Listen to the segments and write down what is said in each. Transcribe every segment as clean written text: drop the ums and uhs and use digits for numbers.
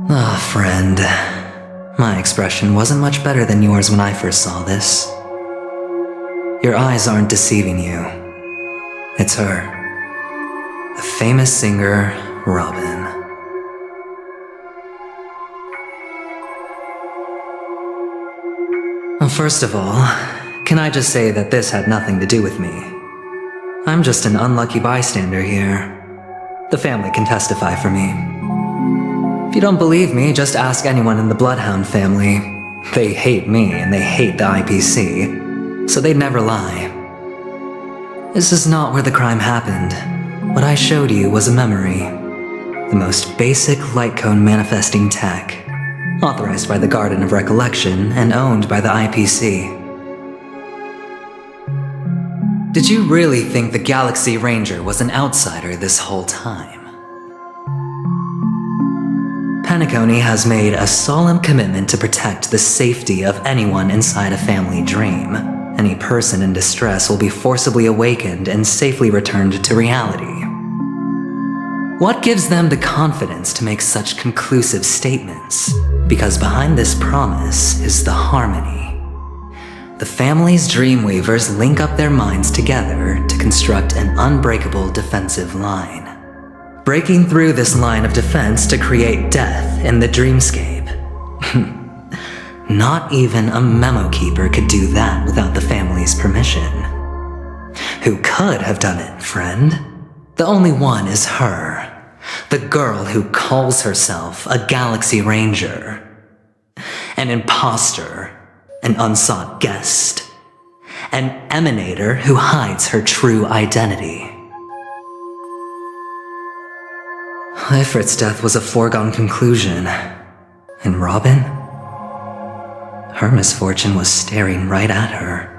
Ah, friend. My expression wasn't much better than yours when I first saw this. Your eyes aren't deceiving you. It's her. The famous singer, Robin. First of all, can I just say that this had nothing to do with me? I'm just an unlucky bystander here. The family can testify for me. If you don't believe me, just ask anyone in the Bloodhound family. They hate me and they hate the IPC, so they'd never lie. This is not where the crime happened. What I showed you was a memory. The most basic light cone manifesting tech, authorized by the Garden of Recollection and owned by the IPC. Did you really think the Galaxy Ranger was an outsider this whole time? Penacony has made a solemn commitment to protect the safety of anyone inside a family dream. Any person in distress will be forcibly awakened and safely returned to reality. What gives them the confidence to make such conclusive statements? Because behind this promise is the harmony. The family's Dreamweavers link up their minds together to construct an unbreakable defensive line. Breaking through this line of defense to create death in the dreamscape. Not even a memo keeper could do that without the family's permission. Who could have done it, friend? The only one is her. The girl who calls herself a Galaxy Ranger. An imposter. An unsought guest. An emanator who hides her true identity. Ifrit's death was a foregone conclusion. And Robin? Her misfortune was staring right at her.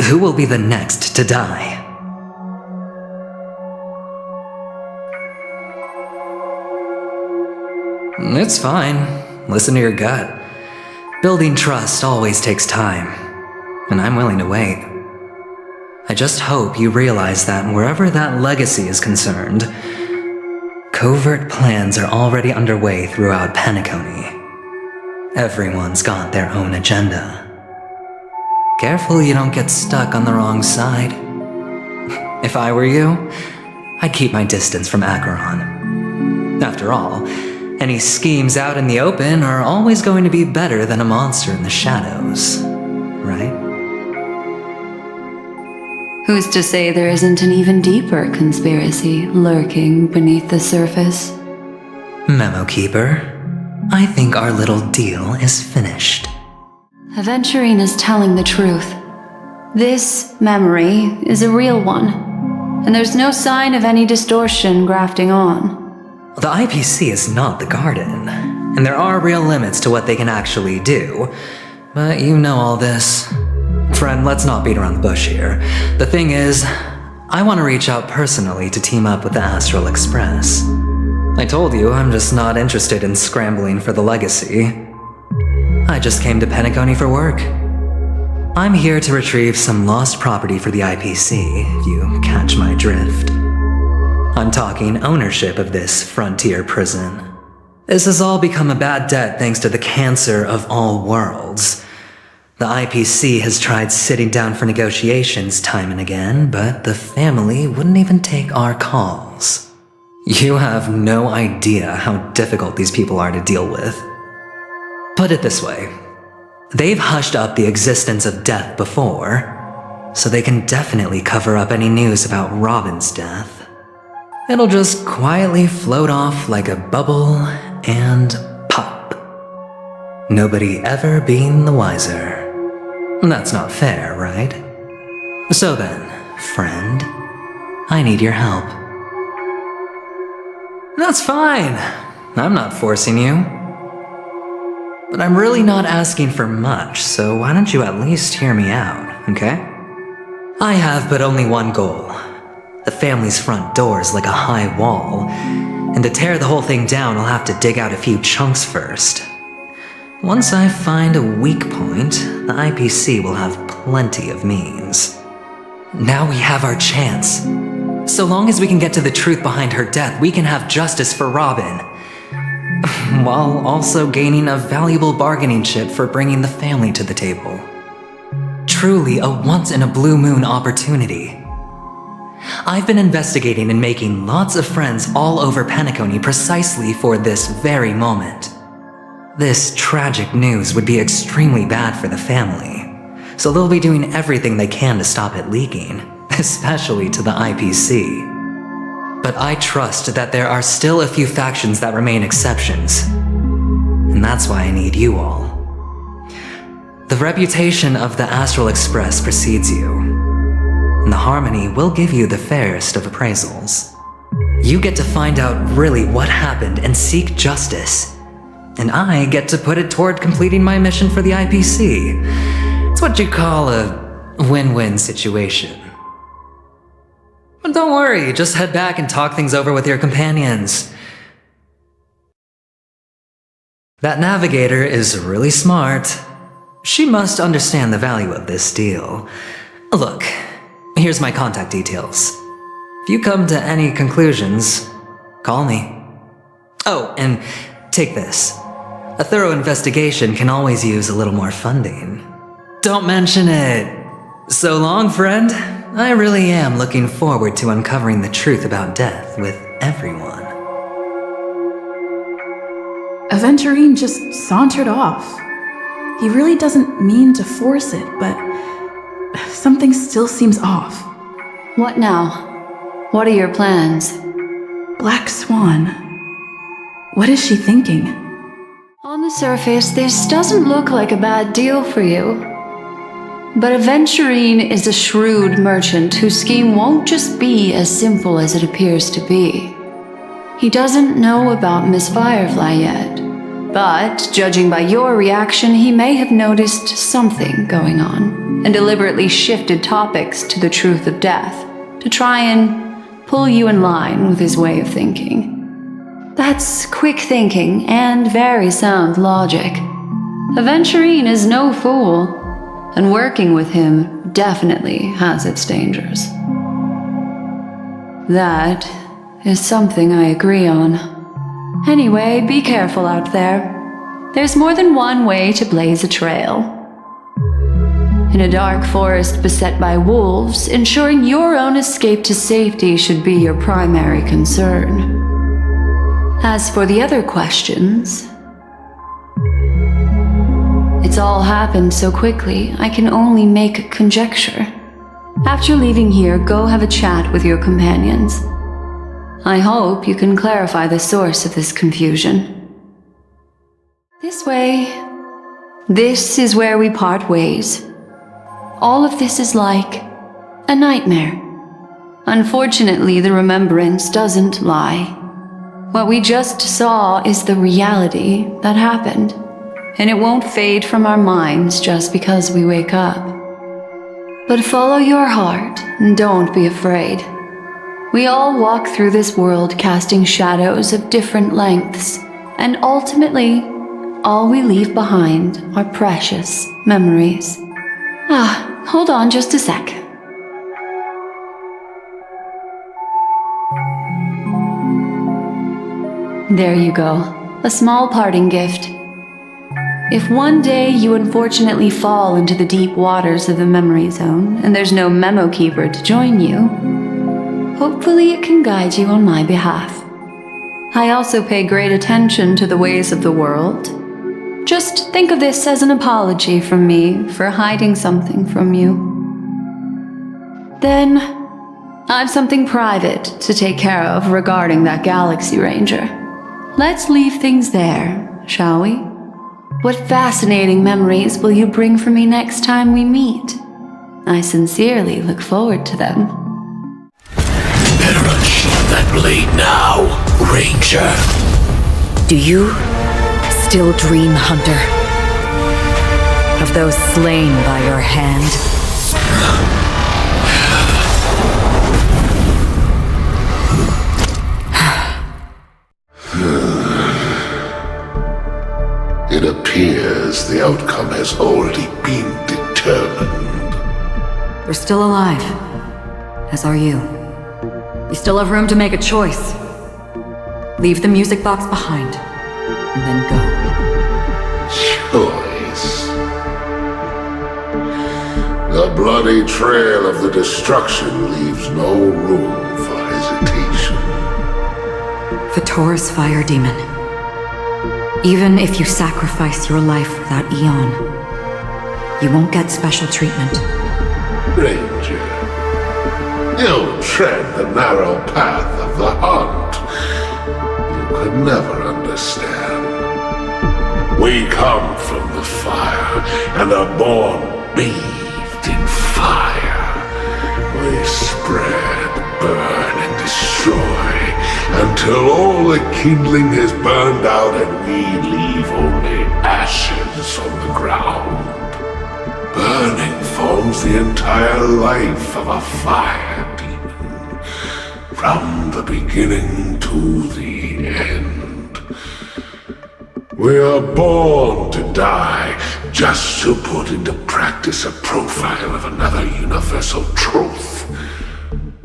Who will be the next to die? It's fine. Listen to your gut. Building trust always takes time, and I'm willing to wait. I just hope you realize that wherever that legacy is concerned, covert plans are already underway throughout Penacony. Everyone's got their own agenda. Careful you don't get stuck on the wrong side. If I were you, I'd keep my distance from Acheron. After all, any schemes out in the open are always going to be better than a monster in the shadows, right? Who's to say there isn't an even deeper conspiracy lurking beneath the surface? Memo Keeper, I think our little deal is finished. Aventurine is telling the truth. This memory is a real one, and there's no sign of any distortion grafting on. The IPC is not the Garden, and there are real limits to what they can actually do. But you know all this. Friend, let's not beat around the bush here. The thing is, I want to reach out personally to team up with the Astral Express. I told you I'm just not interested in scrambling for the legacy. I just came to Penacony for work. I'm here to retrieve some lost property for the IPC, if you catch my drift. I'm talking ownership of this frontier prison. This has all become a bad debt thanks to the cancer of all worlds. The IPC has tried sitting down for negotiations time and again, but the family wouldn't even take our calls. You have no idea how difficult these people are to deal with. Put it this way, they've hushed up the existence of death before, so they can definitely cover up any news about Robin's death. It'll just quietly float off like a bubble and pop. Nobody ever being the wiser. That's not fair, right? So then, friend, I need your help. That's fine. I'm not forcing you. But I'm really not asking for much, so why don't you at least hear me out, okay? I have but only one goal. The family's front door is like a high wall, and to tear the whole thing down, I'll have to dig out a few chunks first. Once I find a weak point, the IPC will have plenty of means. Now we have our chance. So long as we can get to the truth behind her death, we can have justice for Robin. while also gaining a valuable bargaining chip for bringing the family to the table. Truly a once-in-a-blue-moon opportunity. I've been investigating and making lots of friends all over Penacony precisely for this very moment. This tragic news would be extremely bad for the family, so they'll be doing everything they can to stop it leaking, especially to the IPC. But I trust that there are still a few factions that remain exceptions, and that's why I need you all. The reputation of the Astral Express precedes you, and the Harmony will give you the fairest of appraisals. You get to find out really what happened and seek justice, and I get to put it toward completing my mission for the IPC. It's what you call a win-win situation. But don't worry, just head back and talk things over with your companions. That navigator is really smart. She must understand the value of this deal. Look, here's my contact details. If you come to any conclusions, call me. Oh, and take this. A thorough investigation can always use a little more funding. Don't mention it. So long, friend. I really am looking forward to uncovering the truth about death with everyone. Aventurine just sauntered off. He really doesn't mean to force it, but something still seems off. What now? What are your plans? Black Swan. What is she thinking? On the surface, this doesn't look like a bad deal for you. But Aventurine is a shrewd merchant whose scheme won't just be as simple as it appears to be. He doesn't know about Miss Firefly yet, but judging by your reaction, he may have noticed something going on and deliberately shifted topics to the truth of death to try and pull you in line with his way of thinking. That's quick thinking and very sound logic. Aventurine is no fool, and working with him definitely has its dangers. That is something I agree on. Anyway, be careful out there. There's more than one way to blaze a trail. In a dark forest beset by wolves, ensuring your own escape to safety should be your primary concern. As for the other questions, it's all happened so quickly, I can only make conjecture. After leaving here, go have a chat with your companions. I hope you can clarify the source of this confusion. This way. This is where we part ways. All of this is like a nightmare. Unfortunately, the remembrance doesn't lie. What we just saw is the reality that happened, and it won't fade from our minds just because we wake up. But follow your heart and don't be afraid. We all walk through this world casting shadows of different lengths, and ultimately, all we leave behind are precious memories. Hold on just a sec. There you go, a small parting gift. If one day you unfortunately fall into the deep waters of the memory zone and there's no memo keeper to join you, hopefully it can guide you on my behalf. I also pay great attention to the ways of the world. Just think of this as an apology from me for hiding something from you. Then, I've something private to take care of regarding that Galaxy Ranger. Let's leave things there, shall we? What fascinating memories will you bring for me next time we meet? I sincerely look forward to them. Better unsheath that blade now, Ranger. Do you still dream, Hunter? Of those slain by your hand? It appears the outcome has already been determined. We're still alive, as are you. You still have room to make a choice. Leave the music box behind. and then go. Choice. The bloody trail of the destruction leaves no room for hesitation. Vatora's fire demon. Even if you sacrifice your life for that eon, you won't get special treatment. Ranger, you tread the narrow path of the hunt. You could never understand. We come from the fire and are born bathed in fire. We spread, burn, and destroy until all the kindling has burned out and we leave only ashes on the ground. Burning forms the entire life of a fire demon, from the beginning to the end. We are born to die just to put into practice a profile of another universal truth.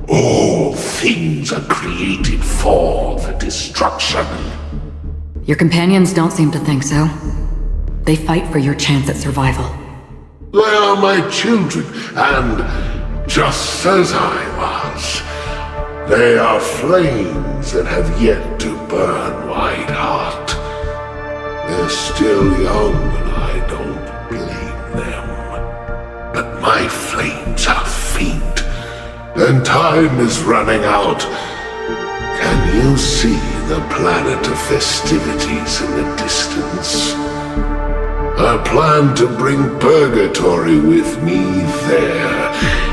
All things are created for the destruction. Your companions don't seem to think so. They fight for your chance at survival. They are my children, and just as I was, they are flames that have yet to burn white hot. They're still young, and I don't blame them. But my flames are faint, and time is running out. Can you see the planet of festivities in the distance? I plan to bring purgatory with me there,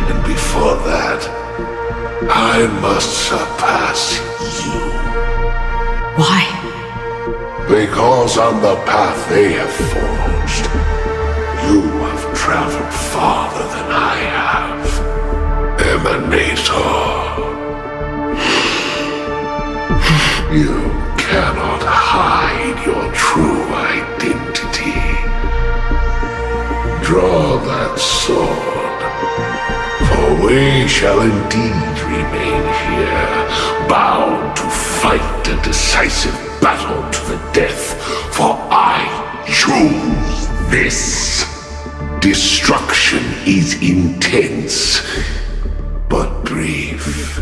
and before that, I must surpass you. Why? Because on the path they have forged, you have traveled farther than I have. Emanator. You cannot hide your true identity. Draw that sword, for we shall indeed remain here, bound to fight a decisive battle to the death, for I choose this. Destruction is intense, but brief.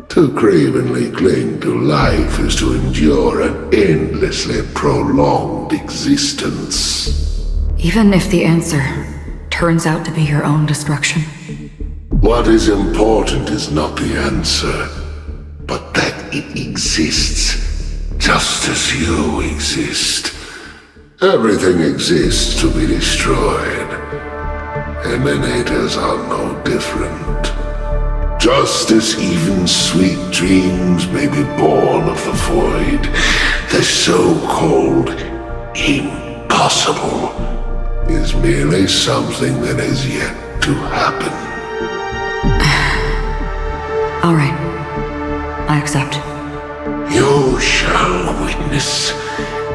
To cravenly cling to life is to endure an endlessly prolonged existence. Even if the answer turns out to be your own destruction. What is important is not the answer, but that it exists, just as you exist. Everything exists to be destroyed. Emanators are no different. Just as even sweet dreams may be born of the void, the so-called impossible is merely something that has yet to happen. All right. I accept. You shall witness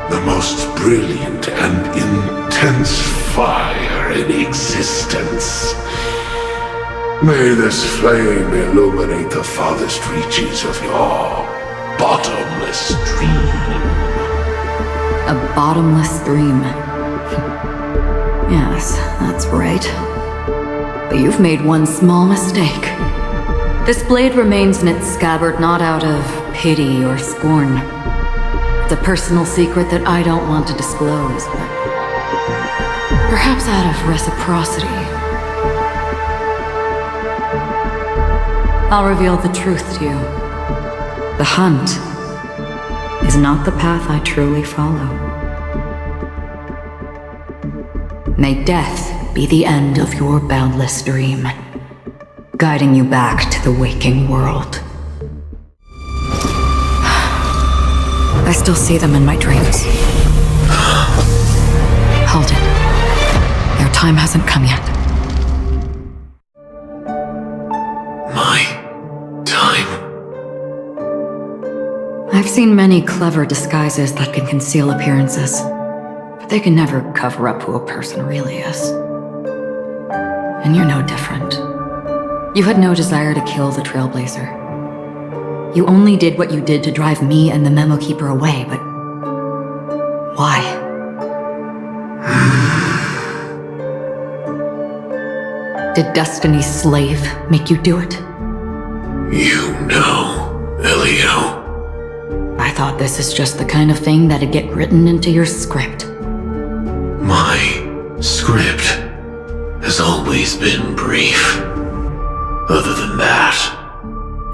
the most brilliant and intense fire in existence. May this flame illuminate the farthest reaches of your bottomless dream. A bottomless dream. Yes, that's right. But you've made one small mistake. This blade remains in its scabbard not out of pity or scorn. It's a personal secret that I don't want to disclose, but perhaps out of reciprocity. I'll reveal the truth to you. The hunt is not the path I truly follow. May death be the end of your boundless dream, guiding you back to the waking world. I still see them in my dreams. Hold it. Their time hasn't come yet. My time? I've seen many clever disguises that can conceal appearances, but they can never cover up who a person really is. And you're no different. You had no desire to kill the Trailblazer. You only did what you did to drive me and the Memo Keeper away, but Why? Did Destiny's slave make you do it? You know, Elio. I thought this is just the kind of thing that'd get written into your script. My script has always been brief. Other than that,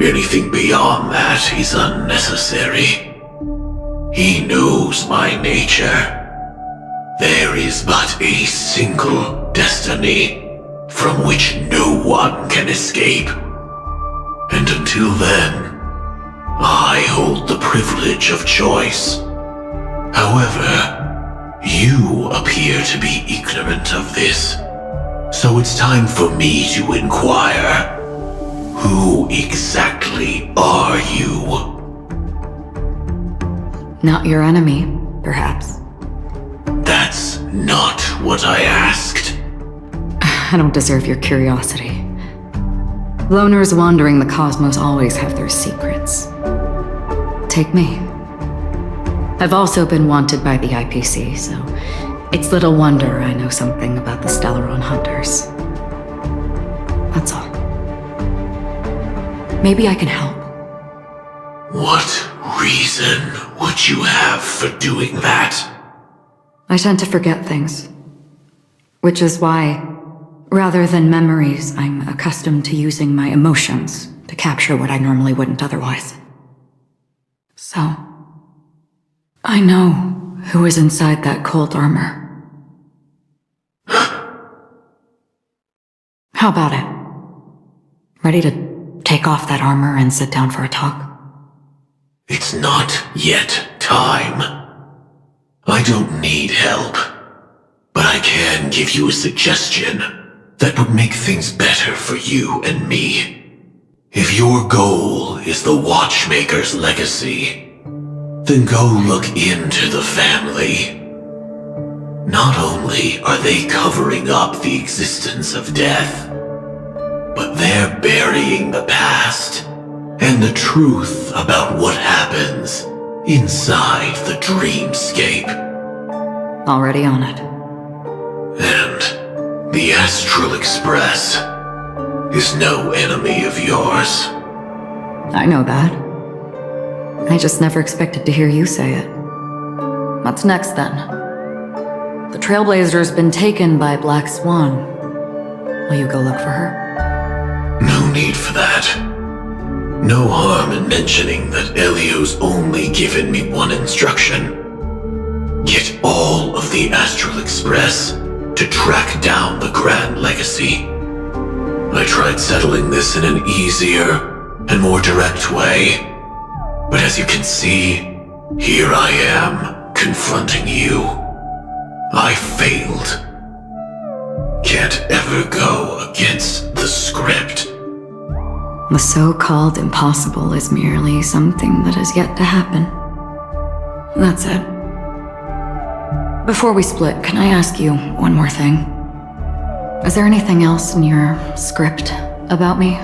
anything beyond that is unnecessary. He knows my nature. There is but a single destiny from which no one can escape. And until then, I hold the privilege of choice. However, you appear to be ignorant of this, so it's time for me to inquire. Who exactly are you? Not your enemy, perhaps. That's not what I asked. I don't deserve your curiosity. Loners wandering the cosmos always have their secrets. Take me. I've also been wanted by the IPC, so it's little wonder I know something about the Stellaron Hunters. That's all. Maybe I can help. What reason would you have for doing that? I tend to forget things. Which is why, rather than memories, I'm accustomed to using my emotions to capture what I normally wouldn't otherwise. So, I know who is inside that cold armor. How about it? Ready to take off that armor and sit down for a talk? It's not yet time. I don't need help, but I can give you a suggestion that would make things better for you and me. If your goal is the Watchmaker's legacy, then go look into the family. Not only are they covering up the existence of death, but they're burying the past and the truth about what happens inside the dreamscape. Already on it. And the Astral Express is no enemy of yours. I know that. I just never expected to hear you say it. What's next, then? The Trailblazer's been taken by Black Swan. Will you go look for her? No need for that. No harm in mentioning that Elio's only given me one instruction. Get all of the Astral Express to track down the Grand Legacy. I tried settling this in an easier and more direct way, but as you can see, here I am, confronting you. I failed. Can't ever go against the script. The so-called impossible is merely something that has yet to happen. That's it. Before we split, can I ask you one more thing? Is there anything else in your script about me?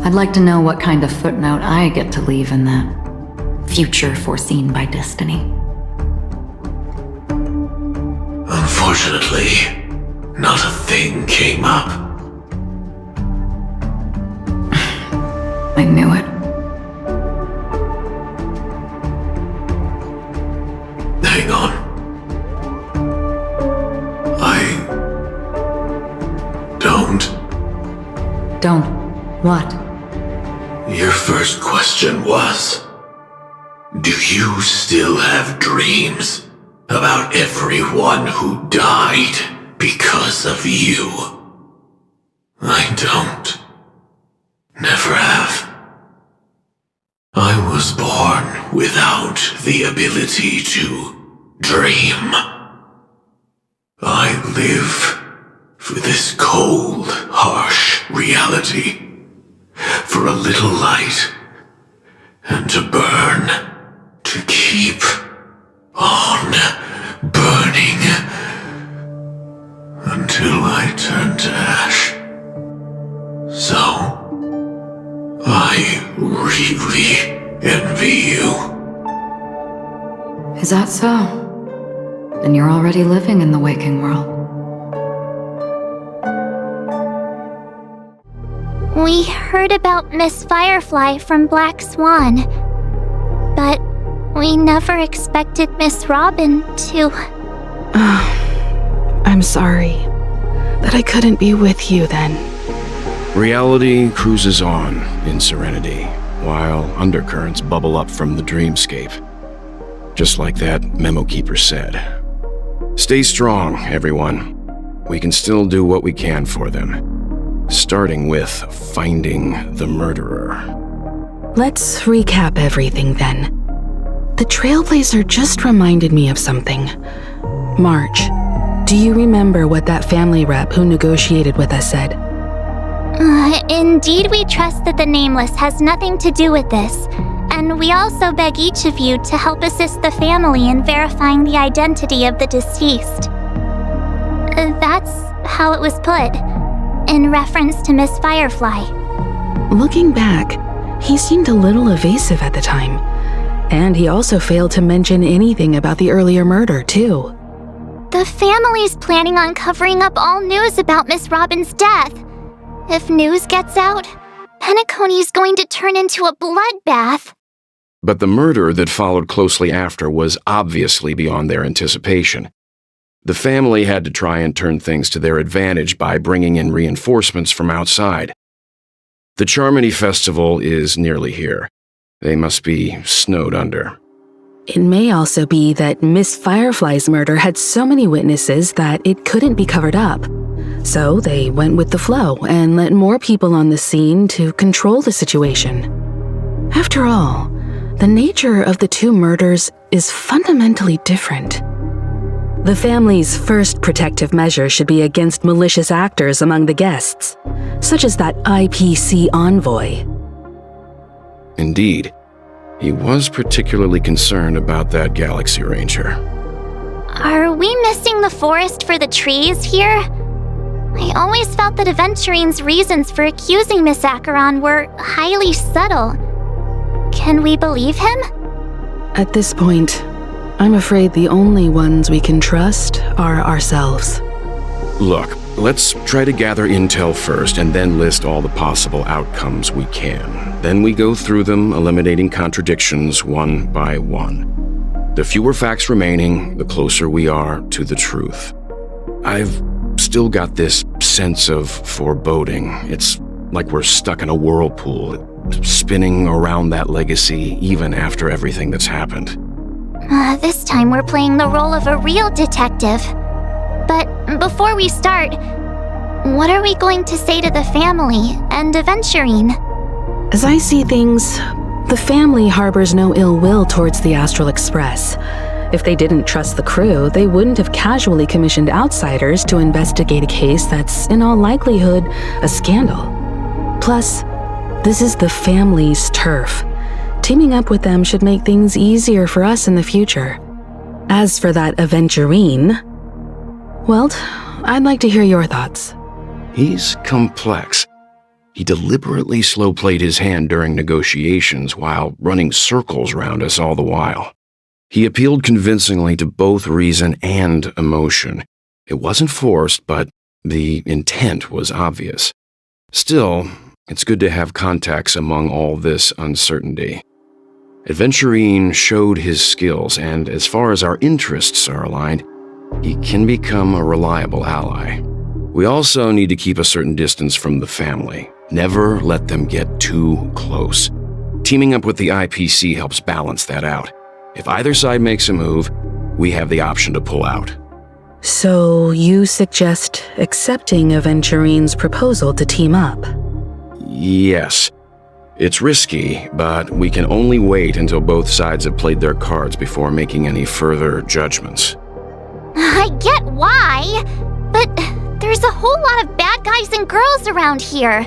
I'd like to know what kind of footnote I get to leave in that future foreseen by destiny. Unfortunately, not a thing came up. I knew it. Hang on. Don't. What? Your first question was, do you still have dreams about everyone who died because of you? I don't. Never have. I was born without the ability to dream. I live for this cold, harsh reality, for a little light, and to burn, to keep on burning, until I turn to ash. So, I really envy you. Is that so? Then you're already living in the waking world. We heard about Miss Firefly from Black Swan, but we never expected Miss Robin to... I'm sorry that I couldn't be with you then. Reality cruises on in serenity, while undercurrents bubble up from the dreamscape. Just like that memo keeper said. Stay strong, everyone. We can still do what we can for them. Starting with finding the murderer. Let's recap everything then. The Trailblazer just reminded me of something. March, do you remember what that family rep who negotiated with us said? Indeed, we trust that the Nameless has nothing to do with this, and we also beg each of you to help assist the family in verifying the identity of the deceased. That's how it was put, in reference to Miss Firefly. Looking back, he seemed a little evasive at the time, and he also failed to mention anything about the earlier murder, too. The family's planning on covering up all news about Miss Robin's death. If news gets out, Penacony's going to turn into a bloodbath. But the murder that followed closely after was obviously beyond their anticipation. The family had to try and turn things to their advantage by bringing in reinforcements from outside. The Charmony Festival is nearly here. They must be snowed under. It may also be that Miss Firefly's murder had so many witnesses that it couldn't be covered up. So they went with the flow and let more people on the scene to control the situation. After all, the nature of the two murders is fundamentally different. The family's first protective measure should be against malicious actors among the guests, such as that IPC envoy. Indeed, he was particularly concerned about that Galaxy Ranger. Are we missing the forest for the trees here? I always felt that Aventurine's reasons for accusing Miss Acheron were highly subtle. Can we believe him? At this point, I'm afraid the only ones we can trust are ourselves. Look, let's try to gather intel first and then list all the possible outcomes we can. Then we go through them, eliminating contradictions one by one. The fewer facts remaining, the closer we are to the truth. I've still got this sense of foreboding. It's like we're stuck in a whirlpool, spinning around that legacy even after everything that's happened. This time we're playing the role of a real detective. But before we start, what are we going to say to the family and Aventurine? As I see things, the family harbors no ill will towards the Astral Express. If they didn't trust the crew, they wouldn't have casually commissioned outsiders to investigate a case that's, in all likelihood, a scandal. Plus, this is the family's turf. Teaming up with them should make things easier for us in the future. As for that Aventurine, well, I'd like to hear your thoughts. He's complex. He deliberately slow-played his hand during negotiations while running circles around us all the while. He appealed convincingly to both reason and emotion. It wasn't forced, but the intent was obvious. Still, it's good to have contacts among all this uncertainty. Aventurine showed his skills, and as far as our interests are aligned, he can become a reliable ally. We also need to keep a certain distance from the family. Never let them get too close. Teaming up with the IPC helps balance that out. If either side makes a move, we have the option to pull out. So you suggest accepting Aventurine's proposal to team up? Yes. It's risky, but we can only wait until both sides have played their cards before making any further judgments. I get why, but there's a whole lot of bad guys and girls around here,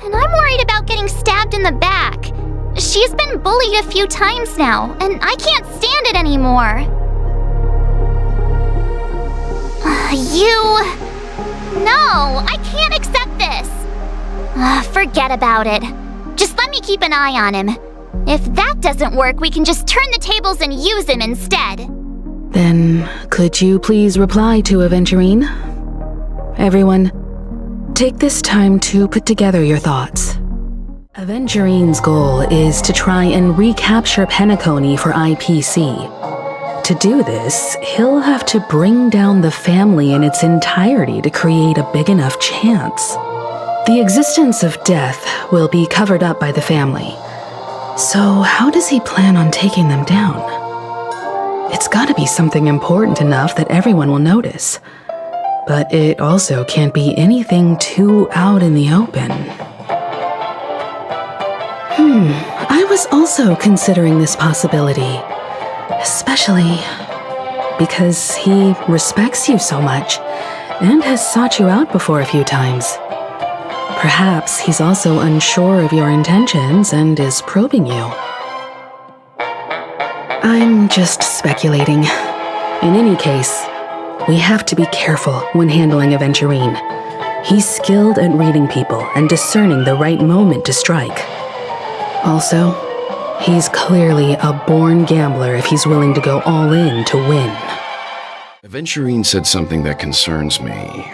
and I'm worried about getting stabbed in the back. She's been bullied a few times now, and I can't stand it anymore. No, I can't accept this. Forget about it. Just let me keep an eye on him. If that doesn't work, we can just turn the tables and use him instead. Then, could you please reply to Aventurine? Everyone, take this time to put together your thoughts. Aventurine's goal is to try and recapture Penacony for IPC. To do this, he'll have to bring down the family in its entirety to create a big enough chance. The existence of death will be covered up by the family. So how does he plan on taking them down? It's gotta be something important enough that everyone will notice. But it also can't be anything too out in the open. I was also considering this possibility. Especially because he respects you so much and has sought you out before a few times. Perhaps he's also unsure of your intentions and is probing you. I'm just speculating. In any case, we have to be careful when handling Aventurine. He's skilled at reading people and discerning the right moment to strike. Also, he's clearly a born gambler if he's willing to go all in to win. Aventurine said something that concerns me.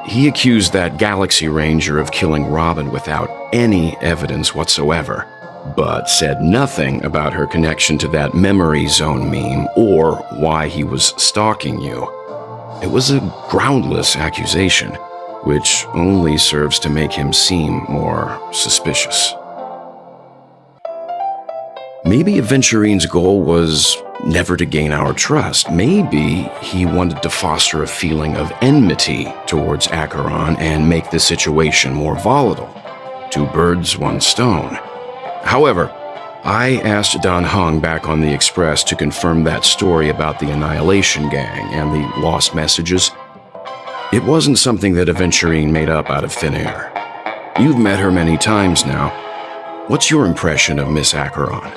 He accused that Galaxy Ranger of killing Robin without any evidence whatsoever, but said nothing about her connection to that memory zone meme or why he was stalking you. It was a groundless accusation, which only serves to make him seem more suspicious. Maybe Aventurine's goal was never to gain our trust. Maybe he wanted to foster a feeling of enmity towards Acheron and make the situation more volatile. Two birds, one stone. However, I asked Dan Heng back on the Express to confirm that story about the Annihilation Gang and the lost messages. It wasn't something that Aventurine made up out of thin air. You've met her many times now. What's your impression of Miss Acheron?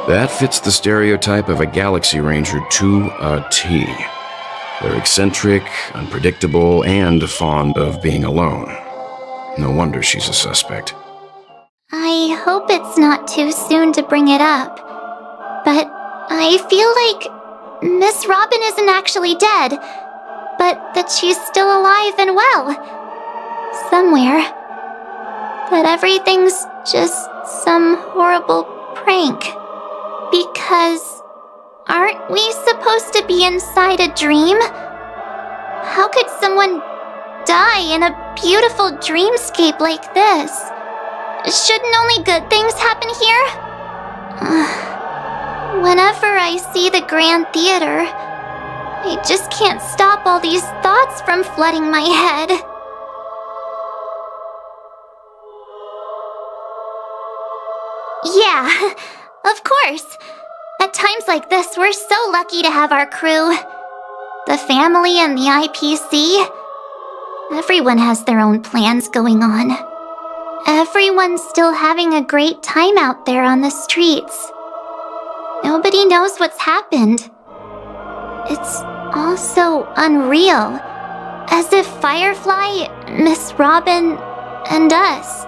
That fits the stereotype of a Galaxy Ranger to a T. They're eccentric, unpredictable, and fond of being alone. No wonder she's a suspect. I hope it's not too soon to bring it up, but I feel like Miss Robin isn't actually dead, but that she's still alive and well. Somewhere. That everything's just some horrible prank. Because aren't we supposed to be inside a dream? How could someone die in a beautiful dreamscape like this? Shouldn't only good things happen here? Whenever I see the Grand Theater, I just can't stop all these thoughts from flooding my head. Yeah, of course. At times like this, we're so lucky to have our crew. The family and the IPC. Everyone has their own plans going on. Everyone's still having a great time out there on the streets. Nobody knows what's happened. It's all so unreal. As if Firefly, Miss Robin, and us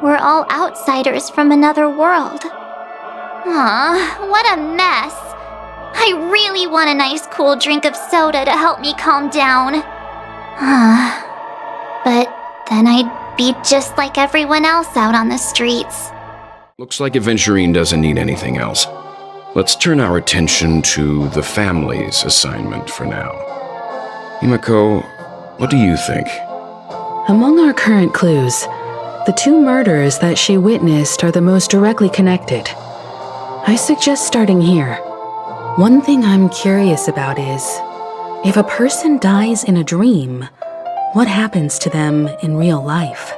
we're all outsiders from another world. Aw, what a mess. I really want a nice cool drink of soda to help me calm down. But then I'd be just like everyone else out on the streets. Looks like Aventurine doesn't need anything else. Let's turn our attention to the family's assignment for now. Himiko, what do you think? Among our current clues, the two murders that she witnessed are the most directly connected. I suggest starting here. One thing I'm curious about is, if a person dies in a dream, what happens to them in real life?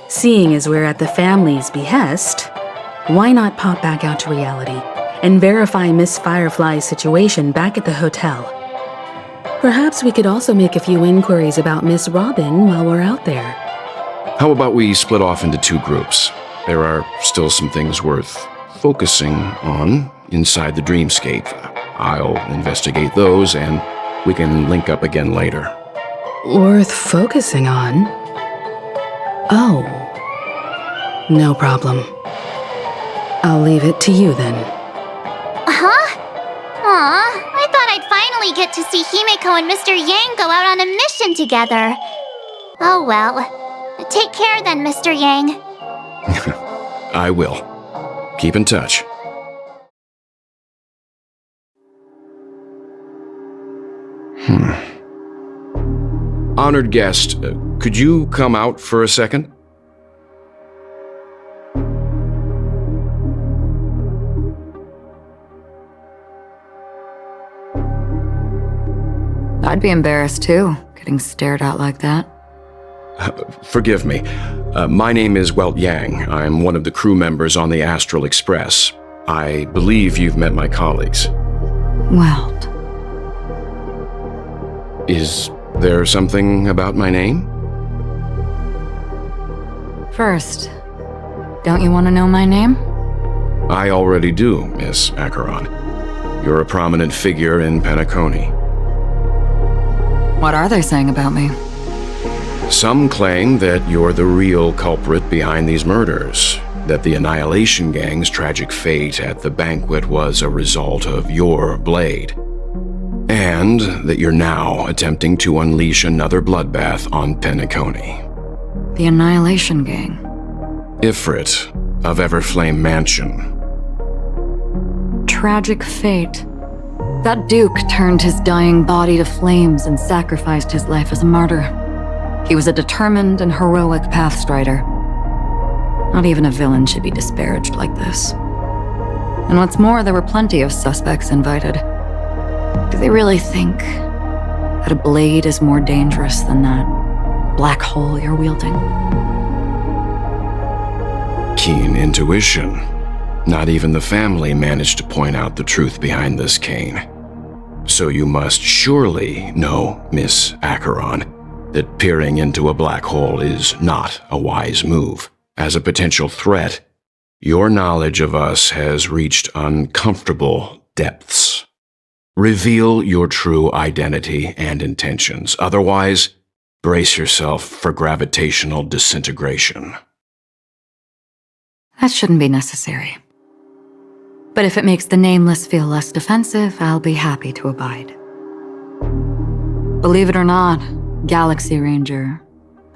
Seeing as we're at the family's behest, why not pop back out to reality and verify Miss Firefly's situation back at the hotel? Perhaps we could also make a few inquiries about Miss Robin while we're out there. How about we split off into two groups? There are still some things worth focusing on inside the dreamscape. I'll investigate those and we can link up again later. Worth focusing on? Oh. No problem. I'll leave it to you then. Huh? Aw, I thought I'd finally get to see Himeko and Mr. Yang go out on a mission together. Oh well. Take care then, Mr. Yang. I will. Keep in touch. Honored guest, could you come out for a second? I'd be embarrassed too, getting stared at like that. Forgive me. My name is Welt Yang. I'm one of the crew members on the Astral Express. I believe you've met my colleagues. Welt. Is there something about my name? First, don't you want to know my name? I already do, Miss Acheron. You're a prominent figure in Penacony. What are they saying about me? Some claim that you're the real culprit behind these murders, that the Annihilation Gang's tragic fate at the banquet was a result of your blade, and that you're now attempting to unleash another bloodbath on Penacony. The Annihilation Gang. Ifrit of Everflame Mansion. Tragic fate. That Duke turned his dying body to flames and sacrificed his life as a martyr. He was a determined and heroic pathstrider. Not even a villain should be disparaged like this. And what's more, there were plenty of suspects invited. Do they really think that a blade is more dangerous than that black hole you're wielding? Keen intuition. Not even the family managed to point out the truth behind this cane. So you must surely know, Miss Acheron, that peering into a black hole is not a wise move. As a potential threat, your knowledge of us has reached uncomfortable depths. Reveal your true identity and intentions. Otherwise, brace yourself for gravitational disintegration. That shouldn't be necessary. But if it makes the Nameless feel less defensive, I'll be happy to abide. Believe it or not, Galaxy Ranger,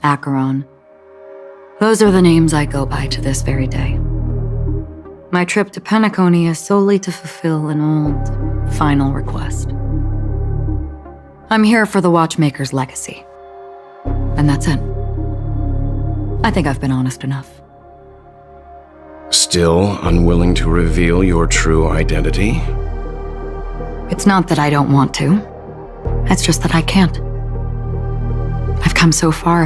Acheron, those are the names I go by to this very day. My trip to Penacony is solely to fulfill an old, final request. I'm here for the Watchmaker's legacy. And that's it. I think I've been honest enough. Still unwilling to reveal your true identity? It's not that I don't want to. It's just that I can't. I've come so far,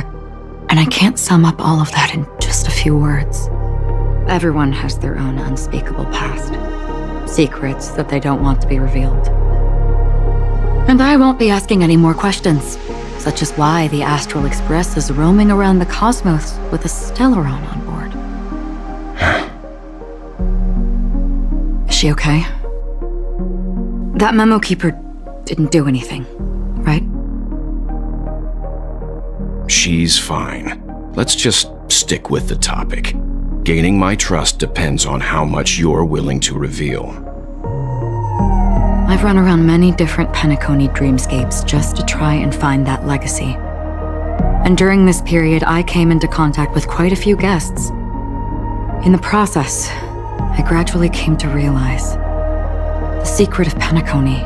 and I can't sum up all of that in just a few words. Everyone has their own unspeakable past. Secrets that they don't want to be revealed. And I won't be asking any more questions, such as why the Astral Express is roaming around the cosmos with a Stellaron on board. Is she okay? That memo keeper didn't do anything, right? She's fine. Let's just stick with the topic. Gaining my trust depends on how much you're willing to reveal. I've run around many different Penacony dreamscapes just to try and find that legacy. And during this period, I came into contact with quite a few guests. In the process, I gradually came to realize the secret of Penacony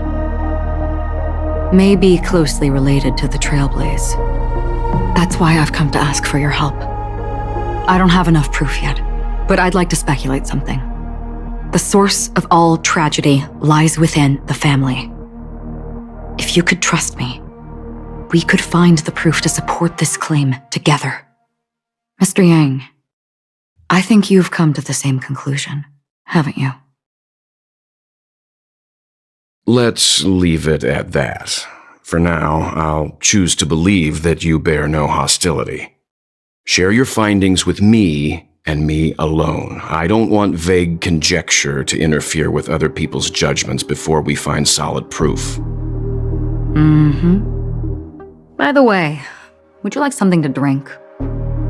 may be closely related to the Trailblaze. That's why I've come to ask for your help. I don't have enough proof yet, but I'd like to speculate something. The source of all tragedy lies within the family. If you could trust me, we could find the proof to support this claim together. Mr. Yang, I think you've come to the same conclusion, haven't you? Let's leave it at that. For now, I'll choose to believe that you bear no hostility. Share your findings with me and me alone. I don't want vague conjecture to interfere with other people's judgments before we find solid proof. By the way, would you like something to drink?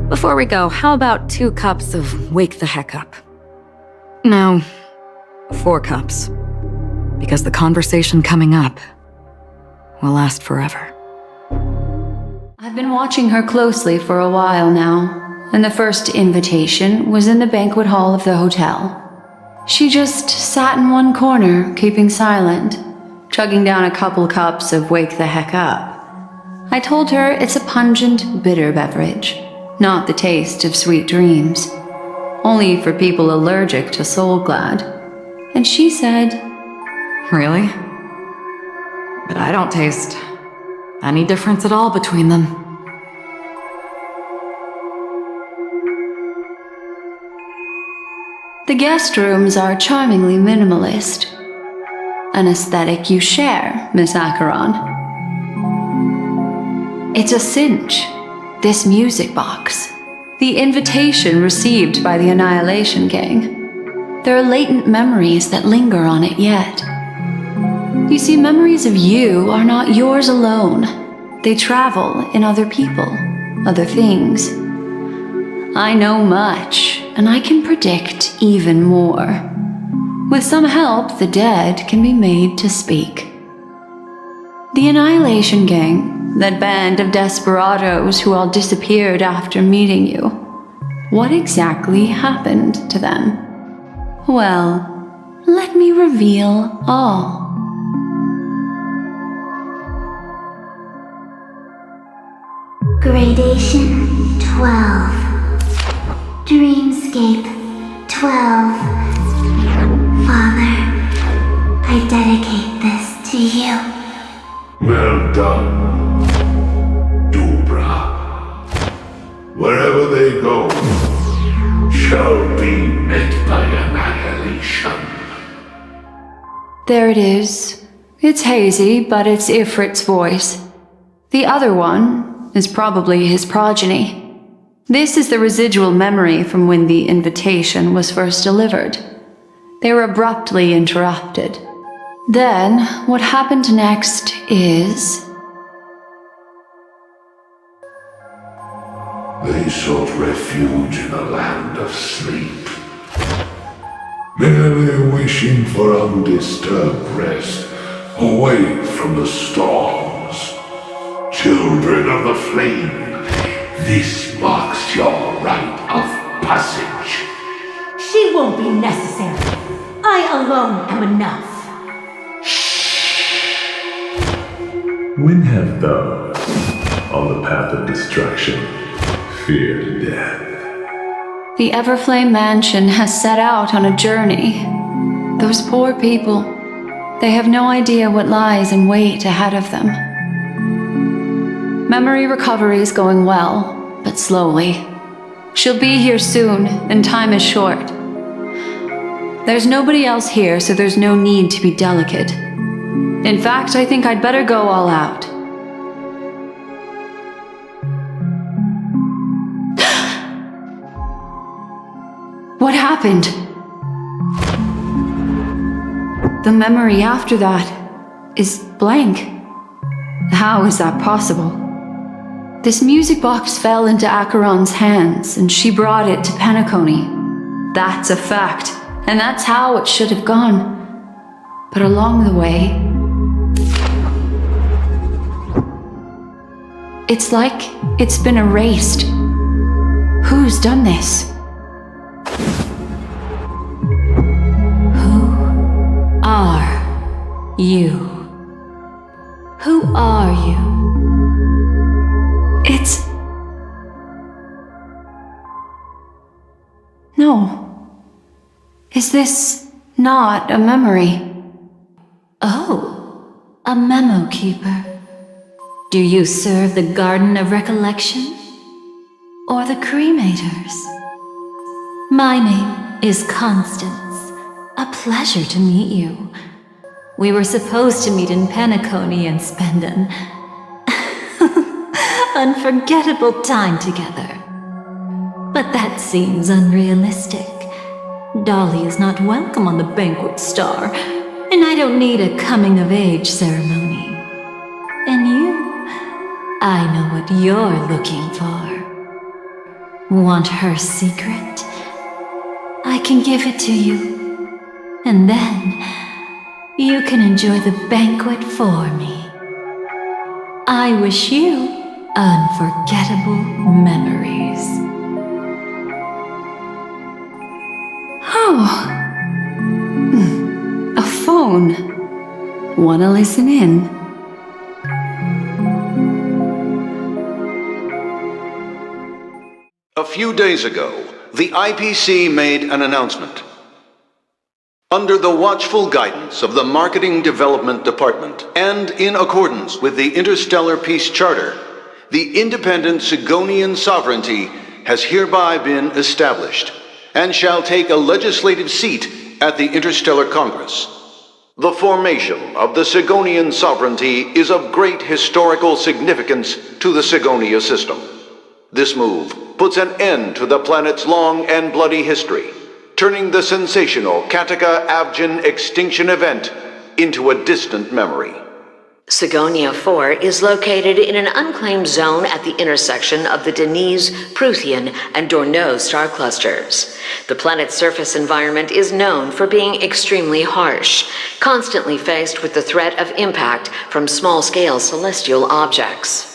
Before we go, how about 2 cups of Wake the Heck Up? No, 4 cups. Because the conversation coming up will last forever. I've been watching her closely for a while now, and the first invitation was in the banquet hall of the hotel. She just sat in one corner, keeping silent, chugging down a couple cups of Wake the Heck Up. I told her it's a pungent, bitter beverage, not the taste of sweet dreams. Only for people allergic to Soul Glad. And she said, Really? But I don't taste any difference at all between them. the guest rooms are charmingly minimalist. An aesthetic you share, Miss Acheron. It's a cinch, this music box. The invitation received by the Annihilation Gang. There are latent memories that linger on it yet. You see, memories of you are not yours alone. They travel in other people, other things. I know much, and I can predict even more. With some help, the dead can be made to speak. The Annihilation Gang, that band of desperados who all disappeared after meeting you. What exactly happened to them? Well, let me reveal all. Gradation 12. Dreamscape 12. Father, I dedicate this to you. Well done, Dubra. Wherever they go, shall be met by annihilation. There it is. It's hazy, but it's Ifrit's voice. The other one is probably his progeny. This is the residual memory from when the invitation was first delivered. They were abruptly interrupted. Then, what happened next is... They sought refuge in a land of sleep, merely wishing for undisturbed rest away from the storms. Children of the flame, this marks your rite of passage. She won't be necessary. I alone am enough. When have those on the path of destruction feared death? The Everflame Mansion has set out on a journey. Those poor people, they have no idea what lies in wait ahead of them. Memory recovery is going well, but slowly. She'll be here soon, and time is short. There's nobody else here, so there's no need to be delicate. In fact, I think I'd better go all out. What happened? The memory after that is blank. How is that possible? This music box fell into Acheron's hands, and she brought it to Penacony. That's a fact, and that's how it should have gone. But along the way, it's like it's been erased. Who's done this? Who are you? Who are you? It's... No. Is this not a memory? Oh, a memo keeper. Do you serve the Garden of Recollection? Or the Cremators? My name is Constance. A pleasure to meet you. We were supposed to meet in Penacony and spend an unforgettable time together. But that seems unrealistic. Dolly is not welcome on the Banquet Star, and I don't need a coming-of-age ceremony. And you? I know what you're looking for. Want her secret? I can give it to you. And then, you can enjoy the banquet for me. I wish you unforgettable memories. Oh. A phone. Wanna listen in? A few days ago, the IPC made an announcement. Under the watchful guidance of the Marketing Development Department, and in accordance with the Interstellar Peace Charter, the independent Sigonian sovereignty has hereby been established, and shall take a legislative seat at the Interstellar Congress. The formation of the Sigonian sovereignty is of great historical significance to the Sigonia system. This move puts an end to the planet's long and bloody history, turning the sensational Kataka-Abjin extinction event into a distant memory. Sigonia 4 is located in an unclaimed zone at the intersection of the Denise, Prothean, and Dorneau star clusters. The planet's surface environment is known for being extremely harsh, constantly faced with the threat of impact from small-scale celestial objects.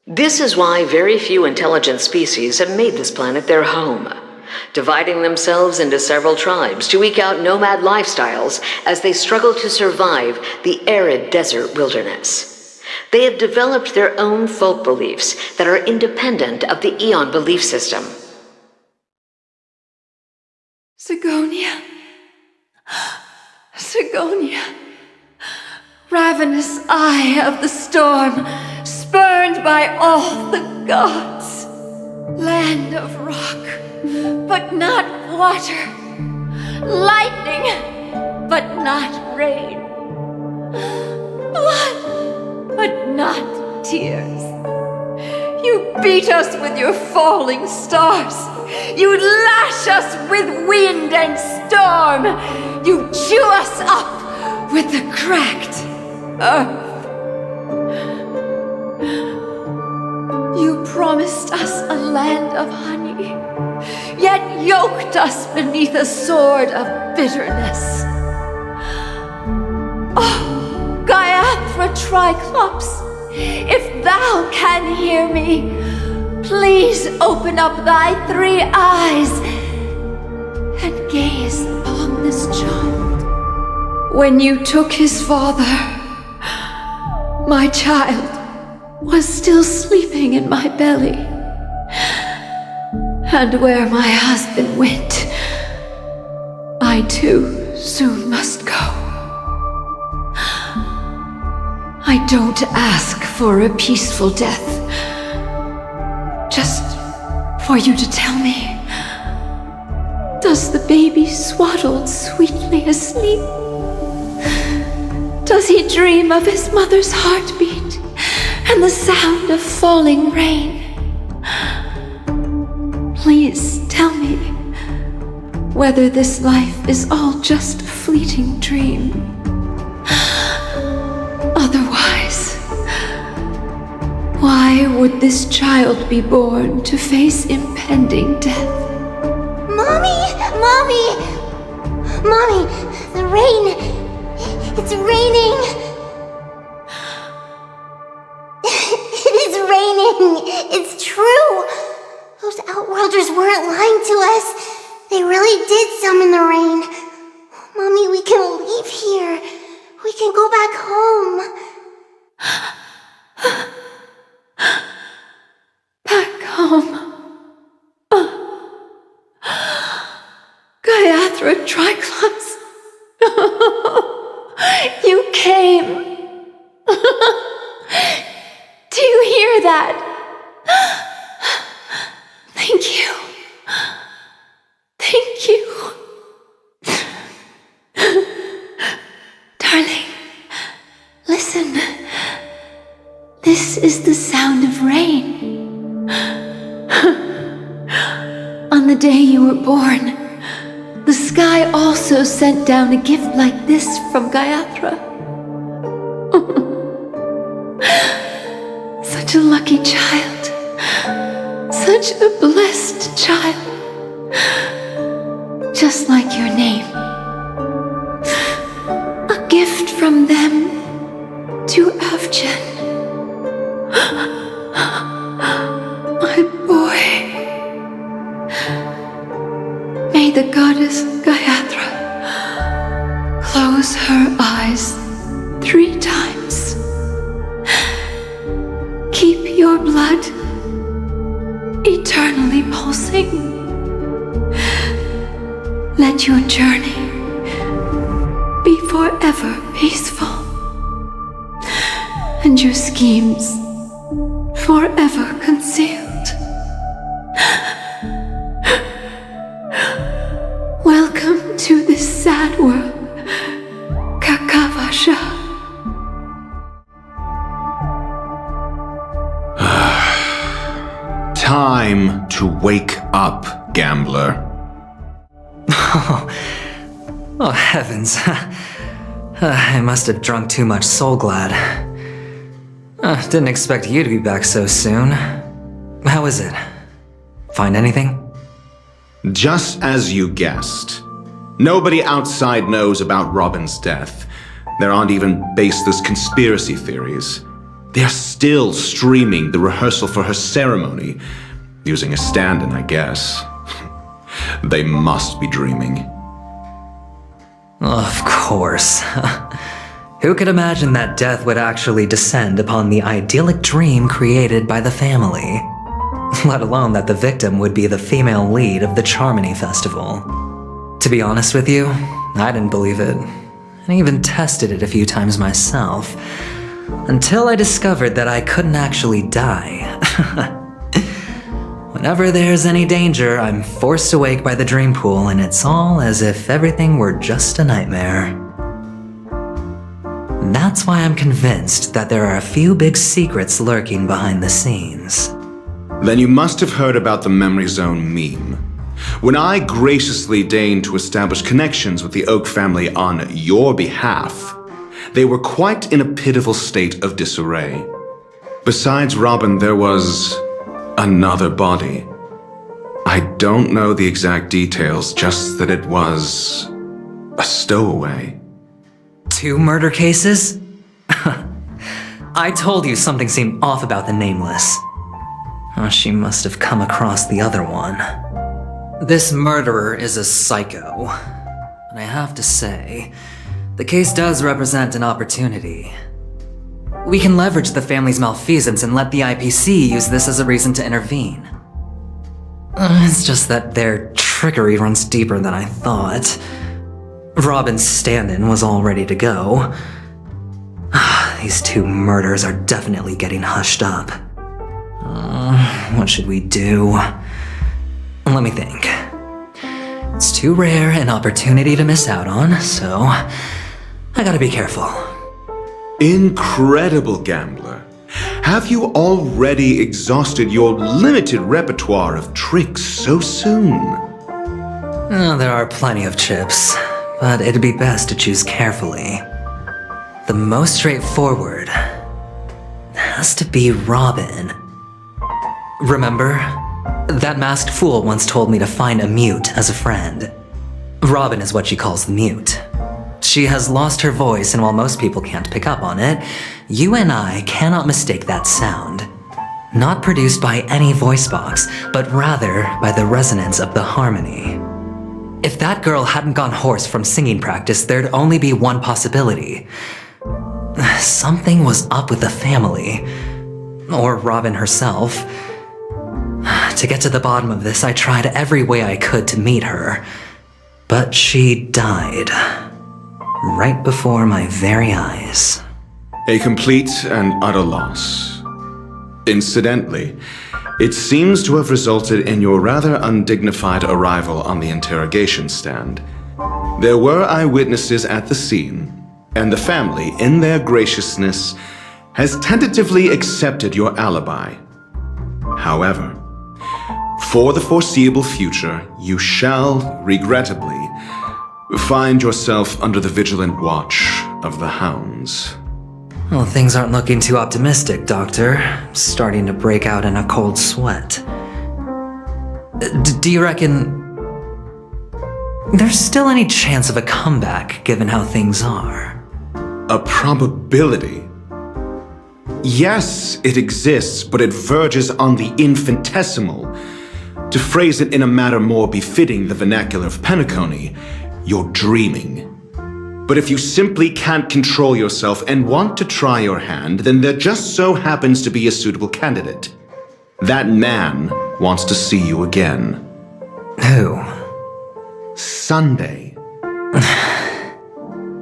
This is why very few intelligent species have made this planet their home, dividing themselves into several tribes to eke out nomad lifestyles as they struggle to survive the arid desert wilderness. They have developed their own folk beliefs that are independent of the Eon belief system. Sigonia. Sigonia. Ravenous eye of the storm, spurned by all the gods. Land of rock, but not water. Lightning, but not rain. Blood, but not tears. You beat us with your falling stars. You lash us with wind and storm. You chew us up with the cracked earth. You promised us a land of honey, yet yoked us beneath a sword of bitterness. Oh, Gaiathra Triclops, if thou can hear me, please open up thy 3 eyes and gaze upon this child. When you took his father, my child was still sleeping in my belly. And where my husband went, I too soon must go. I don't ask for a peaceful death, just for you to tell me, does the baby swaddled sweetly asleep? Does he dream of his mother's heartbeat and the sound of falling rain? Please tell me whether this life is all just a fleeting dream. Otherwise, why would this child be born to face impending death? Mommy! Mommy! Mommy! The rain! It's raining! It is raining! It's true! Those Outworlders weren't lying to us. They really did summon the rain. Mommy, we can leave here. We can go back home. Back home. Gaiathra Triclops. You came. Do you hear that? Thank you. Thank you. Darling, listen. This is the sound of rain. On the day you were born, the sky also sent down a gift like this from Gaiathra. Such such a lucky child. Such a blessed child. Just like your name. A gift from them to Avgen. My boy. May the goddess Gayatri close her eyes 3 times. Keep your blood eternally pulsing. Let your journey be forever peaceful, and your schemes forever concealed. Welcome to this sad world, Kakavasha. Time to wake up, gambler. Oh, heavens. I must have drunk too much Soul Glad. Didn't expect you to be back so soon. How is it? Find anything? Just as you guessed. Nobody outside knows about Robin's death. There aren't even baseless conspiracy theories. They're still streaming the rehearsal for her ceremony, using a stand-in, I guess. They must be dreaming. Of course. Who could imagine that death would actually descend upon the idyllic dream created by the family? Let alone that the victim would be the female lead of the Charmony Festival. To be honest with you, I didn't believe it. I even tested it a few times myself, until I discovered that I couldn't actually die. Whenever there's any danger, I'm forced awake by the dream pool, and it's all as if everything were just a nightmare. That's why I'm convinced that there are a few big secrets lurking behind the scenes. Then you must have heard about the Memory Zone meme. When I graciously deigned to establish connections with the Oak family on your behalf, they were quite in a pitiful state of disarray. Besides Robin, there was another body. I don't know the exact details, just that it was a stowaway. 2 murder cases? I told you something seemed off about the Nameless. She must have come across the other one. This murderer is a psycho. And I have to say, the case does represent an opportunity. We can leverage the family's malfeasance and let the IPC use this as a reason to intervene. It's just that their trickery runs deeper than I thought. Robin's stand-in was all ready to go. These 2 murders are definitely getting hushed up. What should we do? Let me think. It's too rare an opportunity to miss out on, so I gotta be careful. Incredible, gambler. Have you already exhausted your limited repertoire of tricks so soon? There are plenty of chips, but it'd be best to choose carefully. The most straightforward has to be Robin. Remember? That masked fool once told me to find a mute as a friend. Robin is what she calls the mute. She has lost her voice, and while most people can't pick up on it, you and I cannot mistake that sound. Not produced by any voice box, but rather by the resonance of the harmony. If that girl hadn't gone hoarse from singing practice, there'd only be one possibility. Something was up with the family. Or Robin herself. To get to the bottom of this, I tried every way I could to meet her. But she died. Right before my very eyes. A complete and utter loss. Incidentally, it seems to have resulted in your rather undignified arrival on the interrogation stand. There were eyewitnesses at the scene, and the family, in their graciousness, has tentatively accepted your alibi. However, for the foreseeable future, you shall, regrettably, find yourself under the vigilant watch of the hounds. Well, things aren't looking too optimistic, Doctor. I'm starting to break out in a cold sweat. Do you reckon there's still any chance of a comeback, given how things are? A probability? Yes, it exists, but it verges on the infinitesimal. To phrase it in a manner more befitting the vernacular of Penacony, you're dreaming. But if you simply can't control yourself and want to try your hand, then there just so happens to be a suitable candidate. That man wants to see you again. Who? Sunday.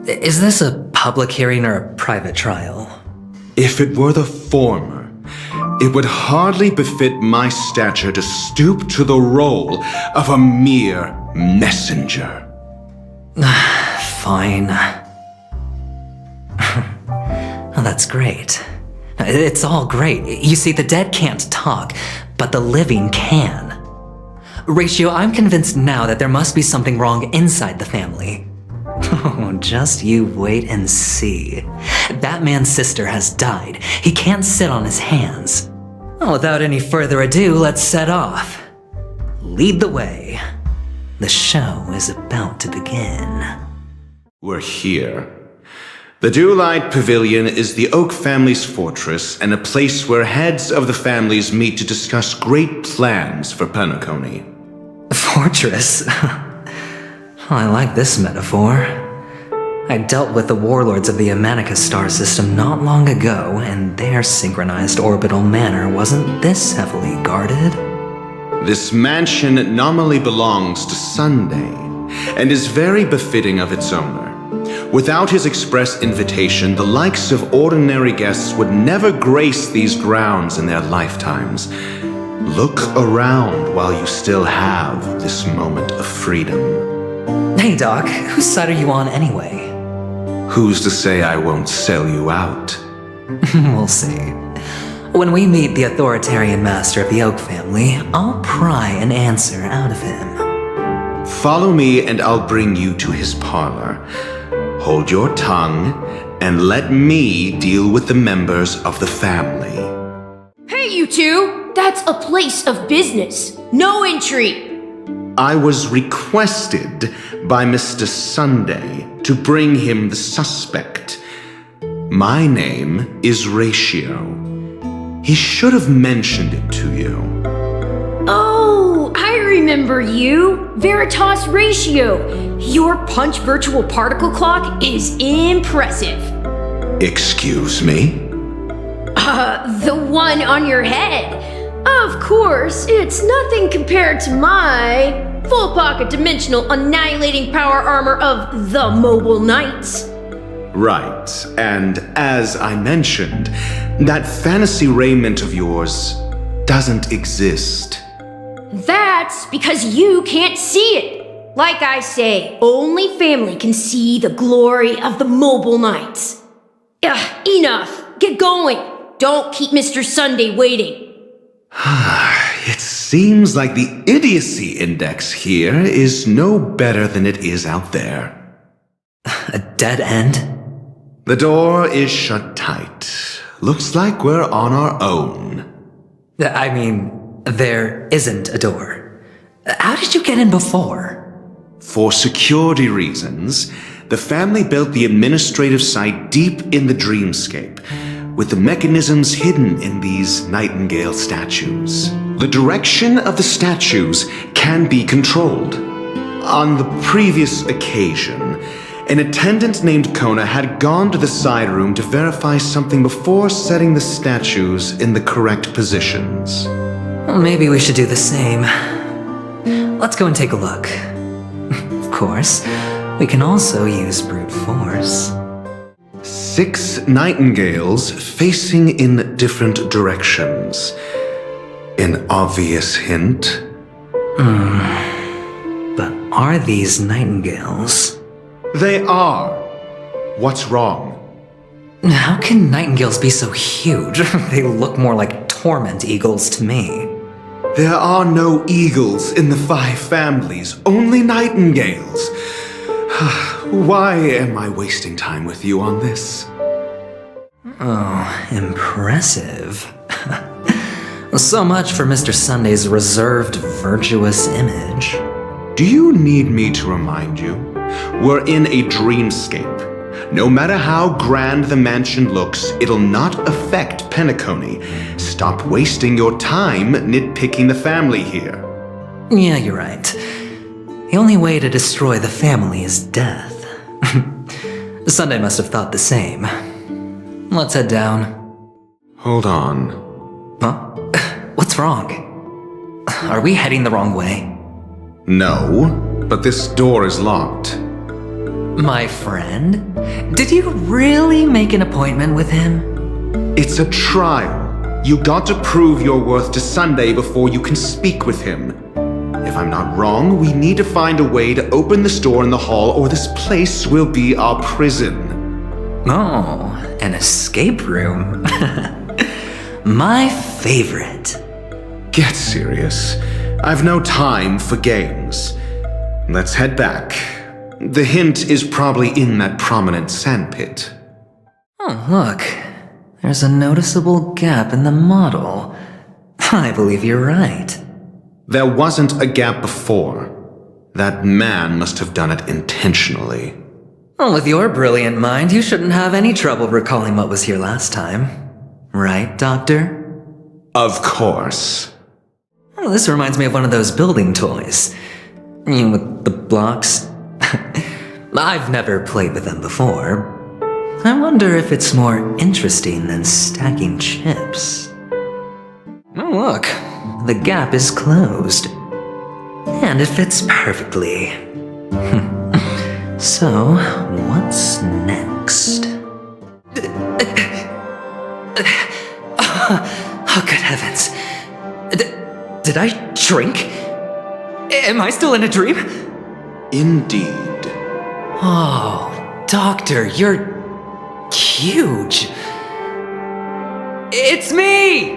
Is this a public hearing or a private trial? If it were the former, it would hardly befit my stature to stoop to the role of a mere messenger. Fine. Oh, that's great. It's all great. You see, the dead can't talk, but the living can. Ratio, I'm convinced now that there must be something wrong inside the family. Oh, just you wait and see. That man's sister has died. He can't sit on his hands. Oh, without any further ado, let's set off. Lead the way. The show is about to begin. We're here. The Dewlight Pavilion is the Oak family's fortress and a place where heads of the families meet to discuss great plans for Penacony. Fortress? I like this metaphor. I dealt with the warlords of the Amanicus star system not long ago, and their synchronized orbital manor wasn't this heavily guarded. This mansion nominally belongs to Sunday, and is very befitting of its owner. Without his express invitation, the likes of ordinary guests would never grace these grounds in their lifetimes. Look around while you still have this moment of freedom. Hey, Doc, whose side are you on anyway? Who's to say I won't sell you out? We'll see. When we meet the authoritarian master of the Oak family, I'll pry an answer out of him. Follow me and I'll bring you to his parlor. Hold your tongue and let me deal with the members of the family. Hey, you two! That's a place of business. No entry! I was requested by Mr. Sunday to bring him the suspect. My name is Ratio. He should have mentioned it to you. Oh, I remember you. Veritas Ratio. Your punch virtual particle clock is impressive. Excuse me? The one on your head. Of course, it's nothing compared to my full pocket dimensional annihilating power armor of the Mobile Knights. Right, and as I mentioned, that fantasy raiment of yours doesn't exist. That's because you can't see it. Like I say, only family can see the glory of the Mobile Knights. Ugh, enough. Get going. Don't keep Mr. Sunday waiting. It seems like the idiocy index here is no better than it is out there. A dead end? The door is shut tight. Looks like we're on our own. I mean, there isn't a door. How did you get in before? For security reasons, the family built the administrative site deep in the dreamscape, with the mechanisms hidden in these nightingale statues. The direction of the statues can be controlled. On the previous occasion, an attendant named Kona had gone to the side room to verify something before setting the statues in the correct positions. Well, maybe we should do the same. Let's go and take a look. Of course, we can also use brute force. 6 nightingales facing in different directions. An obvious hint. But are these nightingales? They are. What's wrong? How can nightingales be so huge? They look more like torment eagles to me. There are no eagles in the 5 families, only nightingales. Why am I wasting time with you on this? Oh, impressive. So much for Mr. Sunday's reserved, virtuous image. Do you need me to remind you? We're in a dreamscape. No matter how grand the mansion looks, it'll not affect Penacony. Stop wasting your time nitpicking the family here. Yeah, you're right. The only way to destroy the family is death. Sunday must have thought the same. Let's head down. Hold on. Huh? What's wrong? Are we heading the wrong way? No, but this door is locked. My friend? Did you really make an appointment with him? It's a trial. You got to prove your worth to Sunday before you can speak with him. If I'm not wrong, we need to find a way to open this door in the hall or this place will be our prison. Oh, an escape room. My favorite. Get serious. I've no time for games. Let's head back. The hint is probably in that prominent sandpit. Oh, look. There's a noticeable gap in the model. I believe you're right. There wasn't a gap before. That man must have done it intentionally. Well, with your brilliant mind, you shouldn't have any trouble recalling what was here last time. Right, Doctor? Of course. Oh, this reminds me of one of those building toys. You know, with the blocks. I've never played with them before. I wonder if it's more interesting than stacking chips. Oh, look. The gap is closed. And it fits perfectly. So, what's next? Oh, good heavens. Did I shrink? Am I still in a dream? Indeed. Oh, Doctor, you're huge. It's me!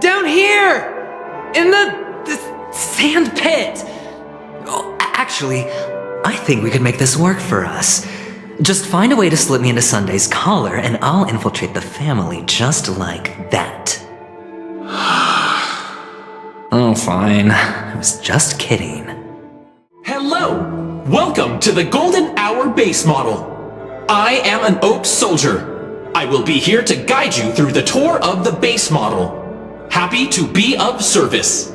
Down here! In the sand pit! Oh, actually, I think we could make this work for us. Just find a way to slip me into Sunday's collar and I'll infiltrate the family just like that. Oh, fine. I was just kidding. Hello! Welcome to the Golden Hour base model. I am an Oak Soldier. I will be here to guide you through the tour of the base model. Happy to be of service.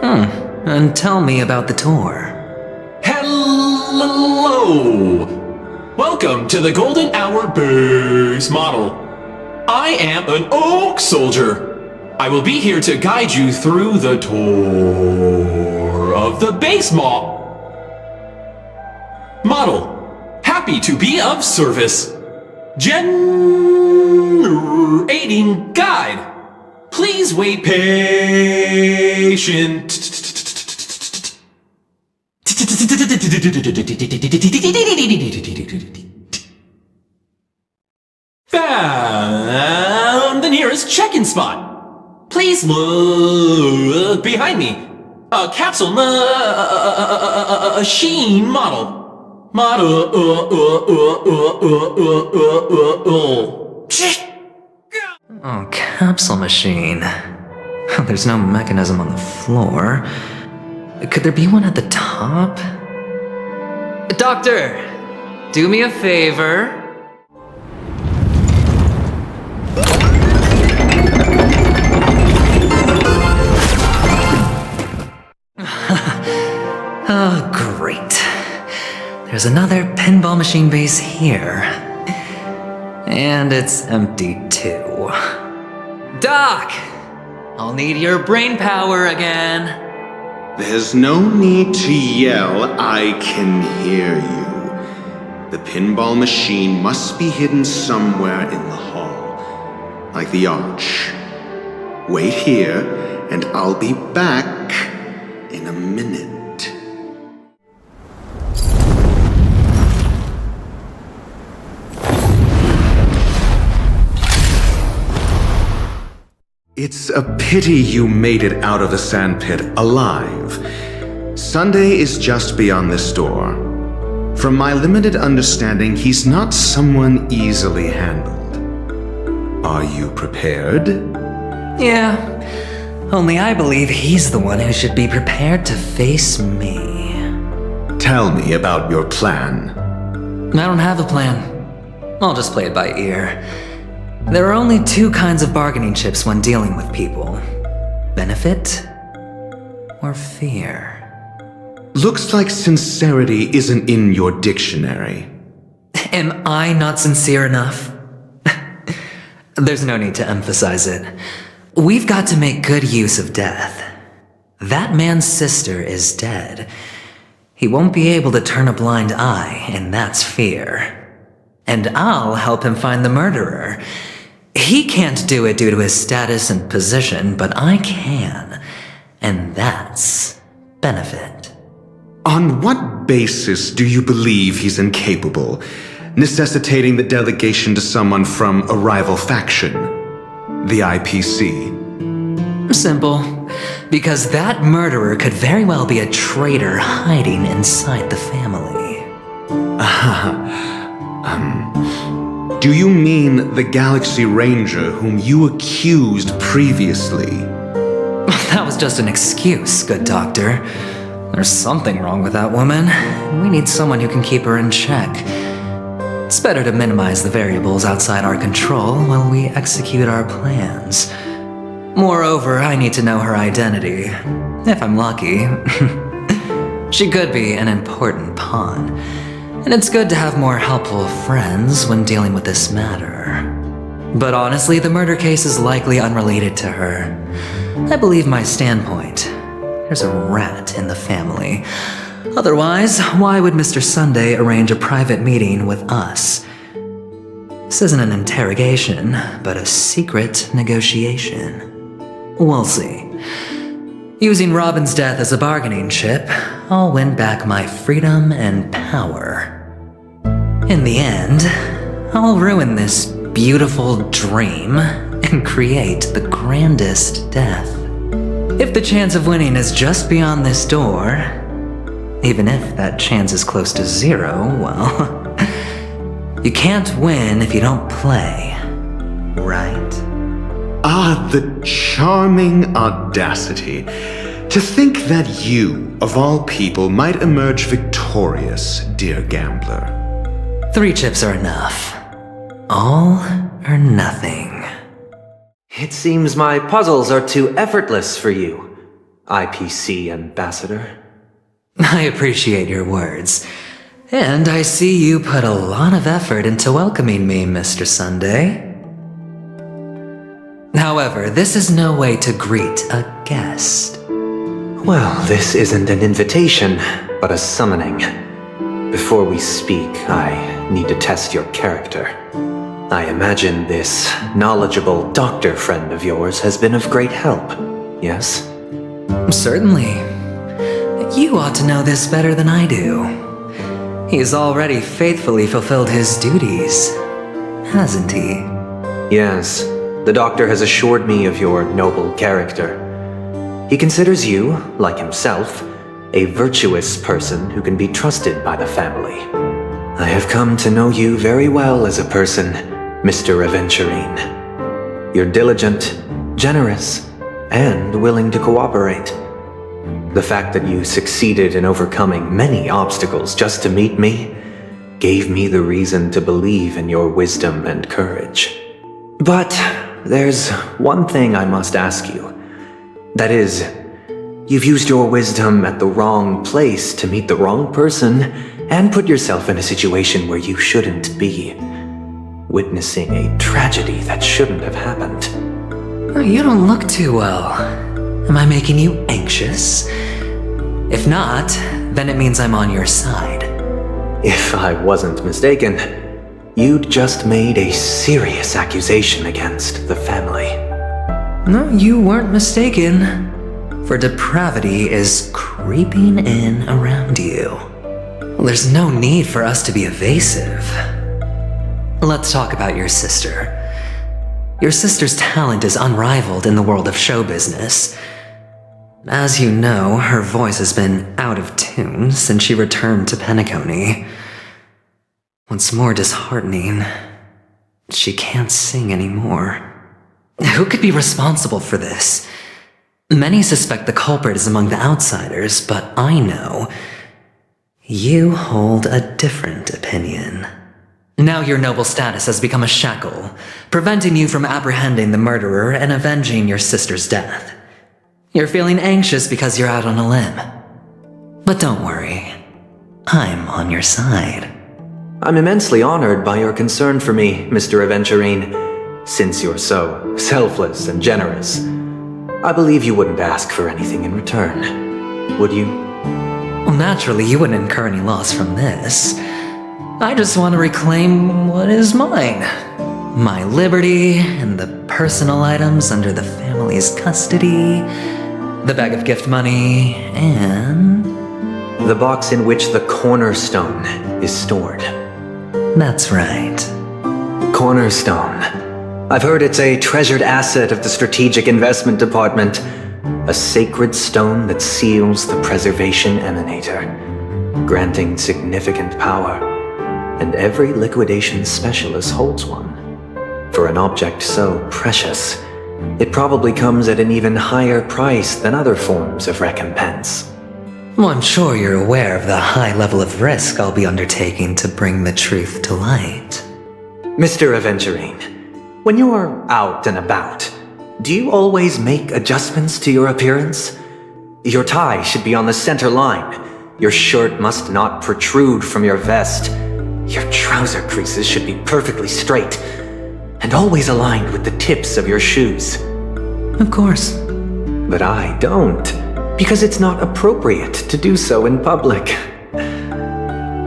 And tell me about the tour. Hello! Welcome to the Golden Hour base model. I am an Oak Soldier. I will be here to guide you through the tour of the base model. Happy to be of service. Generating guide. Please wait patient. Found the nearest check-in spot. Please look behind me. A capsule machine model. Oh, capsule machine. There's no mechanism on the floor. Could there be one at the top? Doctor, do me a favor. Oh, great. There's another pinball machine base here. And it's empty too. Doc! I'll need your brain power again. There's no need to yell, I can hear you. The pinball machine must be hidden somewhere in the hall, like the arch. Wait here, and I'll be back in a minute. It's a pity you made it out of the sandpit alive. Sunday is just beyond this door. From my limited understanding, he's not someone easily handled. Are you prepared? Yeah, only I believe he's the one who should be prepared to face me. Tell me about your plan. I don't have a plan. I'll just play it by ear. There are only two kinds of bargaining chips when dealing with people. Benefit or fear. Looks like sincerity isn't in your dictionary. Am I not sincere enough? There's no need to emphasize it. We've got to make good use of death. That man's sister is dead. He won't be able to turn a blind eye, and that's fear. And I'll help him find the murderer. He can't do it due to his status and position, but I can. And that's benefit. On what basis do you believe he's incapable, necessitating the delegation to someone from a rival faction? The IPC? Simple. Because that murderer could very well be a traitor hiding inside the family. Do you mean the Galaxy Ranger whom you accused previously? That was just an excuse, good doctor. There's something wrong with that woman. We need someone who can keep her in check. It's better to minimize the variables outside our control while we execute our plans. Moreover, I need to know her identity. If I'm lucky. She could be an important pawn. And it's good to have more helpful friends when dealing with this matter. But honestly, the murder case is likely unrelated to her. I believe my standpoint. There's a rat in the family. Otherwise, why would Mr. Sunday arrange a private meeting with us? This isn't an interrogation, but a secret negotiation. We'll see. Using Robin's death as a bargaining chip, I'll win back my freedom and power. In the end, I'll ruin this beautiful dream and create the grandest death. If the chance of winning is just beyond this door, even if that chance is close to zero, well, you can't win if you don't play, right? Ah, the charming audacity. To think that you, of all people, might emerge victorious, dear gambler. 3 chips are enough. All or nothing. It seems my puzzles are too effortless for you, IPC Ambassador. I appreciate your words. And I see you put a lot of effort into welcoming me, Mr. Sunday. However, this is no way to greet a guest. Well, this isn't an invitation, but a summoning. Before we speak, I need to test your character. I imagine this knowledgeable doctor friend of yours has been of great help, yes? Certainly. You ought to know this better than I do. He's already faithfully fulfilled his duties, hasn't he? Yes. The doctor has assured me of your noble character. He considers you, like himself, a virtuous person who can be trusted by the family. I have come to know you very well as a person, Mr. Aventurine. You're diligent, generous, and willing to cooperate. The fact that you succeeded in overcoming many obstacles just to meet me gave me the reason to believe in your wisdom and courage. But there's one thing I must ask you. That is, you've used your wisdom at the wrong place to meet the wrong person and put yourself in a situation where you shouldn't be, witnessing a tragedy that shouldn't have happened. You don't look too well. Am I making you anxious? If not, then it means I'm on your side. If I wasn't mistaken, you'd just made a serious accusation against the family. No, you weren't mistaken. For depravity is creeping in around you. There's no need for us to be evasive. Let's talk about your sister. Your sister's talent is unrivaled in the world of show business. As you know, her voice has been out of tune since she returned to Penacony. What's more disheartening, She can't sing anymore. Who could be responsible for this? Many suspect the culprit is among the outsiders, but I know you hold a different opinion. Now your noble status has become a shackle, preventing you from apprehending the murderer and avenging your sister's death. You're feeling anxious because you're out on a limb. But don't worry, I'm on your side. I'm immensely honored by your concern for me, Mr. Aventurine. Since you're so selfless and generous, I believe you wouldn't ask for anything in return, would you? Well, naturally, you wouldn't incur any loss from this. I just want to reclaim what is mine. My liberty and the personal items under the family's custody, the bag of gift money, and the box in which the cornerstone is stored. That's right. Cornerstone. I've heard it's a treasured asset of the Strategic Investment Department. A sacred stone that seals the Preservation Emanator, granting significant power. And every liquidation specialist holds one. For an object so precious, it probably comes at an even higher price than other forms of recompense. Well, I'm sure you're aware of the high level of risk I'll be undertaking to bring the truth to light. Mr. Aventurine, when you're out and about, do you always make adjustments to your appearance? Your tie should be on the center line. Your shirt must not protrude from your vest. Your trouser creases should be perfectly straight and always aligned with the tips of your shoes. Of course. But I don't, because it's not appropriate to do so in public.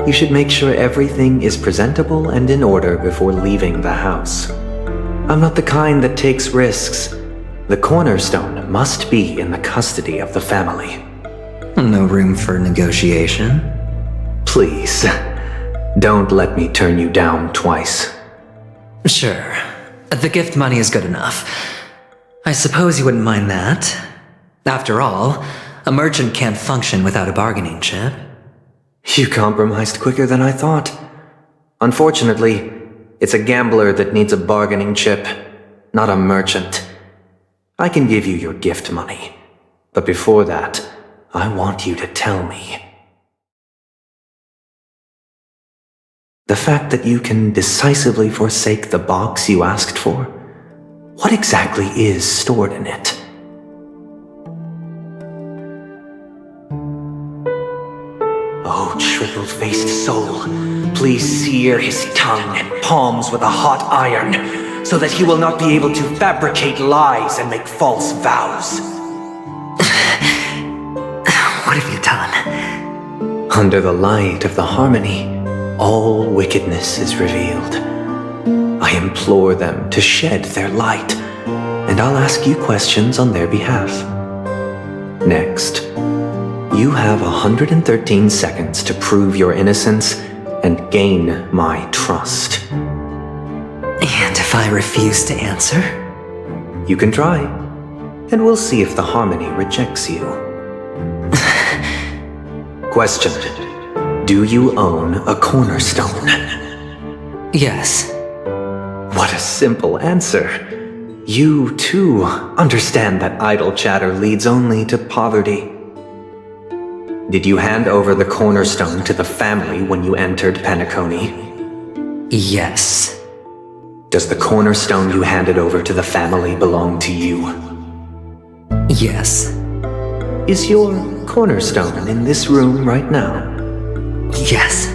You should make sure everything is presentable and in order before leaving the house. I'm not the kind that takes risks. The cornerstone must be in the custody of the family. No room for negotiation? Please, don't let me turn you down twice. Sure. The gift money is good enough. I suppose you wouldn't mind that. After all, a merchant can't function without a bargaining chip. You compromised quicker than I thought. Unfortunately, it's a gambler that needs a bargaining chip, not a merchant. I can give you your gift money, but before that, I want you to tell me. The fact that you can decisively forsake the box you asked for, what exactly is stored in it? Oh, triple-faced soul, please sear his tongue and palms with a hot iron, so that he will not be able to fabricate lies and make false vows. What have you done? Under the light of the harmony, all wickedness is revealed. I implore them to shed their light, and I'll ask you questions on their behalf. Next, you have 113 seconds to prove your innocence and gain my trust. And if I refuse to answer? You can try, and we'll see if the harmony rejects you. Question. Do you own a cornerstone? Yes. What a simple answer. You, too, understand that idle chatter leads only to poverty. Did you hand over the cornerstone to the family when you entered Penacony? Yes. Does the cornerstone you handed over to the family belong to you? Yes. Is your cornerstone in this room right now? Yes.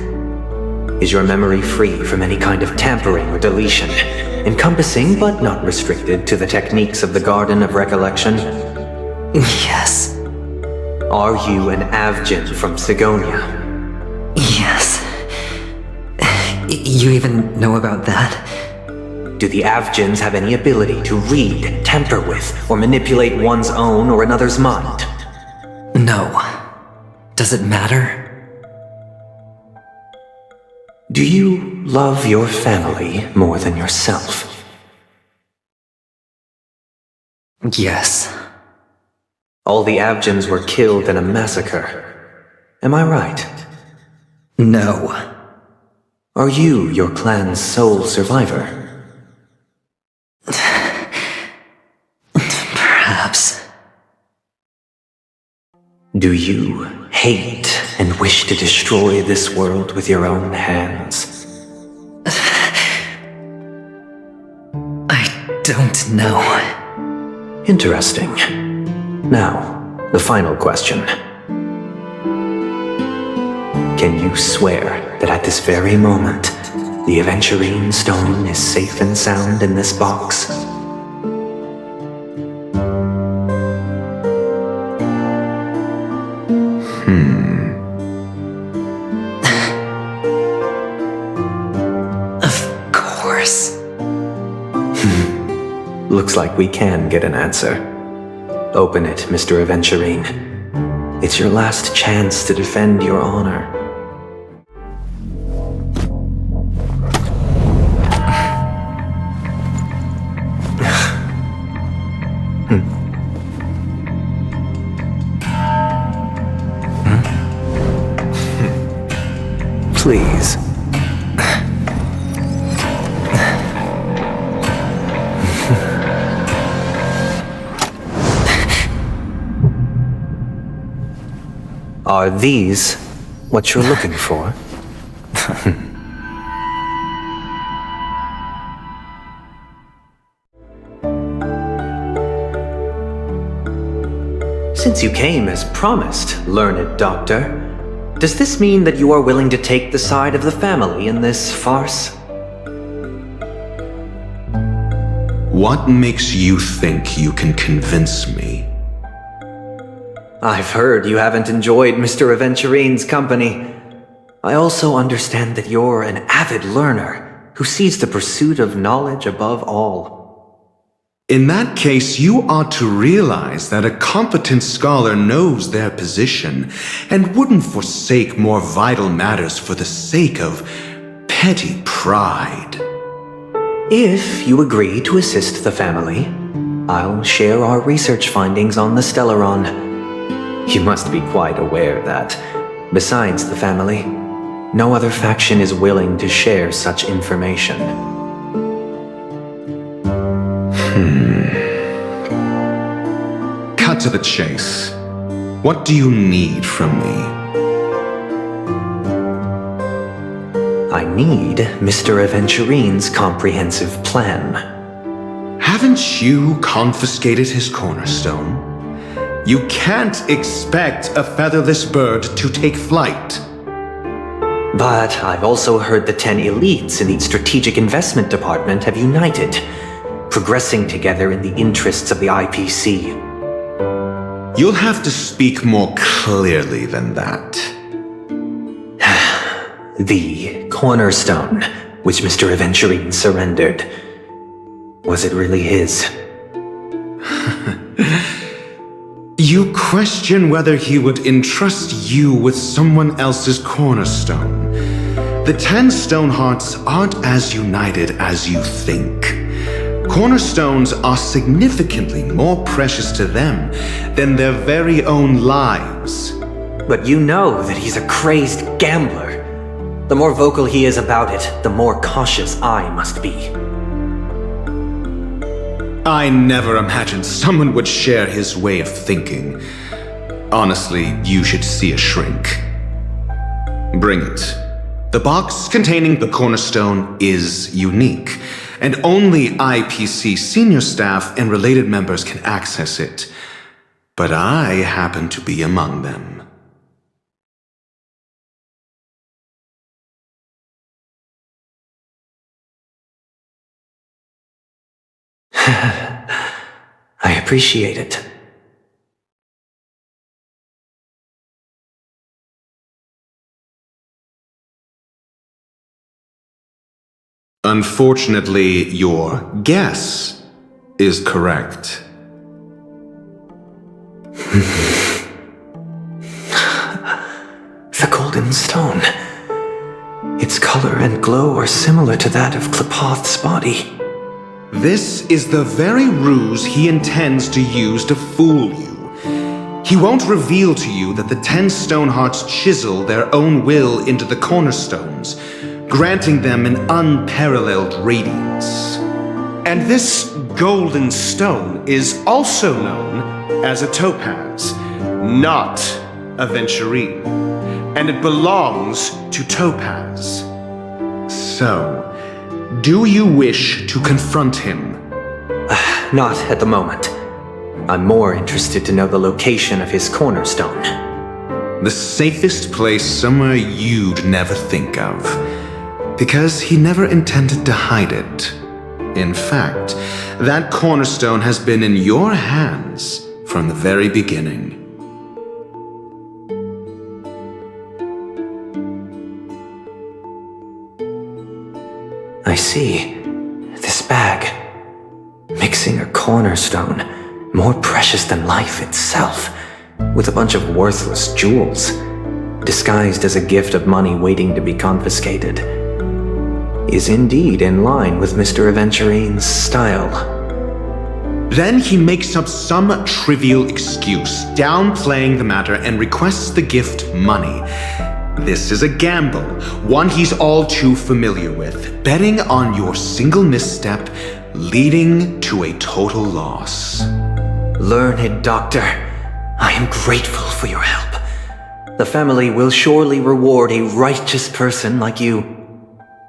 Is your memory free from any kind of tampering or deletion, encompassing but not restricted to the techniques of the Garden of Recollection? Yes. Are you an Avgin from Sigonia? Yes. You even know about that? Do the Avgins have any ability to read, tamper with, or manipulate one's own or another's mind? No. Does it matter? Do you love your family more than yourself? Yes. All the Avgins were killed in a massacre. Am I right? No. Are you your clan's sole survivor? Do you hate and wish to destroy this world with your own hands? I don't know. Interesting. Now, the final question. Can you swear that at this very moment, the Aventurine Stone is safe and sound in this box? Of course. Looks like we can get an answer. Open it, Mr. Aventurine. It's your last chance to defend your honor. Please. Are these what you're looking for? Since you came as promised, learned doctor, does this mean that you are willing to take the side of the family in this farce? What makes you think you can convince me? I've heard you haven't enjoyed Mr. Aventurine's company. I also understand that you're an avid learner who sees the pursuit of knowledge above all. In that case, you ought to realize that a competent scholar knows their position and wouldn't forsake more vital matters for the sake of petty pride. If you agree to assist the family, I'll share our research findings on the Stellaron. You must be quite aware that, besides the family, no other faction is willing to share such information. Cut to the chase. What do you need from me? I need Mr. Aventurine's comprehensive plan. Haven't you confiscated his cornerstone? You can't expect a featherless bird to take flight. But I've also heard the 10 elites in the Strategic Investment Department have united, progressing together in the interests of the IPC. You'll have to speak more clearly than that. The cornerstone, which Mr. Aventurine surrendered. Was it really his? You question whether he would entrust you with someone else's cornerstone. The 10 Stonehearts aren't as united as you think. Cornerstones are significantly more precious to them than their very own lives. But you know that he's a crazed gambler. The more vocal he is about it, the more cautious I must be. I never imagined someone would share his way of thinking. Honestly, you should see a shrink. Bring it. The box containing the cornerstone is unique, and only IPC senior staff and related members can access it. But I happen to be among them. I appreciate it. Unfortunately, your guess is correct. The golden stone. Its color and glow are similar to that of Klepoth's body. This is the very ruse he intends to use to fool you. He won't reveal to you that the 10 Stonehearts chisel their own will into the cornerstones, granting them an unparalleled radiance. And this golden stone is also known as a topaz, not Aventurine, and it belongs to Topaz. So, do you wish to confront him? Not at the moment. I'm more interested to know the location of his cornerstone. The safest place somewhere you'd never think of. Because he never intended to hide it. In fact, that cornerstone has been in your hands from the very beginning. I see. This bag. Mixing a cornerstone, more precious than life itself, with a bunch of worthless jewels, disguised as a gift of money waiting to be confiscated, is indeed in line with Mr. Aventurine's style. Then he makes up some trivial excuse, downplaying the matter, and requests the gift money. This is a gamble, one he's all too familiar with, betting on your single misstep, leading to a total loss. Learned doctor, I am grateful for your help. The family will surely reward a righteous person like you.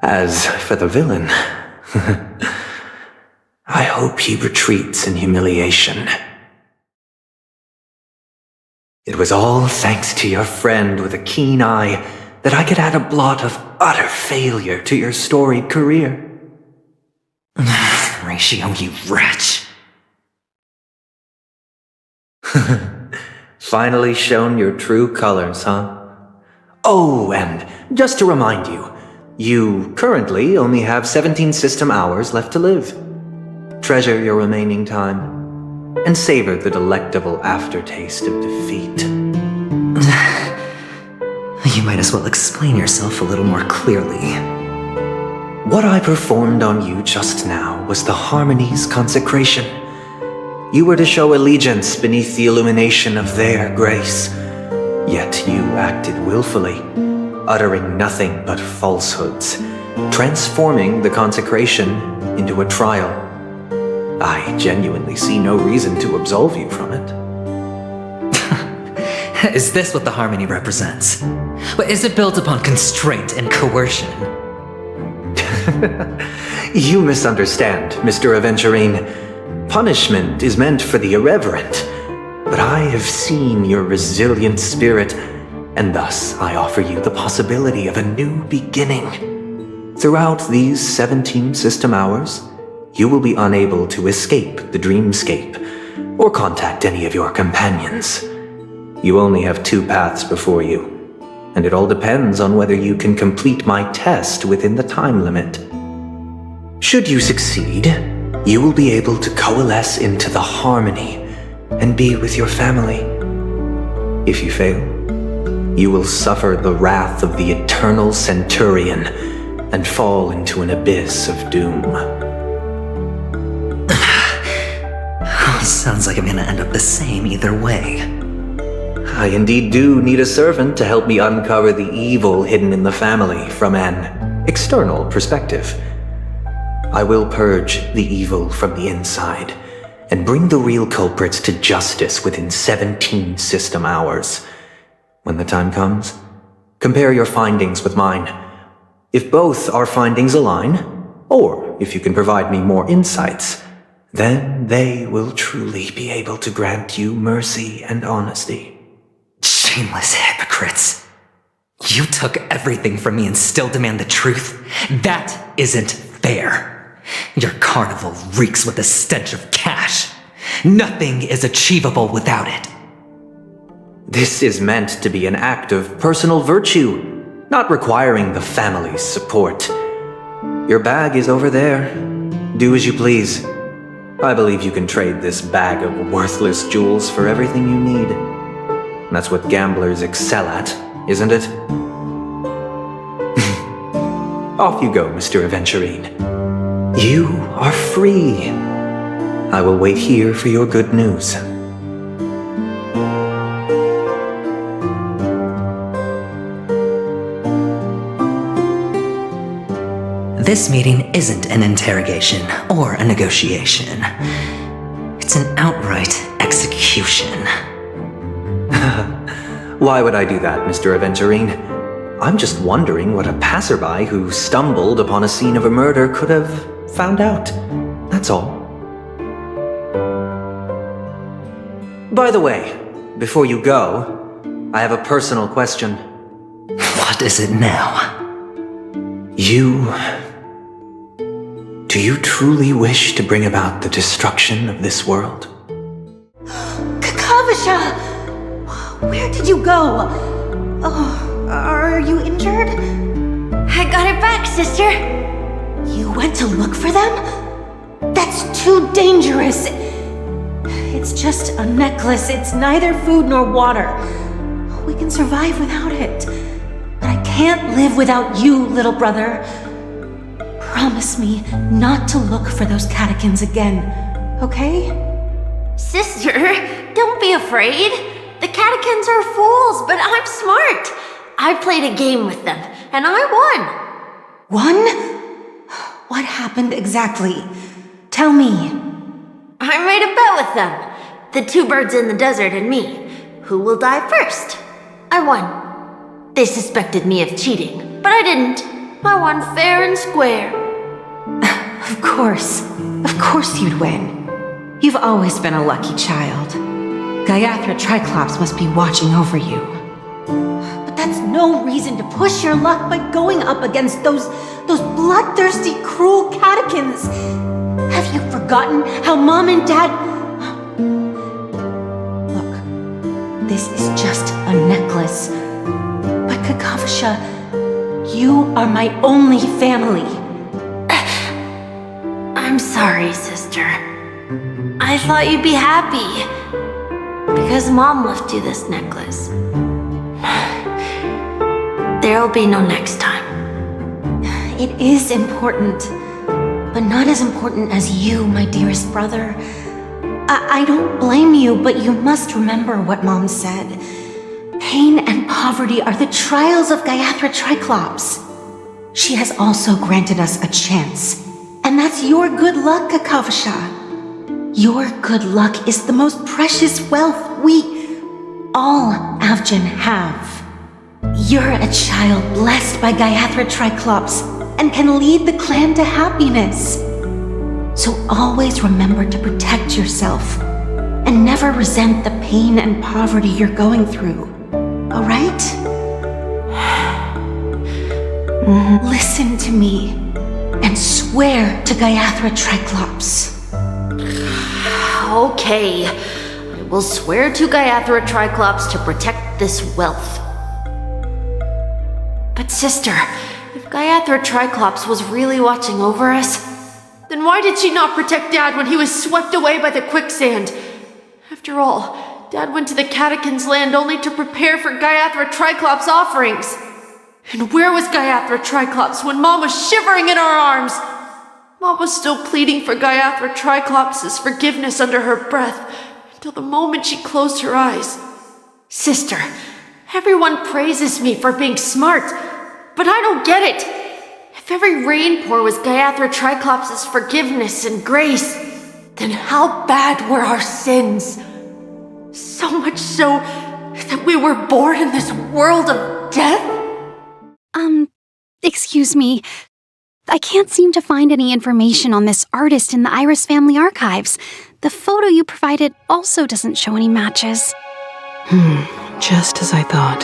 As for the villain, I hope he retreats in humiliation. It was all thanks to your friend with a keen eye that I could add a blot of utter failure to your storied career. Ratio, you wretch. Finally shown your true colors, huh? Oh, and just to remind you, you currently only have 17 system hours left to live. Treasure your remaining time, and savor the delectable aftertaste of defeat. You might as well explain yourself a little more clearly. What I performed on you just now was the Harmony's consecration. You were to show allegiance beneath the illumination of their grace. Yet you acted willfully, uttering nothing but falsehoods, transforming the consecration into a trial. I genuinely see no reason to absolve you from it. Is this what the Harmony represents? Is it built upon constraint and coercion? You misunderstand, Mr. Aventurine. Punishment is meant for the irreverent, but I have seen your resilient spirit, and thus I offer you the possibility of a new beginning. Throughout these 17 system hours, you will be unable to escape the dreamscape, or contact any of your companions. You only have 2 paths before you, and it all depends on whether you can complete my test within the time limit. Should you succeed, you will be able to coalesce into the Harmony and be with your family. If you fail, you will suffer the wrath of the Eternal Centurion and fall into an abyss of doom. Sounds like I'm gonna end up the same either way. I indeed do need a servant to help me uncover the evil hidden in the family from an external perspective. I will purge the evil from the inside and bring the real culprits to justice within 17 system hours. When the time comes, compare your findings with mine. If both our findings align, or if you can provide me more insights, then they will truly be able to grant you mercy and honesty. Shameless hypocrites. You took everything from me and still demand the truth? That isn't fair. Your carnival reeks with the stench of cash. Nothing is achievable without it. This is meant to be an act of personal virtue, not requiring the family's support. Your bag is over there. Do as you please. I believe you can trade this bag of worthless jewels for everything you need. That's what gamblers excel at, isn't it? Off you go, Mr. Aventurine. You are free. I will wait here for your good news. This meeting isn't an interrogation or a negotiation. It's an outright execution. Why would I do that, Mr. Aventurine? I'm just wondering what a passerby who stumbled upon a scene of a murder could have found out. That's all. By the way, before you go, I have a personal question. What is it now? Do you truly wish to bring about the destruction of this world? Kakavasha! Where did you go? Oh, are you injured? I got it back, sister. You went to look for them? That's too dangerous. It's just a necklace. It's neither food nor water. We can survive without it. But I can't live without you, little brother. Promise me not to look for those catechins again, okay? Sister, don't be afraid. The catechins are fools, but I'm smart. I played a game with them, and I won. Won? What happened exactly? Tell me. I made a bet with them. The two birds in the desert and me. Who will die first? I won. They suspected me of cheating, but I didn't. I won fair and square. Of course you'd win. You've always been a lucky child. Gaiathra Triclops must be watching over you. But that's no reason to push your luck by going up against those bloodthirsty, cruel catechins. Have you forgotten how Mom and Dad... Look, this is just a necklace. But Kakavasha, you are my only family. I'm sorry, sister. I thought you'd be happy. Because Mom left you this necklace. There'll be no next time. It is important, but not as important as you, my dearest brother. I don't blame you, but you must remember what Mom said. Pain and poverty are the trials of Gaiathra Triclops. She has also granted us a chance. And that's your good luck, Kakavasha. Your good luck is the most precious wealth we, all Avgin, have. You're a child blessed by Gaiathra Triclops and can lead the clan to happiness. So always remember to protect yourself and never resent the pain and poverty you're going through. All right? Listen to me and swear to Gaiathra Triclops. Okay. I will swear to Gaiathra Triclops to protect this wealth. But sister, if Gaiathra Triclops was really watching over us, then why did she not protect Dad when he was swept away by the quicksand? After all, Dad went to the Catechins' land only to prepare for Gaiathra Triclops' offerings. And where was Gaiathra Triclops when Mom was shivering in our arms? Mom was still pleading for Gaiathra Triclops' forgiveness under her breath until the moment she closed her eyes. Sister, everyone praises me for being smart, but I don't get it. If every rainpour was Gaiathra Triclops' forgiveness and grace, then how bad were our sins? So much so that we were born in this world of death? Excuse me. I can't seem to find any information on this artist in the Iris family archives. The photo you provided also doesn't show any matches. Just as I thought.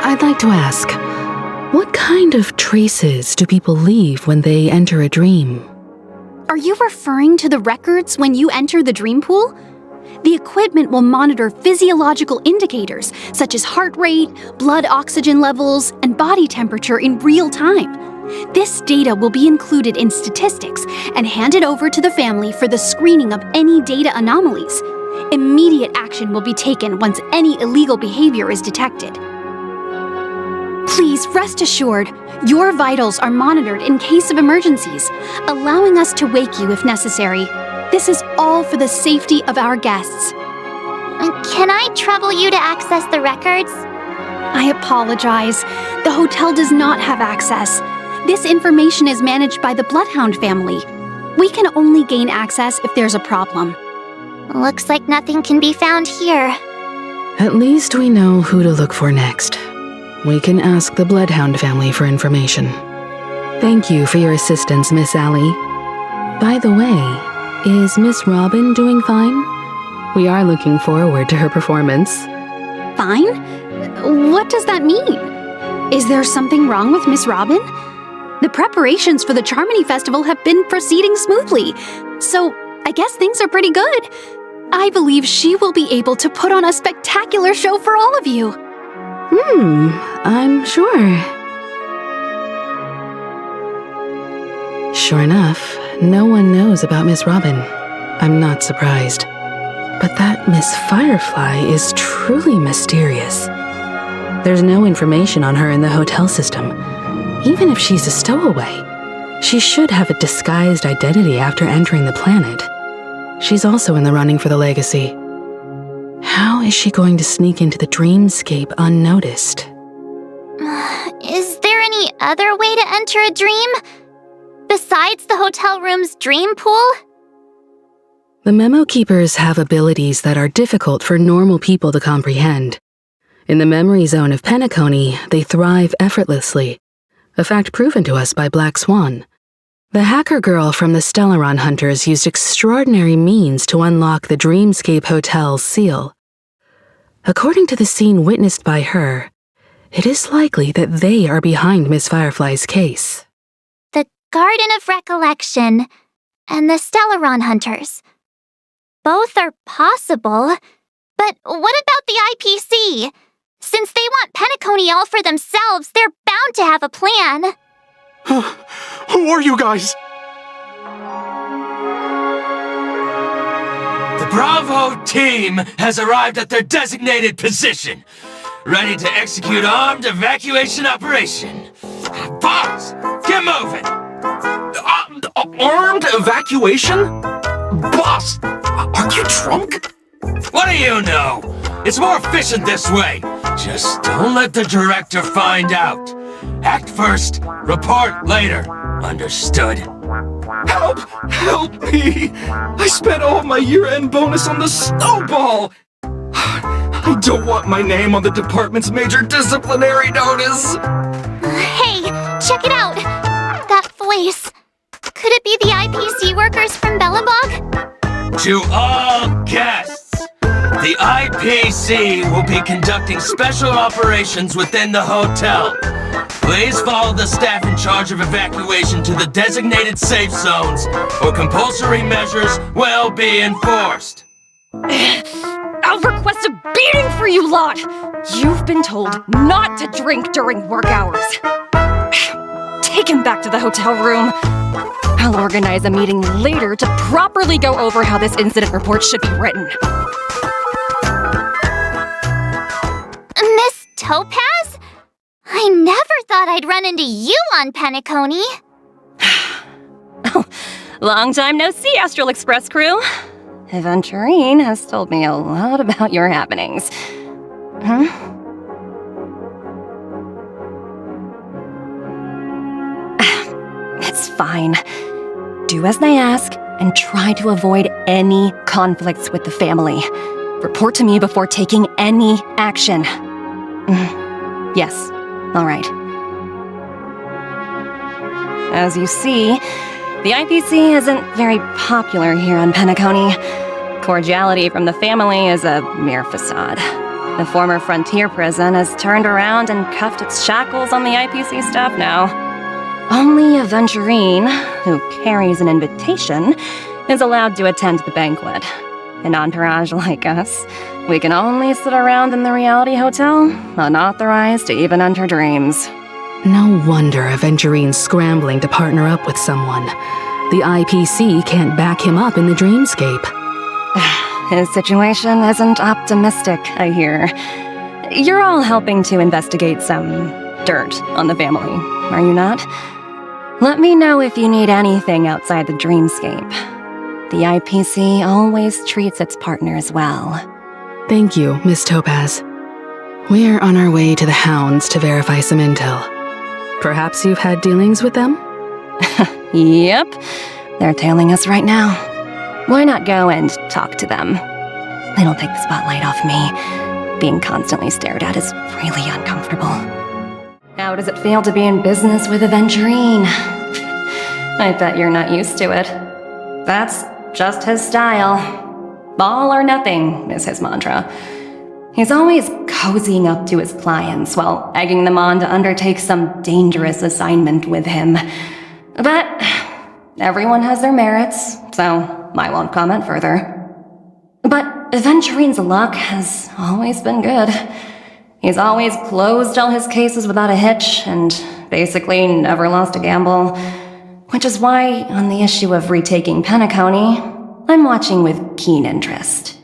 I'd like to ask, what kind of traces do people leave when they enter a dream? Are you referring to the records when you enter the dream pool? The equipment will monitor physiological indicators such as heart rate, blood oxygen levels, and body temperature in real time. This data will be included in statistics and handed over to the family for the screening of any data anomalies. Immediate action will be taken once any illegal behavior is detected. Please rest assured, your vitals are monitored in case of emergencies, allowing us to wake you if necessary. This is all for the safety of our guests. Can I trouble you to access the records? I apologize. The hotel does not have access. This information is managed by the Bloodhound family. We can only gain access if there's a problem. Looks like nothing can be found here. At least we know who to look for next. We can ask the Bloodhound family for information. Thank you for your assistance, Miss Allie. By the way, is Miss Robin doing fine? We are looking forward to her performance. Fine? What does that mean? Is there something wrong with Miss Robin? The preparations for the Charmony Festival have been proceeding smoothly, so I guess things are pretty good. I believe she will be able to put on a spectacular show for all of you. I'm sure. Sure enough, no one knows about Miss Robin. I'm not surprised. But that Miss Firefly is truly mysterious. There's no information on her in the hotel system. Even if she's a stowaway, she should have a disguised identity after entering the planet. She's also in the running for the legacy. How is she going to sneak into the dreamscape unnoticed? Is there any other way to enter a dream? Besides the hotel room's dream pool? The Memo Keepers have abilities that are difficult for normal people to comprehend. In the memory zone of Penacony, they thrive effortlessly, a fact proven to us by Black Swan. The hacker girl from the Stellaron Hunters used extraordinary means to unlock the Dreamscape Hotel's seal. According to the scene witnessed by her, it is likely that they are behind Miss Firefly's case. The Garden of Recollection and the Stellaron Hunters. Both are possible, but what about the IPC? Since they want Penacony all for themselves, they're bound to have a plan. Who are you guys? The Bravo team has arrived at their designated position, ready to execute armed evacuation operation. Boss, get moving! Armed evacuation? Boss, are you drunk? What do you know? It's more efficient this way. Just don't let the director find out. Act first, report later. Understood? Help! Help me! I spent all my year-end bonus on the snowball! I don't want my name on the department's major disciplinary notice! Hey, check it out! That voice. Could it be the IPC workers from Bellabog? To all guests, the IPC will be conducting special operations within the hotel. Please follow the staff in charge of evacuation to the designated safe zones, or compulsory measures will be enforced. I'll request a beating for you lot! You've been told not to drink during work hours. Take him back to the hotel room. I'll organize a meeting later to properly go over how this incident report should be written. Miss Topaz? I never thought I'd run into you on Penacony. Oh, long time no see, Astral Express crew. Aventurine has told me a lot about your happenings. Huh? It's fine. Do as they ask, and try to avoid any conflicts with the family. Report to me before taking any action. Yes, all right. As you see, the IPC isn't very popular here on Penacony. Cordiality from the family is a mere facade. The former frontier prison has turned around and cuffed its shackles on the IPC staff now. Only Aventurine, who carries an invitation, is allowed to attend the banquet. An entourage like us, we can only sit around in the reality hotel, unauthorized to even enter dreams. No wonder Aventurine's scrambling to partner up with someone. The IPC can't back him up in the dreamscape. His situation isn't optimistic, I hear. You're all helping to investigate some dirt on the family, are you not? Let me know if you need anything outside the dreamscape. The IPC always treats its partners well. Thank you, Miss Topaz. We're on our way to the Hounds to verify some intel. Perhaps you've had dealings with them? Yep. They're tailing us right now. Why not go and talk to them? They don't take the spotlight off me. being constantly stared at is really uncomfortable. How does it feel to be in business with Aventurine? I bet you're not used to it. That's just his style. All or nothing is his mantra. He's always cozying up to his clients while egging them on to undertake some dangerous assignment with him. But everyone has their merits, so I won't comment further. But Aventurine's luck has always been good. He's always closed all his cases without a hitch and basically never lost a gamble. Which is why, on the issue of retaking Penacony, I'm watching with keen interest.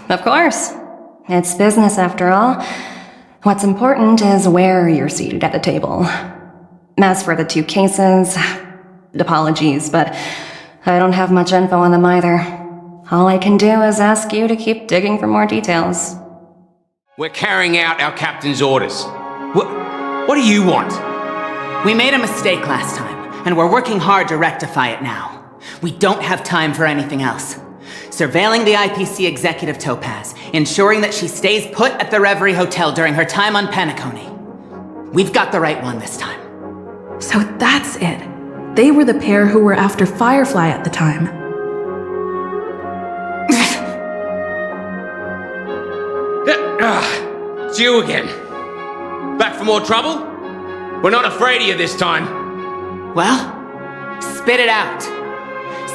Of course. It's business after all. What's important is where you're seated at the table. As for the 2 cases, apologies, but I don't have much info on them either. All I can do is ask you to keep digging for more details. We're carrying out our captain's orders. What do you want? We made a mistake last time, and we're working hard to rectify it now. We don't have time for anything else. Surveilling the IPC executive Topaz, ensuring that she stays put at the Reverie Hotel during her time on Penacony. We've got the right one this time. So that's it. They were the pair who were after Firefly at the time. It's you again. Back for more trouble? We're not afraid of you this time. Well, spit it out.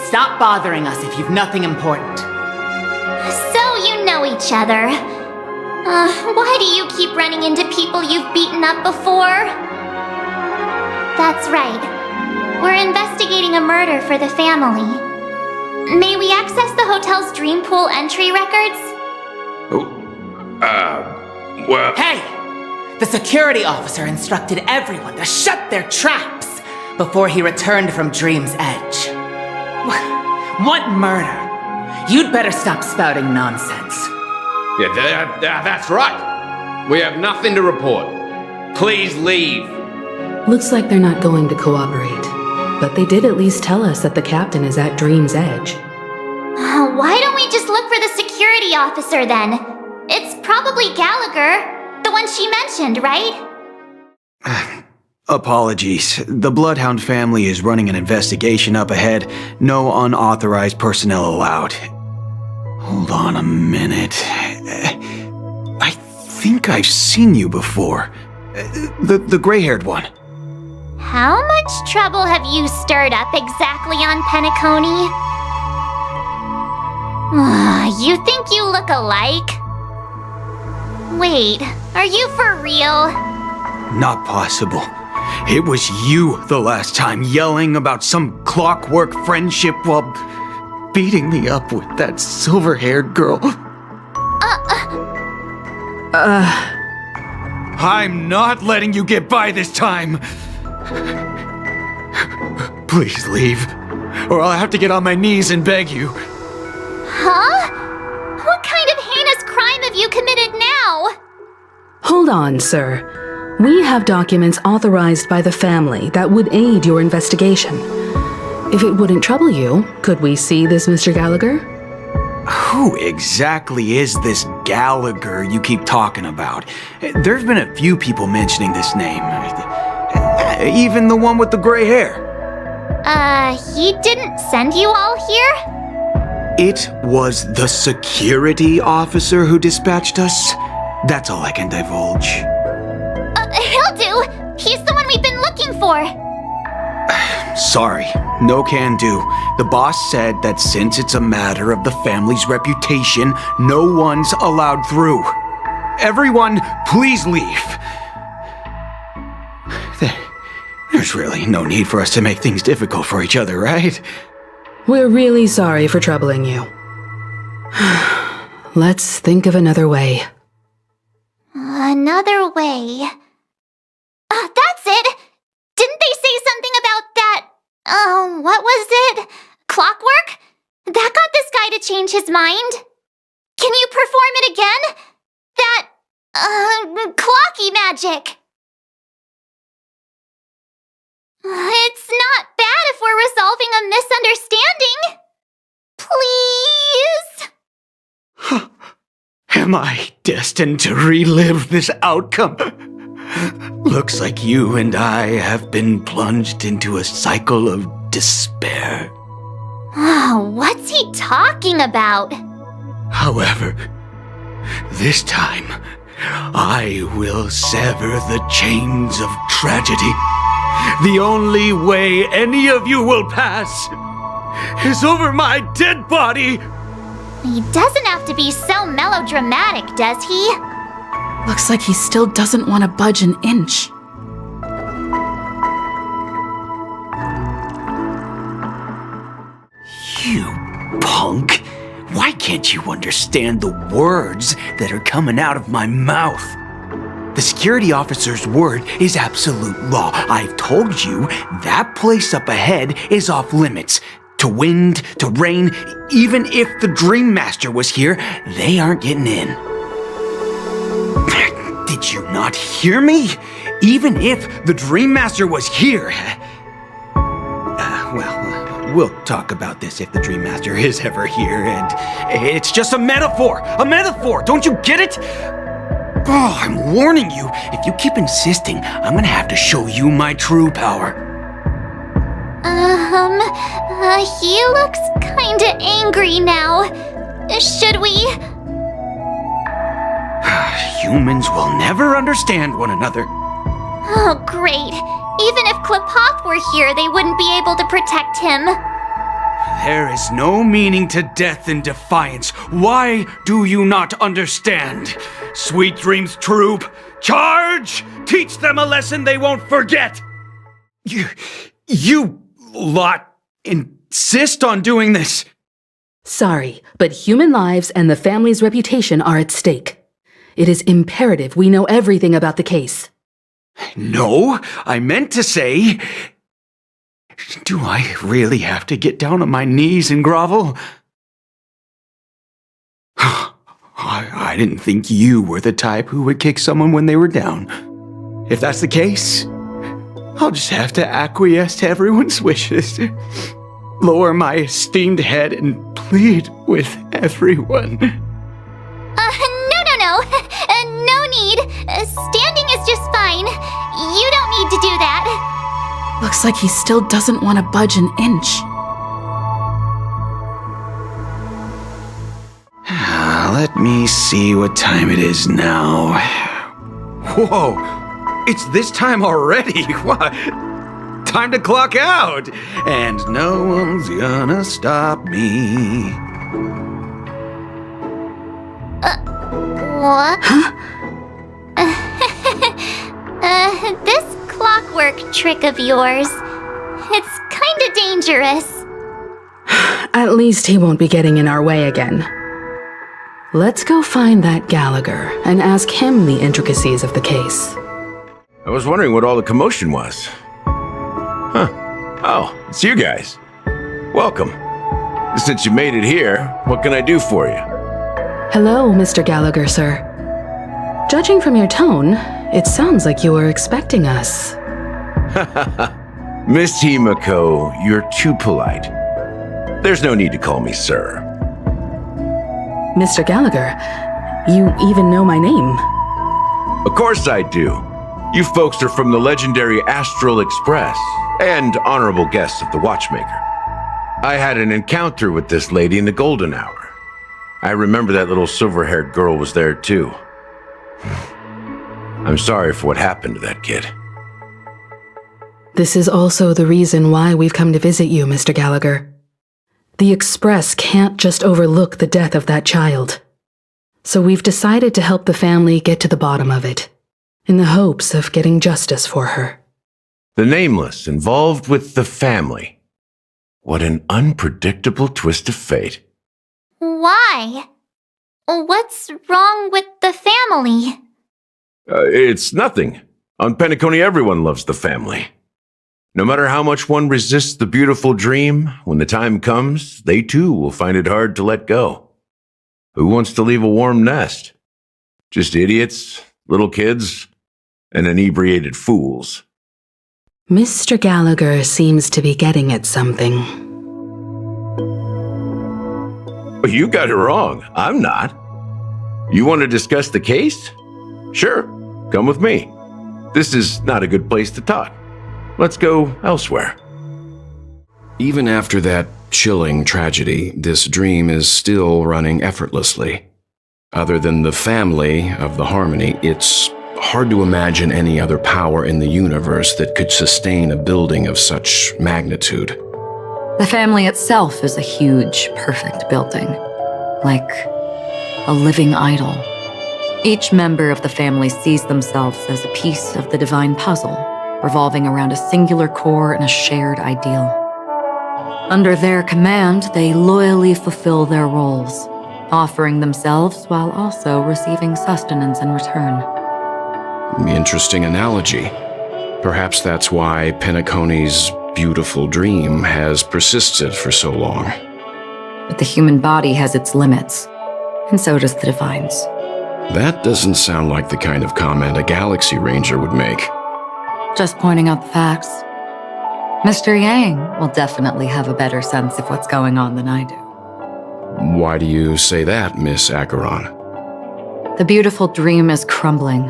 Stop bothering us if you've nothing important. So you know each other. Why do you keep running into people you've beaten up before? That's right. We're investigating a murder for the family. May we access the hotel's dream pool entry records? Well... Hey! The security officer instructed everyone to shut their traps before he returned from Dream's Edge. What murder? You'd better stop spouting nonsense. Yeah, that's right. We have nothing to report. Please leave. Looks like they're not going to cooperate. But they did at least tell us that the captain is at Dream's Edge. Why don't we just look for the security officer then? It's probably Gallagher, the one she mentioned, right? Apologies. The Bloodhound family is running an investigation up ahead. No unauthorized personnel allowed. Hold on a minute. I think I've seen you before. The gray-haired one. How much trouble have you stirred up exactly on Penacony? You think you look alike? Wait, are you for real? Not possible. It was you the last time, yelling about some clockwork friendship while beating me up with that silver-haired girl. I'm not letting you get by this time. Please leave, or I'll have to get on my knees and beg you. Huh? What kind of heinous crime have you committed now? Hold on, sir. We have documents authorized by the family that would aid your investigation. If it wouldn't trouble you, could we see this Mr. Gallagher? Who exactly is this Gallagher you keep talking about? There's been a few people mentioning this name. Even the one with the gray hair. He didn't send you all here? It was the security officer who dispatched us. That's all I can divulge. He'll do! He's the one we've been looking for! Sorry, no can do. The boss said that since it's a matter of the family's reputation, no one's allowed through. Everyone, please leave. There's really no need for us to make things difficult for each other, right? We're really sorry for troubling you. Let's think of another way. Another way. That's it! Didn't they say something about that? What was it? Clockwork? That got this guy to change his mind. Can you perform it again? That, clocky magic. It's not bad if we're resolving a misunderstanding. Please? Am I destined to relive this outcome? Looks like you and I have been plunged into a cycle of despair. Oh, what's he talking about? However, this time, I will sever the chains of tragedy. The only way any of you will pass is over my dead body! He doesn't have to be so melodramatic, does he? Looks like he still doesn't want to budge an inch. You punk! Why can't you understand the words that are coming out of my mouth? The security officer's word is absolute law. I've told you that place up ahead is off limits. To wind, to rain, even if the Dream Master was here, they aren't getting in. Did you not hear me? Even if the Dream Master was here. We'll talk about this if the Dream Master is ever here, and it's just a metaphor! A metaphor! Don't you get it? Oh, I'm warning you. If you keep insisting, I'm gonna have to show you my true power. He looks kinda angry now. Should we? Humans will never understand one another. Oh, great. Even if Klapoth were here, they wouldn't be able to protect him. There is no meaning to death and defiance. Why do you not understand? Sweet Dreams Troop, charge! Teach them a lesson they won't forget! You lot insist on doing this. Sorry, but human lives and the family's reputation are at stake. It is imperative we know everything about the case. No, I meant to say... Do I really have to get down on my knees and grovel? I didn't think you were the type who would kick someone when they were down. If that's the case, I'll just have to acquiesce to everyone's wishes. Lower my esteemed head and plead with everyone. No. No need. Standing is just fine. You don't need to do that. Looks like he still doesn't want to budge an inch. Let me see what time it is now. Whoa, it's this time already. What? Time to clock out. And no one's gonna stop me. What? Huh? This clockwork trick of yours, it's kinda dangerous. At least he won't be getting in our way again. Let's go find that Gallagher and ask him the intricacies of the case. I was wondering what all the commotion was. Huh. Oh, it's you guys. Welcome. Since you made it here, what can I do for you? Hello, Mr. Gallagher, sir. Judging from your tone, it sounds like you were expecting us. Miss Himiko, you're too polite. There's no need to call me sir. Mr. Gallagher, you even know my name. Of course I do. You folks are from the legendary Astral Express and honorable guests of the Watchmaker. I had an encounter with this lady in the golden hour. I remember that little silver-haired girl was there too. I'm sorry for what happened to that kid. This is also the reason why we've come to visit you, Mr. Gallagher. The Express can't just overlook the death of that child. So we've decided to help the family get to the bottom of it, in the hopes of getting justice for her. The Nameless involved with the family. What an unpredictable twist of fate. Why? What's wrong with the family? It's nothing. On Penacony, everyone loves the family. No matter how much one resists the beautiful dream, when the time comes, they too will find it hard to let go. Who wants to leave a warm nest? Just idiots, little kids, and inebriated fools. Mr. Gallagher seems to be getting at something. You got it wrong. I'm not. You want to discuss the case? Sure, come with me. This is not a good place to talk. Let's go elsewhere. Even after that chilling tragedy, this dream is still running effortlessly. Other than the family of the Harmony, it's hard to imagine any other power in the universe that could sustain a building of such magnitude. The family itself is a huge, perfect building. Like a living idol. Each member of the family sees themselves as a piece of the divine puzzle, revolving around a singular core and a shared ideal. Under their command, they loyally fulfill their roles, offering themselves while also receiving sustenance in return. Interesting analogy. Perhaps that's why Penacony's beautiful dream has persisted for so long. But the human body has its limits, and so does the divine's. That doesn't sound like the kind of comment a Galaxy Ranger would make. Just pointing out the facts. Mr. Yang will definitely have a better sense of what's going on than I do. Why do you say that, Miss Acheron? The beautiful dream is crumbling.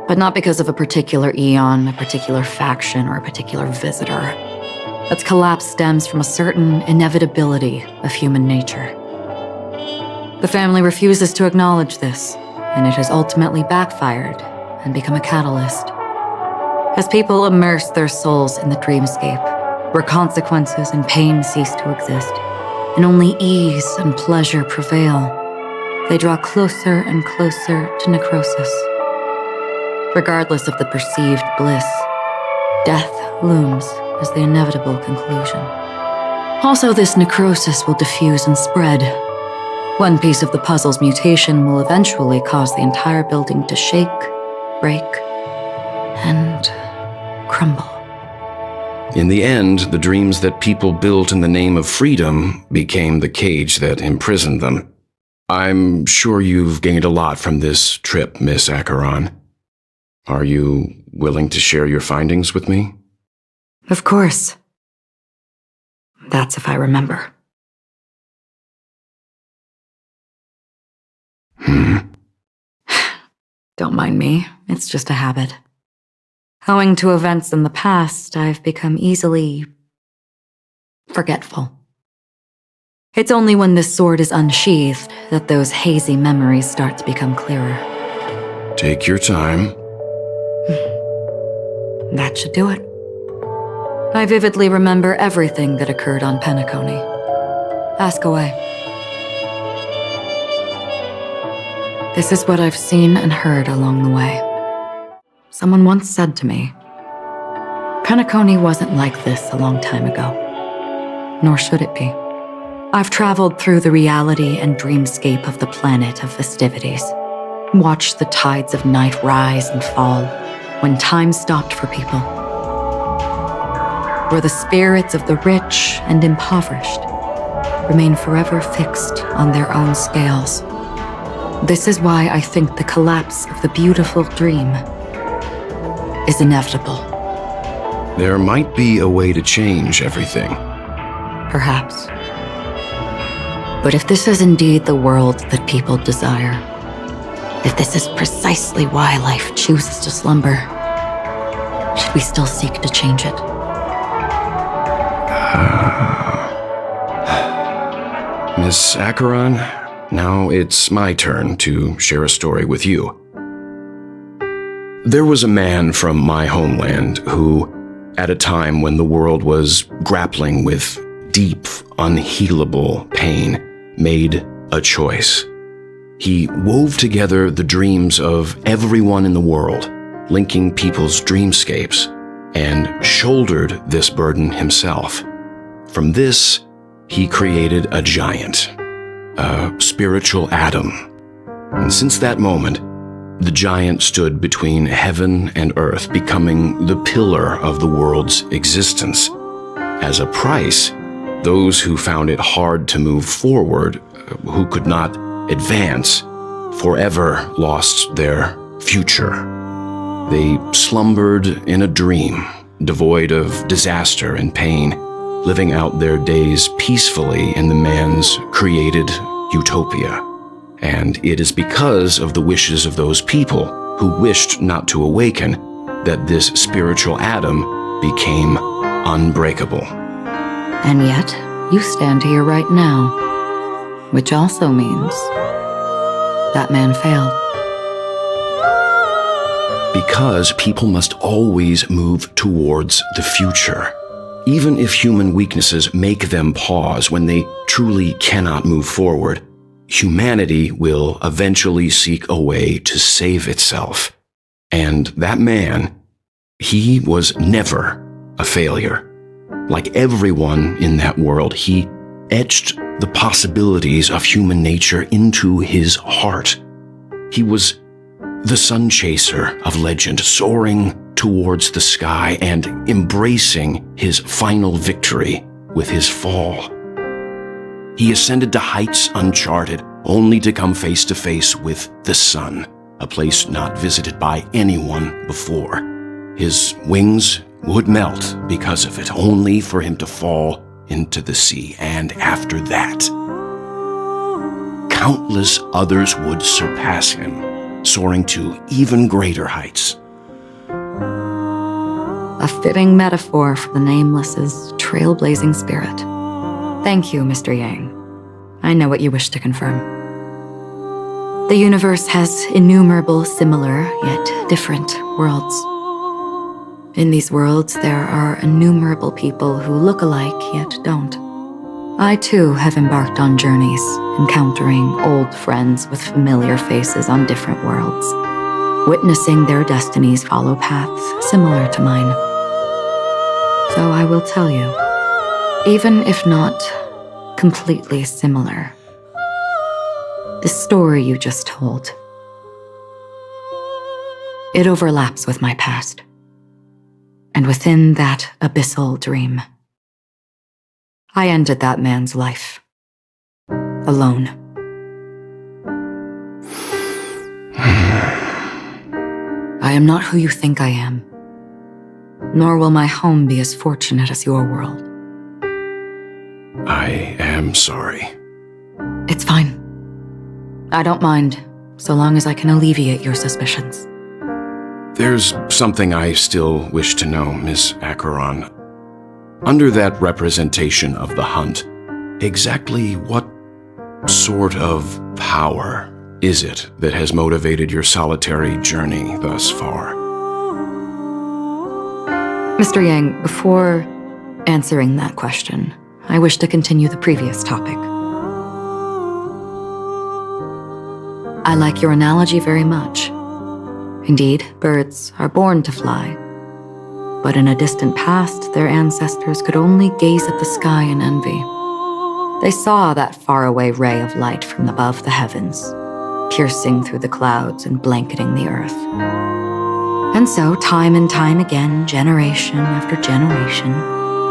But not because of a particular eon, a particular faction, or a particular visitor. Its collapse stems from a certain inevitability of human nature. The family refuses to acknowledge this, and it has ultimately backfired and become a catalyst. As people immerse their souls in the dreamscape, where consequences and pain cease to exist, and only ease and pleasure prevail, they draw closer and closer to necrosis. Regardless of the perceived bliss, death looms as the inevitable conclusion. Also, this necrosis will diffuse and spread. One piece of the puzzle's mutation will eventually cause the entire building to shake, break, and crumble. In the end, the dreams that people built in the name of freedom became the cage that imprisoned them. I'm sure you've gained a lot from this trip, Miss Acheron. Are you willing to share your findings with me? Of course. That's if I remember. Don't mind me, it's just a habit. Owing to events in the past, I've become easily forgetful. It's only when this sword is unsheathed that those hazy memories start to become clearer. Take your time. That should do it. I vividly remember everything that occurred on Penacony. Ask away. This is what I've seen and heard along the way. Someone once said to me, Penacony wasn't like this a long time ago. Nor should it be. I've traveled through the reality and dreamscape of the planet of festivities. Watched the tides of night rise and fall when time stopped for people. Where the spirits of the rich and impoverished remain forever fixed on their own scales. This is why I think the collapse of the beautiful dream is inevitable. There might be a way to change everything. Perhaps. But if this is indeed the world that people desire, if this is precisely why life chooses to slumber, should we still seek to change it? Miss Acheron, now it's my turn to share a story with you. There was a man from my homeland who, at a time when the world was grappling with deep, unhealable pain, made a choice. He wove together the dreams of everyone in the world, linking people's dreamscapes, and shouldered this burden himself. From this, he created a giant, a spiritual Adam. And since that moment, the giant stood between heaven and earth, becoming the pillar of the world's existence. As a price, those who found it hard to move forward, who could not advance, forever lost their future. They slumbered in a dream, devoid of disaster and pain, living out their days peacefully in the man's created utopia. And it is because of the wishes of those people who wished not to awaken that this spiritual atom became unbreakable. And yet, you stand here right now, which also means that man failed. Because people must always move towards the future. Even if human weaknesses make them pause when they truly cannot move forward, humanity will eventually seek a way to save itself. And that man, he was never a failure. Like everyone in that world, he etched the possibilities of human nature into his heart. He was the sun chaser of legend, soaring towards the sky and embracing his final victory with his fall. He ascended to heights uncharted, only to come face to face with the sun, a place not visited by anyone before. His wings would melt because of it, only for him to fall into the sea. And after that, countless others would surpass him, soaring to even greater heights. A fitting metaphor for the Nameless's trailblazing spirit. Thank you, Mr. Yang. I know what you wish to confirm. The universe has innumerable similar, yet different worlds. In these worlds, there are innumerable people who look alike, yet don't. I too have embarked on journeys, encountering old friends with familiar faces on different worlds, witnessing their destinies follow paths similar to mine. So I will tell you, even if not completely similar, the story you just told, it overlaps with my past. And within that abyssal dream, I ended that man's life. Alone. I am not who you think I am, nor will my home be as fortunate as your world. I am sorry. It's fine. I don't mind, so long as I can alleviate your suspicions. There's something I still wish to know, Miss Acheron. Under that representation of the hunt, exactly what sort of power is it that has motivated your solitary journey thus far? Mr. Yang, before answering that question, I wish to continue the previous topic. I like your analogy very much. Indeed, birds are born to fly. But in a distant past, their ancestors could only gaze at the sky in envy. They saw that faraway ray of light from above the heavens, piercing through the clouds and blanketing the earth. And so, time and time again, generation after generation,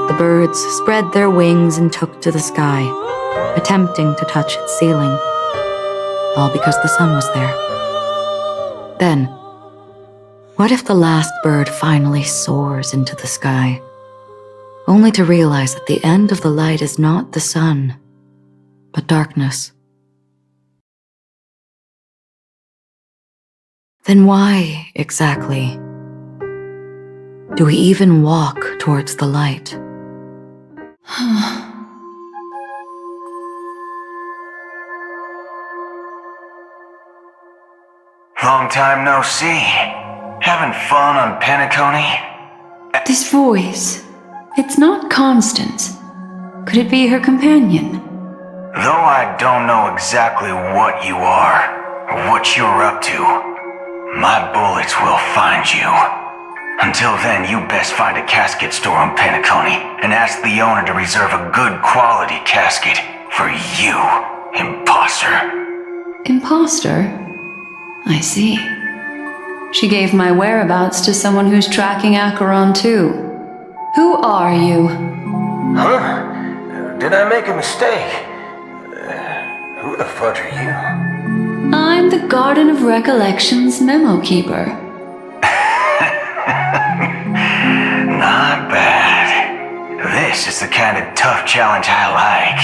the birds spread their wings and took to the sky, attempting to touch its ceiling, all because the sun was there. Then, what if the last bird finally soars into the sky, only to realize that the end of the light is not the sun, but darkness? Then why, exactly, do we even walk towards the light? Long time no see. Having fun on Penacony? This voice, it's not Constance. Could it be her companion? Though I don't know exactly what you are, or what you're up to, my bullets will find you. Until then, you best find a casket store on Penacony and ask the owner to reserve a good quality casket for you, imposter. Imposter? I see. She gave my whereabouts to someone who's tracking Acheron too. Who are you? Huh? Did I make a mistake? Who the fudge are you? I'm the Garden of Recollection's memo keeper. Not bad. This is the kind of tough challenge I like.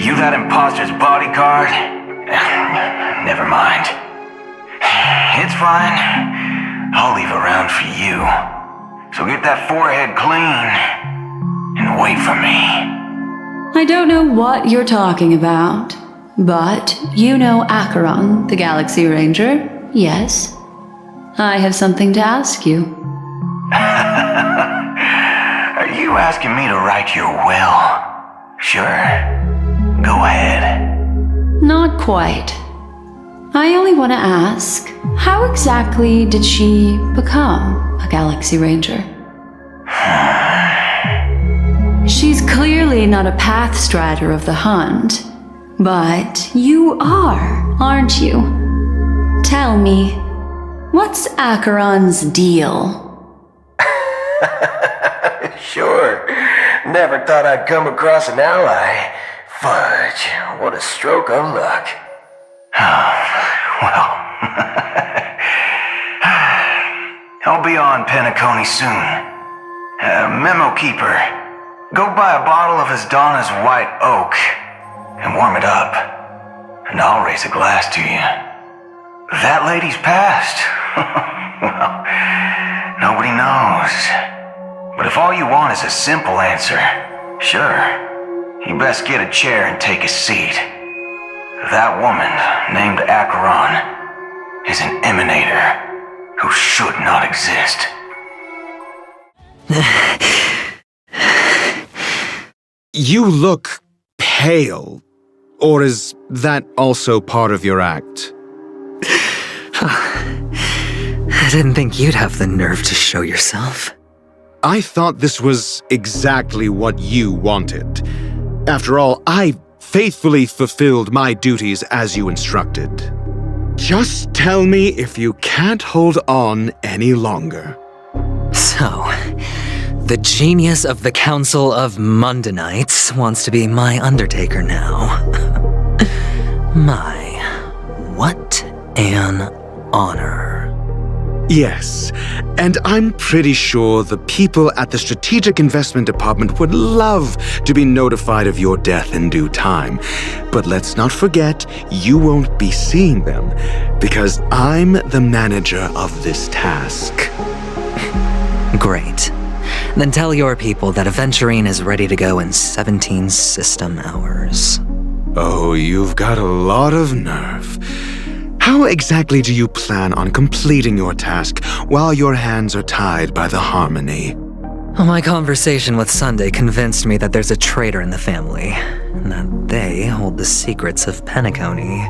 You that imposter's bodyguard? never mind. It's fine. I'll leave a round for you. So get that forehead clean and wait for me. I don't know what you're talking about, but you know Acheron, the Galaxy Ranger, yes? I have something to ask you. Are you asking me to write your will? Sure. Go ahead. Not quite. I only want to ask, how exactly did she become a Galaxy Ranger? She's clearly not a path strider of the hunt, but you are, aren't you? Tell me, what's Acheron's deal? Sure. Never thought I'd come across an ally. Fudge, what a stroke of luck. Well, I'll be on Penacony soon. Memo keeper, go buy a bottle of Donna's White Oak and warm it up, and I'll raise a glass to you. That lady's passed. Well, nobody knows. But if all you want is a simple answer, sure, you best get a chair and take a seat. That woman, named Acheron, is an emanator who should not exist. You look pale. Or is that also part of your act? I didn't think you'd have the nerve to show yourself. I thought this was exactly what you wanted. After all, I faithfully fulfilled my duties as you instructed. Just tell me if you can't hold on any longer. So, the genius of the Council of Mundanites wants to be my Undertaker now. My, what an honor. Yes, and I'm pretty sure the people at the Strategic Investment Department would love to be notified of your death in due time. But let's not forget, you won't be seeing them, because I'm the manager of this task. Great. Then tell your people that Aventurine is ready to go in 17 system hours. Oh, you've got a lot of nerve. How exactly do you plan on completing your task while your hands are tied by the Harmony? My conversation with Sunday convinced me that there's a traitor in the family, and that they hold the secrets of Penacony.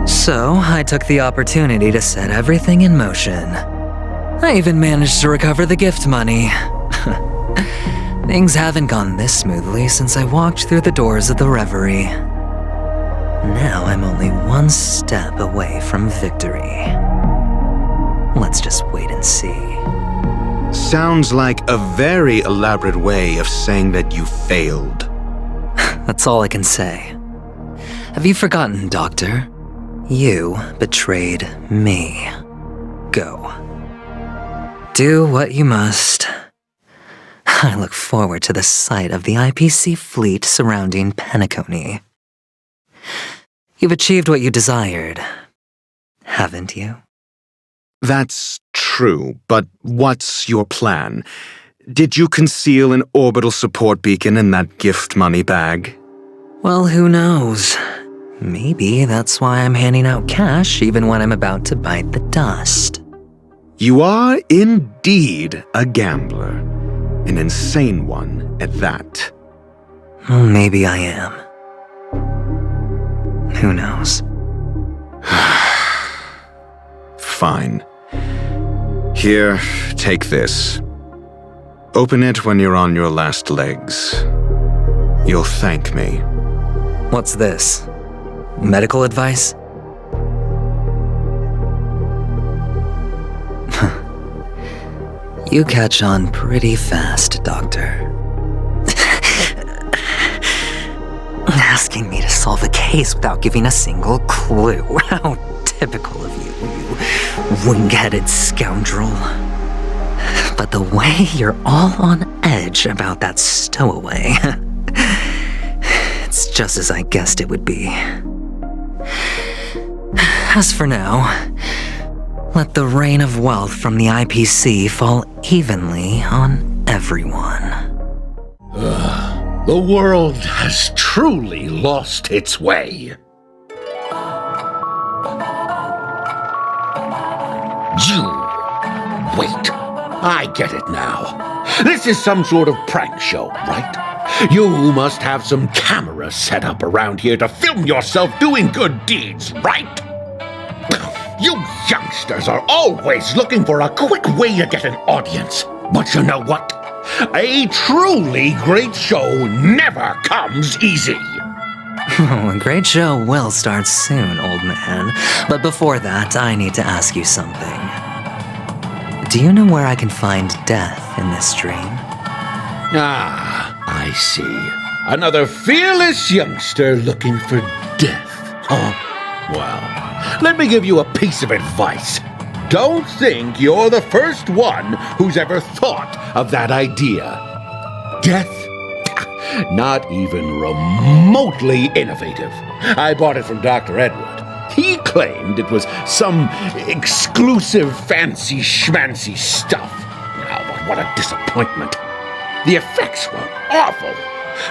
So, I took the opportunity to set everything in motion. I even managed to recover the gift money. Things haven't gone this smoothly since I walked through the doors of the Reverie. Now I'm only one step away from victory. Let's just wait and see. Sounds like a very elaborate way of saying that you failed. That's all I can say. Have you forgotten, Doctor? You betrayed me. Go. Do what you must. I look forward to the sight of the IPC fleet surrounding Penacony. You've achieved what you desired, haven't you? That's true, but what's your plan? Did you conceal an orbital support beacon in that gift money bag? Well, who knows? Maybe that's why I'm handing out cash even when I'm about to bite the dust. You are indeed a gambler. An insane one at that. Well, maybe I am. Who knows? Fine. Here, take this. Open it when you're on your last legs. You'll thank me. What's this? Medical advice? You catch on pretty fast, Doctor. Asking me to solve a case without giving a single clue. How typical of you, you wing-headed scoundrel. But the way you're all on edge about that stowaway, it's just as I guessed it would be. As for now, let the rain of wealth from the IPC fall evenly on everyone. The world has truly lost its way. Wait, I get it now. This is some sort of prank show, right? You must have some cameras set up around here to film yourself doing good deeds, right? You youngsters are always looking for a quick way to get an audience. But you know what? A truly great show never comes easy. A great show will start soon, old man. But before that, I need to ask you something. Do you know where I can find death in this dream? Ah, I see. Another fearless youngster looking for death, huh? Well, let me give you a piece of advice. Don't think you're the first one who's ever thought of that idea. Death? Not even remotely innovative. I bought it from Dr. Edward. He claimed it was some exclusive fancy schmancy stuff. Now, but what a disappointment. The effects were awful.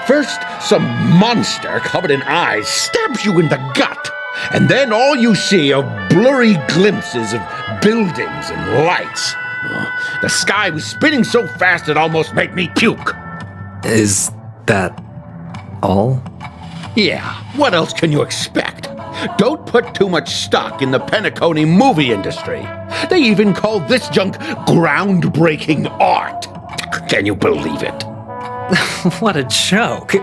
First, some monster covered in eyes stabs you in the gut, and then all you see are blurry glimpses of buildings and lights. The sky was spinning so fast it almost made me puke. Is that all? Yeah, what else can you expect? Don't put too much stock in the Penacony movie industry. They even call this junk groundbreaking art. Can you believe it? What a joke.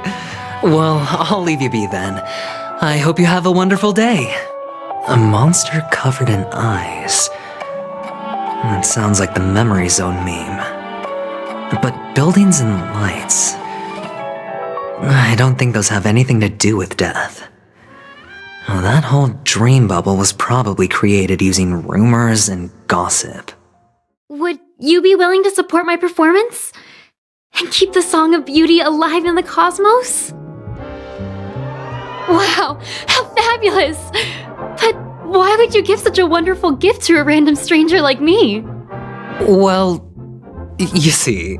Well, I'll leave you be then. I hope you have a wonderful day. A monster covered in eyes. That sounds like the Memory Zone meme. But buildings and lights... I don't think those have anything to do with death. Well, that whole dream bubble was probably created using rumors and gossip. Would you be willing to support my performance? And keep the Song of Beauty alive in the cosmos? Wow, how fabulous! But why would you give such a wonderful gift to a random stranger like me? Well, you see,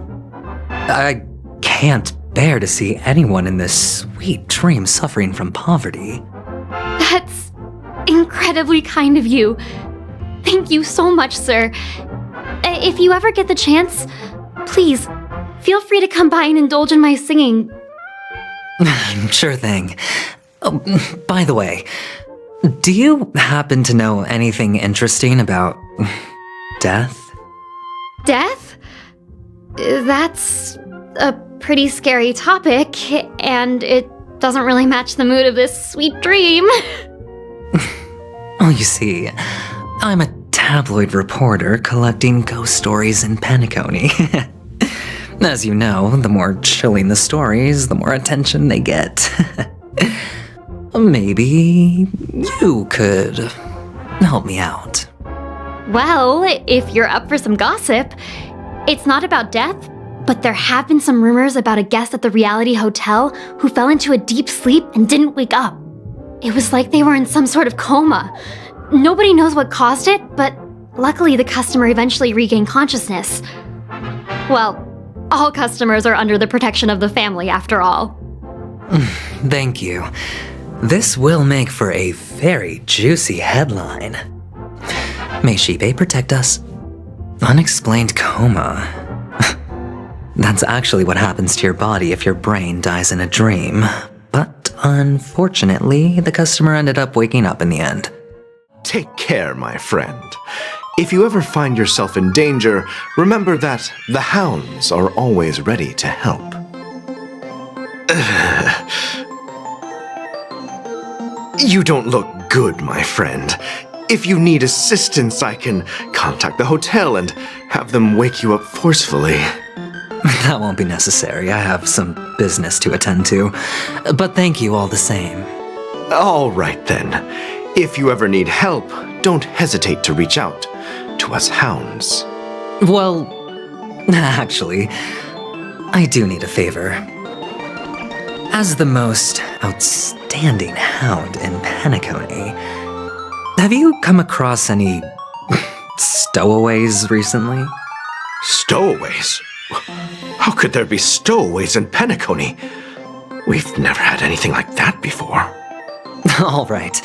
I can't bear to see anyone in this sweet dream suffering from poverty. That's incredibly kind of you. Thank you so much, sir. If you ever get the chance, please, feel free to come by and indulge in my singing. Sure thing. Oh, by the way, do you happen to know anything interesting about death? Death? That's a pretty scary topic, and it doesn't really match the mood of this sweet dream. Oh, you see, I'm a tabloid reporter collecting ghost stories in Penacony. As you know, the more chilling the stories, the more attention they get. Maybe you could help me out. Well, if you're up for some gossip, it's not about death, but there have been some rumors about a guest at the reality hotel who fell into a deep sleep and didn't wake up. It was like they were in some sort of coma. Nobody knows what caused it, but luckily the customer eventually regained consciousness. Well, all customers are under the protection of the family, after all. Thank you. This will make for a very juicy headline. May Shibe protect us. Unexplained coma. That's actually what happens to your body if your brain dies in a dream. But unfortunately, the customer ended up waking up in the end. Take care, my friend. If you ever find yourself in danger, remember that the hounds are always ready to help. You don't look good, my friend. If you need assistance, I can contact the hotel and have them wake you up forcefully. That won't be necessary. I have some business to attend to. But thank you all the same. All right then. If you ever need help, don't hesitate to reach out to us hounds. Well, actually, I do need a favor. As the most outstanding hound in Penacony, Have you come across any stowaways recently? Stowaways? How could there be stowaways in Penacony? We've never had anything like that before. All right.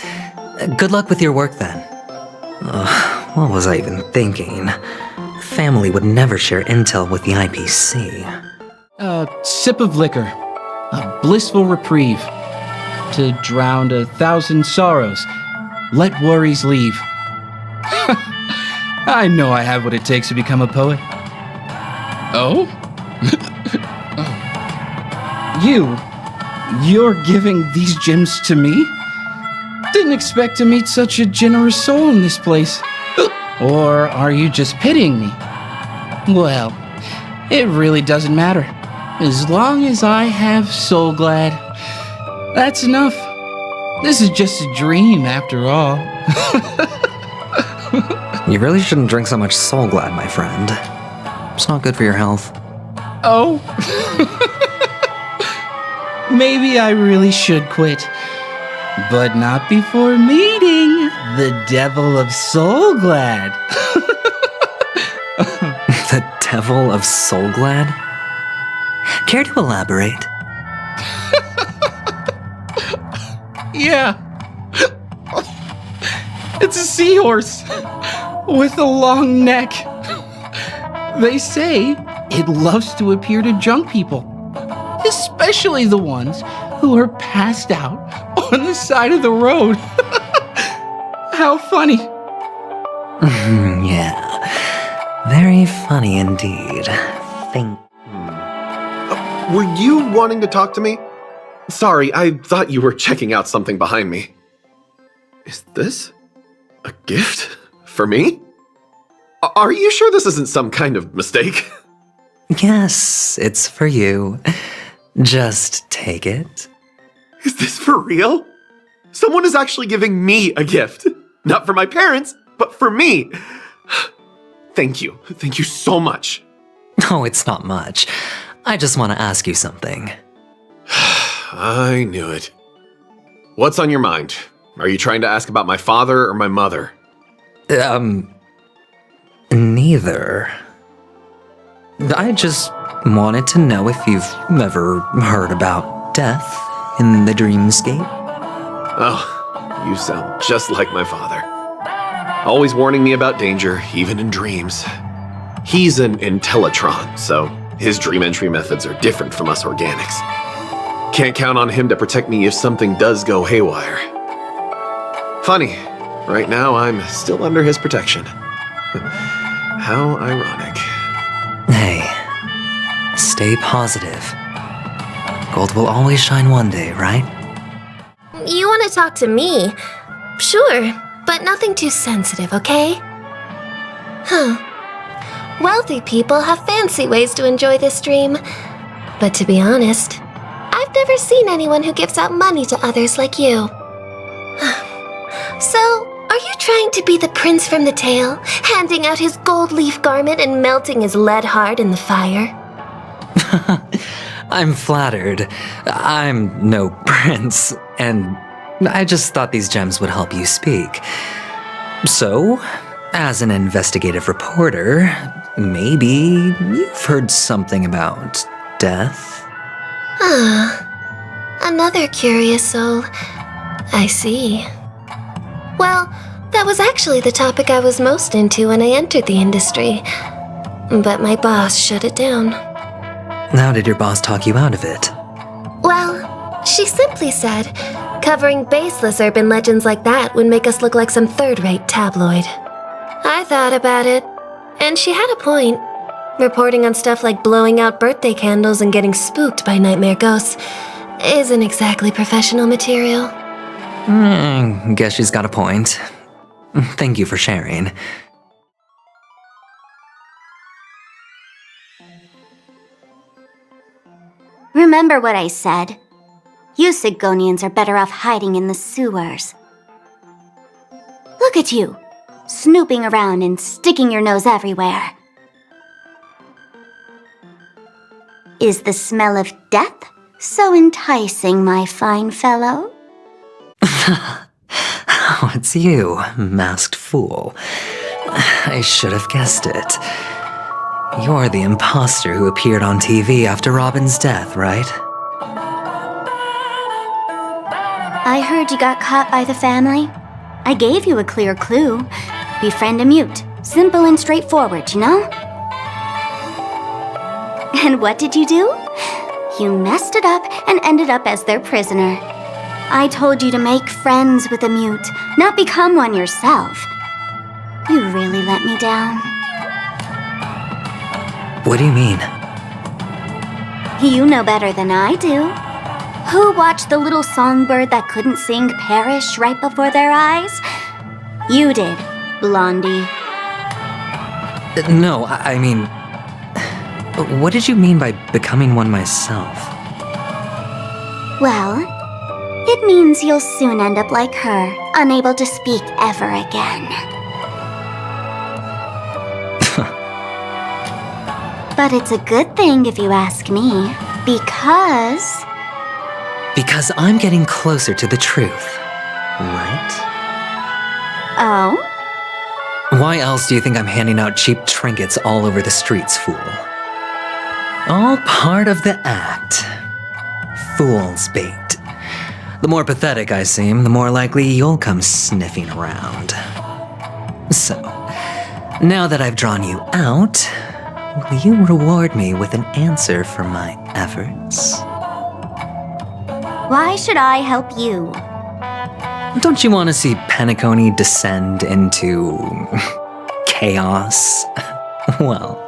Good luck with your work then. What was I even thinking? Family would never share intel with the IPC. A sip of liquor. A blissful reprieve. To drown 1,000 sorrows. Let worries leave. I know I have what it takes to become a poet. Oh? You're giving these gems to me? Didn't expect to meet such a generous soul in this place. Or are you just pitying me? Well, it really doesn't matter. As long as I have Soul Glad, that's enough. This is just a dream after all. You really shouldn't drink so much Soul Glad, my friend. It's not good for your health. Oh? Maybe I really should quit. But not before meeting the Devil of Soul Glad. The Devil of Soul Glad? Care to elaborate? Yeah. It's a seahorse with a long neck. They say it loves to appear to drunk people, especially the ones who are passed out on the side of the road. How funny. Yeah. Very funny indeed. Think. Were you wanting to talk to me? Sorry, I thought you were checking out something behind me. Is this a gift for me? Are you sure this isn't some kind of mistake? Yes, it's for you. Just take it. Is this for real? Someone is actually giving me a gift. Not for my parents, but for me. Thank you. Thank you so much. Oh, it's not much. I just want to ask you something. I knew it. What's on your mind? Are you trying to ask about my father or my mother? Neither. I just wanted to know if you've ever heard about death in the dreamscape. Oh, you sound just like my father. Always warning me about danger, even in dreams. He's an Intellitron, so his dream entry methods are different from us organics. Can't count on him to protect me if something does go haywire. Funny, right now I'm still under his protection. How ironic. Hey, stay positive. Gold will always shine one day, right? You want to talk to me? Sure, but nothing too sensitive, okay? Huh. Wealthy people have fancy ways to enjoy this dream. But to be honest, I've never seen anyone who gives out money to others like you. So, are you trying to be the prince from the tale, handing out his gold leaf garment and melting his lead heart in the fire? I'm flattered. I'm no prince, and I just thought these gems would help you speak. So, as an investigative reporter, maybe you've heard something about death? Ah, another curious soul. I see. Well, that was actually the topic I was most into when I entered the industry. But my boss shut it down. How did your boss talk you out of it? Well, she simply said, covering baseless urban legends like that would make us look like some third-rate tabloid. I thought about it, and she had a point. Reporting on stuff like blowing out birthday candles and getting spooked by nightmare ghosts isn't exactly professional material. Guess she's got a point. Thank you for sharing. Remember what I said. You Sigonians are better off hiding in the sewers. Look at you, snooping around and sticking your nose everywhere. Is the smell of death so enticing, my fine fellow? Oh, it's you, masked fool. I should have guessed it. You're the imposter who appeared on TV after Robin's death, right? I heard you got caught by the family. I gave you a clear clue. Befriend a mute. Simple and straightforward, you know? And what did you do? You messed it up and ended up as their prisoner. I told you to make friends with a mute, not become one yourself. You really let me down. What do you mean? You know better than I do. Who watched the little songbird that couldn't sing perish right before their eyes? You did, Blondie. No, I mean... What did you mean by becoming one myself? Well, it means you'll soon end up like her, unable to speak ever again. But it's a good thing if you ask me, because... Because I'm getting closer to the truth, right? Oh? Why else do you think I'm handing out cheap trinkets all over the streets, fool? All part of the act. Fool's bait. The more pathetic I seem, the more likely you'll come sniffing around. So, now that I've drawn you out, will you reward me with an answer for my efforts? Why should I help you? Don't you want to see Penacony descend into... chaos? Well,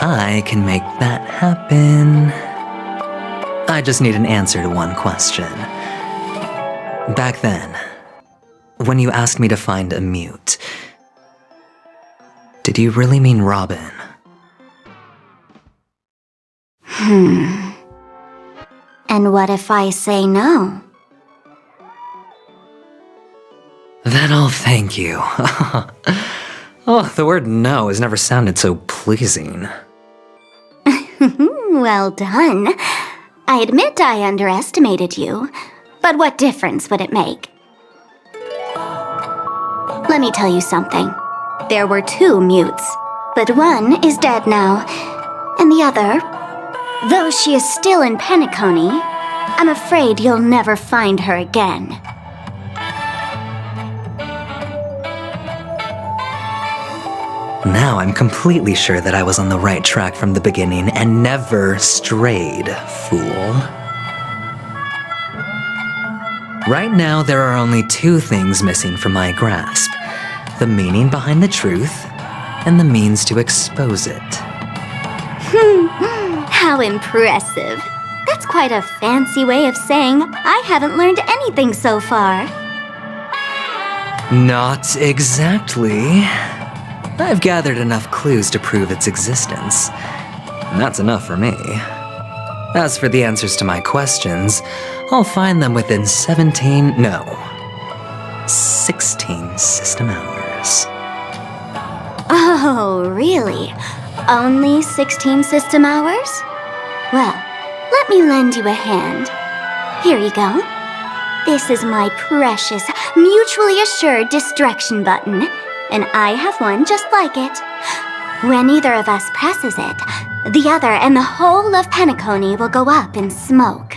I can make that happen. I just need an answer to one question. Back then, when you asked me to find a mute, did you really mean Robin? And what if I say no? Then I'll thank you. Oh, the word no has never sounded so pleasing. Well done. I admit I underestimated you, but what difference would it make? Let me tell you something. There were 2 mutes, but one is dead now, and the other, though she is still in Penacony, I'm afraid you'll never find her again. Now I'm completely sure that I was on the right track from the beginning and never strayed, fool. Right now, there are only 2 things missing from my grasp. The meaning behind the truth, and the means to expose it. How impressive. That's quite a fancy way of saying I haven't learned anything so far. Not exactly. I've gathered enough clues to prove its existence. And that's enough for me. As for the answers to my questions, I'll find them within 16 system hours. Oh, really? Only 16 system hours? Well, let me lend you a hand. Here you go. This is my precious, mutually assured destruction button, and I have one just like it. When either of us presses it, the other and the whole of Penacony will go up in smoke.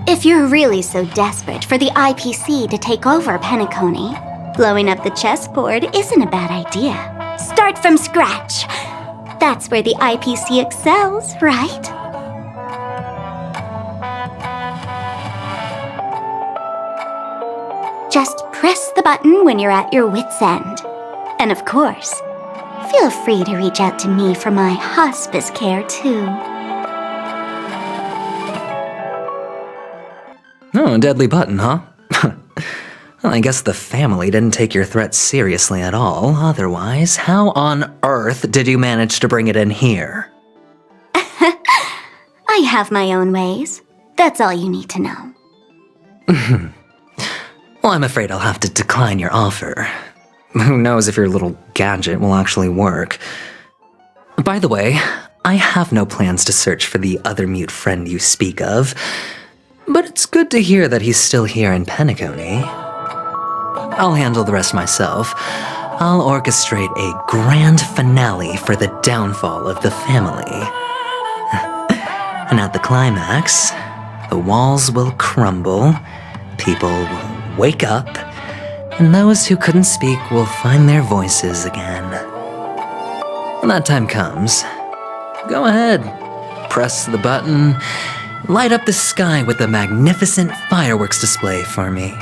If you're really so desperate for the IPC to take over Penacony, blowing up the chessboard isn't a bad idea. Start from scratch. That's where the IPC excels, right? Just press the button when you're at your wit's end. And of course, feel free to reach out to me for my hospice care too. Oh, a deadly button, huh? Well, I guess the family didn't take your threat seriously at all. Otherwise, how on earth did you manage to bring it in here? I have my own ways. That's all you need to know. Well, I'm afraid I'll have to decline your offer. Who knows if your little gadget will actually work. By the way, I have no plans to search for the other mute friend you speak of, but it's good to hear that he's still here in Penacony. I'll handle the rest myself. I'll orchestrate a grand finale for the downfall of the family. And at the climax, the walls will crumble, people will wake up, and those who couldn't speak will find their voices again. When that time comes, go ahead, press the button, light up the sky with a magnificent fireworks display for me.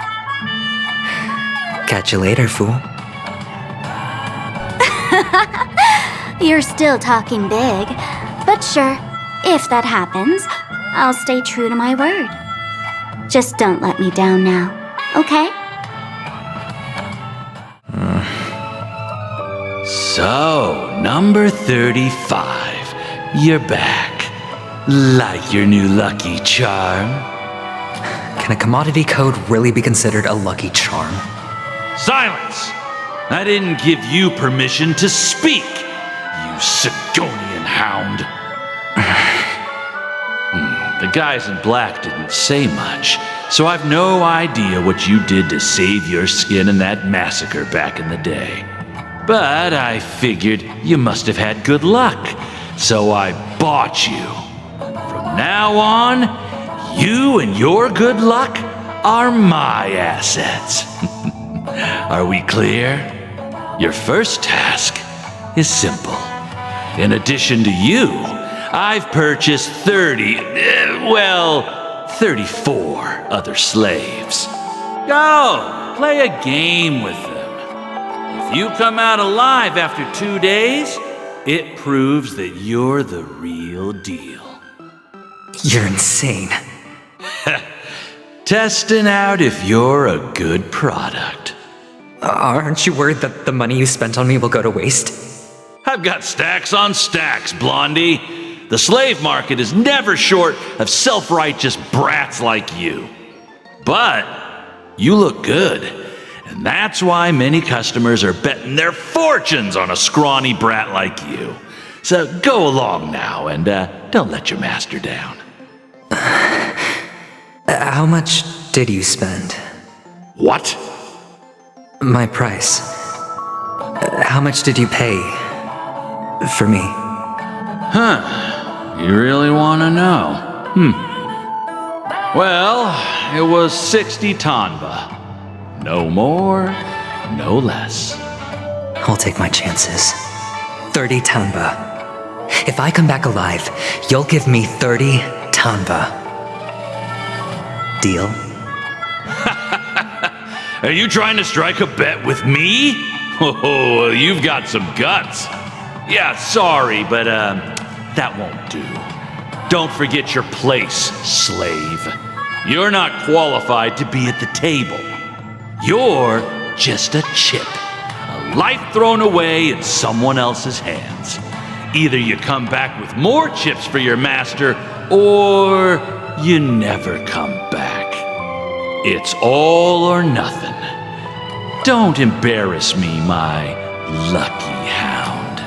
Catch you later, fool. You're still talking big, but sure, if that happens, I'll stay true to my word. Just don't let me down now, okay? So, number 35. You're back. Like your new lucky charm? Can a commodity code really be considered a lucky charm? Silence! I didn't give you permission to speak, you Sigonian hound. The guys in black didn't say much, so I've no idea what you did to save your skin in that massacre back in the day. But I figured you must have had good luck, so I bought you. From now on, you and your good luck are my assets. Are we clear? Your first task is simple. In addition to you, I've purchased 34 other slaves. Go, play a game with them. If you come out alive after 2 days, it proves that you're the real deal. You're insane. Testing out if you're a good product. Aren't you worried that the money you spent on me will go to waste? I've got stacks on stacks, Blondie. The slave market is never short of self-righteous brats like you. But you look good, and that's why many customers are betting their fortunes on a scrawny brat like you. So go along now, and don't let your master down. How much did you spend? What? My price. How much did you pay for me? Huh. You really want to know? Well, it was 60 tanba. No more, no less. I'll take my chances. 30 tanba. If I come back alive, you'll give me 30 tanba. Deal? Are you trying to strike a bet with me? Oh, you've got some guts. Yeah, sorry, but that won't do. Don't forget your place, slave. You're not qualified to be at the table. You're just a chip, a life thrown away in someone else's hands. Either you come back with more chips for your master, or you never come back. It's all or nothing. Don't embarrass me, my lucky hound.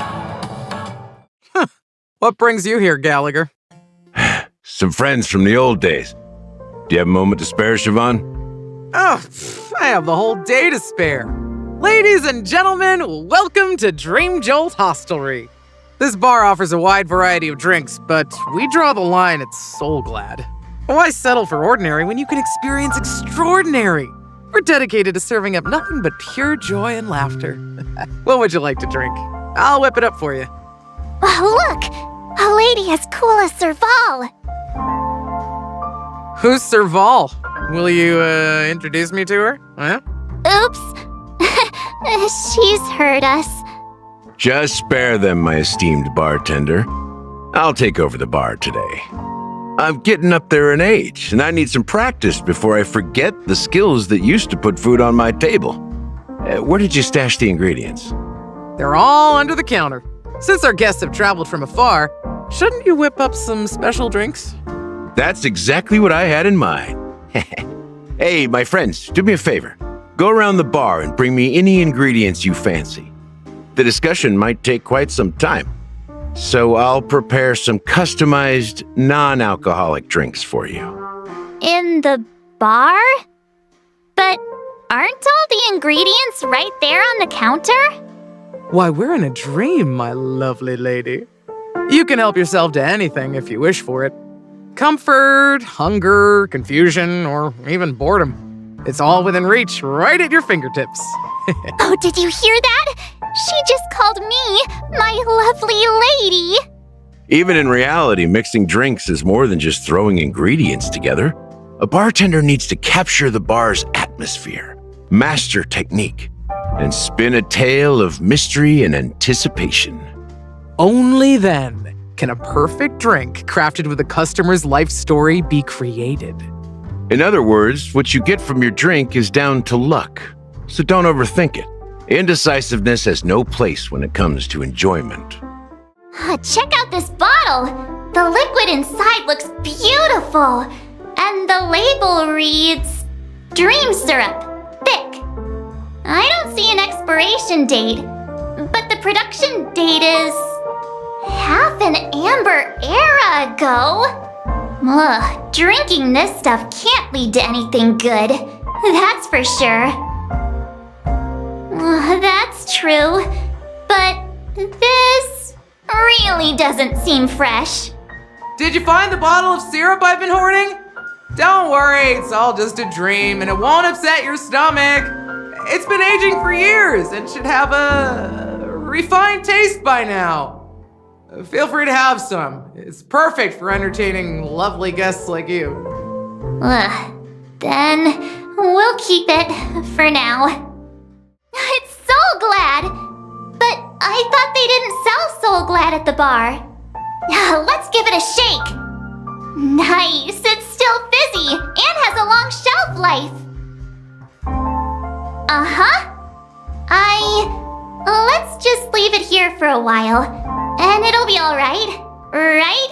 What brings you here, Gallagher? Some friends from the old days. Do you have a moment to spare, Siobhan? Oh, I have the whole day to spare. Ladies and gentlemen, welcome to Dream Jolt Hostelry. This bar offers a wide variety of drinks, but we draw the line at Soul Glad. Why settle for ordinary when you can experience extraordinary? We're dedicated to serving up nothing but pure joy and laughter. What would you like to drink? I'll whip it up for you. Look! A lady as cool as Serval! Who's Serval? Will you, introduce me to her? Huh? Oops. She's heard us. Just spare them, my esteemed bartender. I'll take over the bar today. I'm getting up there in age, and I need some practice before I forget the skills that used to put food on my table. Where did you stash the ingredients? They're all under the counter. Since our guests have traveled from afar, shouldn't you whip up some special drinks? That's exactly what I had in mind. Hey, my friends, do me a favor. Go around the bar and bring me any ingredients you fancy. The discussion might take quite some time, so I'll prepare some customized, non-alcoholic drinks for you. In the bar? But Aren't all the ingredients right there on the counter? Why, we're in a dream, my lovely lady. You can help yourself to anything if you wish for it. Comfort, hunger, confusion, or even boredom. It's all within reach, right at your fingertips. Oh, did you hear that? She just called me my lovely lady. Even in reality, mixing drinks is more than just throwing ingredients together. A bartender needs to capture the bar's atmosphere, master technique, and spin a tale of mystery and anticipation. Only then can a perfect drink crafted with a customer's life story be created. In other words, what you get from your drink is down to luck, so don't overthink it. Indecisiveness has no place when it comes to enjoyment. Check out this bottle. The liquid inside looks beautiful. And the label reads, Dream Syrup, Thick. I don't see an expiration date, but the production date is half an amber era ago. Ugh, drinking this stuff can't lead to anything good. That's for sure. That's true. But this really doesn't seem fresh. Did you find the bottle of syrup I've been hoarding? Don't worry, it's all just a dream and it won't upset your stomach. It's been aging for years and should have a refined taste by now. Feel free to have some. It's perfect for entertaining lovely guests like you. Then we'll keep it for now. It's Soul Glad! But I thought they didn't sell Soul Glad at the bar. Let's give it a shake. Nice, it's still fizzy and has a long shelf life. Let's just leave it here for a while, and it'll be alright, right?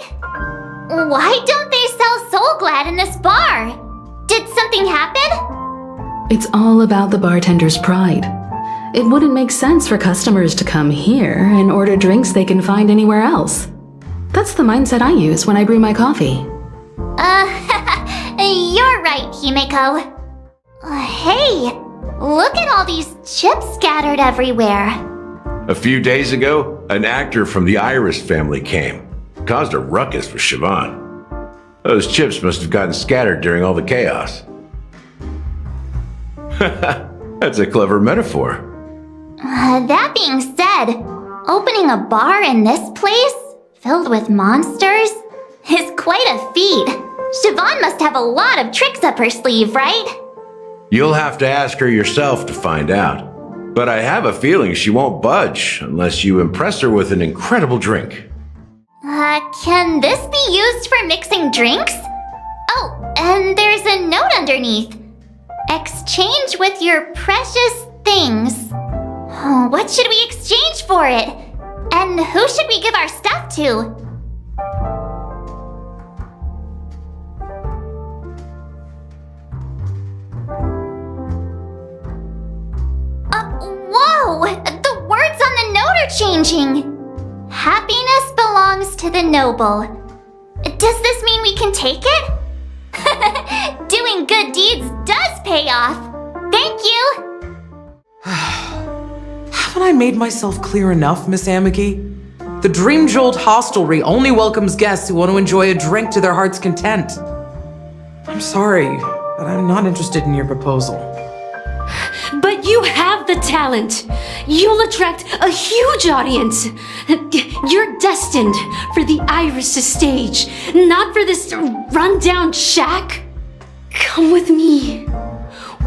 Why don't they sell Soul Glad in this bar? Did something happen? It's all about the bartender's pride. It wouldn't make sense for customers to come here and order drinks they can find anywhere else. That's the mindset I use when I brew my coffee. You're right, Himeko. Hey, look at all these chips scattered everywhere. A few days ago, an actor from the Iris family came. Caused a ruckus with Siobhan. Those chips must have gotten scattered during all the chaos. That's a clever metaphor. That being said, opening a bar in this place, filled with monsters, is quite a feat. Siobhan must have a lot of tricks up her sleeve, right? You'll have to ask her yourself to find out. But I have a feeling she won't budge unless you impress her with an incredible drink. Can this be used for mixing drinks? Oh, and there's a note underneath. Exchange with your precious things. What should we exchange for it? And who should we give our stuff to? Whoa! The words on the note are changing! Happiness belongs to the noble. Does this mean we can take it? Doing good deeds does pay off. Thank you! Haven't I made myself clear enough, Miss Amiki? The Dream Jolt Hostelry only welcomes guests who want to enjoy a drink to their heart's content. I'm sorry, but I'm not interested in your proposal. But you have the talent. You'll attract a huge audience. You're destined for the Iris' stage, not for this rundown shack. Come with me.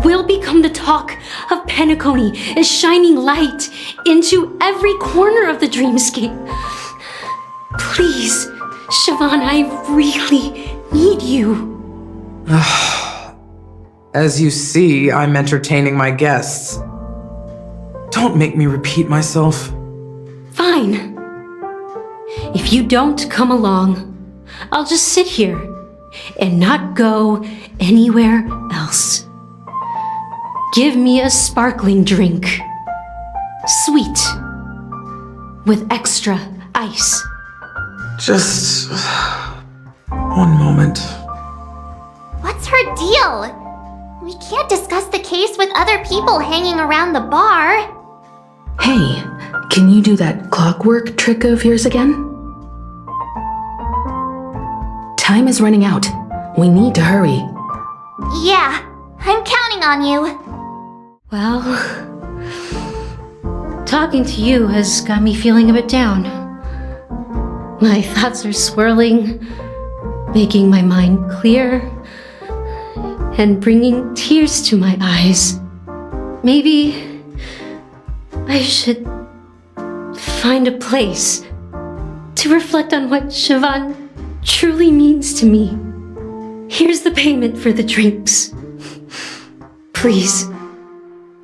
We'll become the talk of Penacony, a shining light into every corner of the dreamscape. Please, Siobhan, I really need you. As you see, I'm entertaining my guests. Don't make me repeat myself. Fine. If you don't come along, I'll just sit here and not go anywhere else. Give me a sparkling drink. Sweet. With extra ice. Just one moment. What's her deal? We can't discuss the case with other people hanging around the bar. Hey, can you do that clockwork trick of yours again? Time is running out. We need to hurry. Yeah, I'm counting on you. Well, talking to you has got me feeling a bit down. My thoughts are swirling, making my mind clear, and bringing tears to my eyes. Maybe I should find a place to reflect on what Siobhan truly means to me. Here's the payment for the drinks. Please,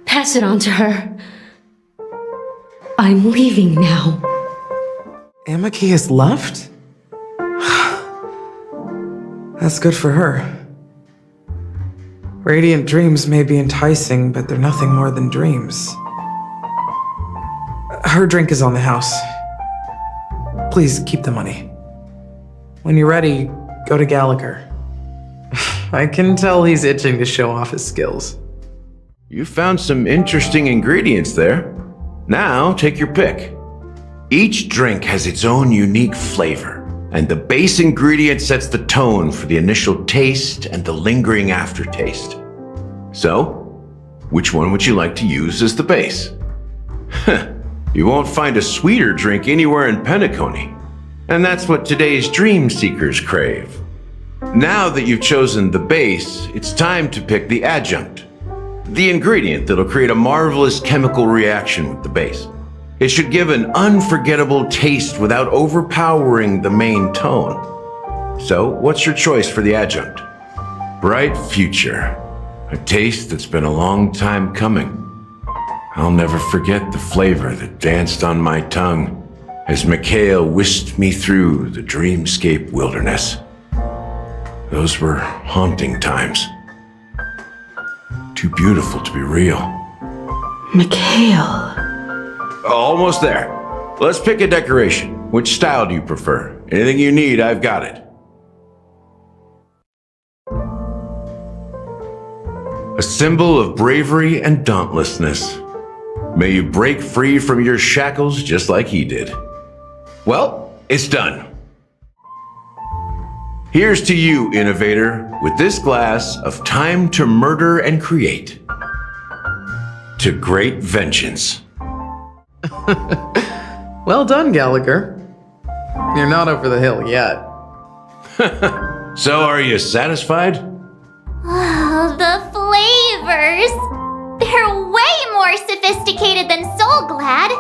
pass it on to her. I'm leaving now. Amaki has left? That's good for her. Radiant dreams may be enticing, but they're nothing more than dreams. Her drink is on the house. Please keep the money. When you're ready, go to Gallagher. I can tell he's itching to show off his skills. You found some interesting ingredients there. Now, take your pick. Each drink has its own unique flavor, and the base ingredient sets the tone for the initial taste and the lingering aftertaste. So, which one would you like to use as the base? You won't find a sweeter drink anywhere in Penacony, and that's what today's dream seekers crave. Now that you've chosen the base, it's time to pick the adjunct, the ingredient that'll create a marvelous chemical reaction with the base. It should give an unforgettable taste without overpowering the main tone. So, what's your choice for the adjunct? Bright Future, a taste that's been a long time coming. I'll never forget the flavor that danced on my tongue as Mikhail whisked me through the dreamscape wilderness. Those were haunting times. Too beautiful to be real. Mikhail. Almost there. Let's pick a decoration. Which style do you prefer? Anything you need, I've got it. A symbol of bravery and dauntlessness. May you break free from your shackles just like he did. Well, it's done. Here's to you, innovator, with this glass of time to murder and create. To great vengeance. Well done, Gallagher. You're not over the hill yet. So, are you satisfied? Oh, the flavors! They're way more sophisticated than Soul Glad.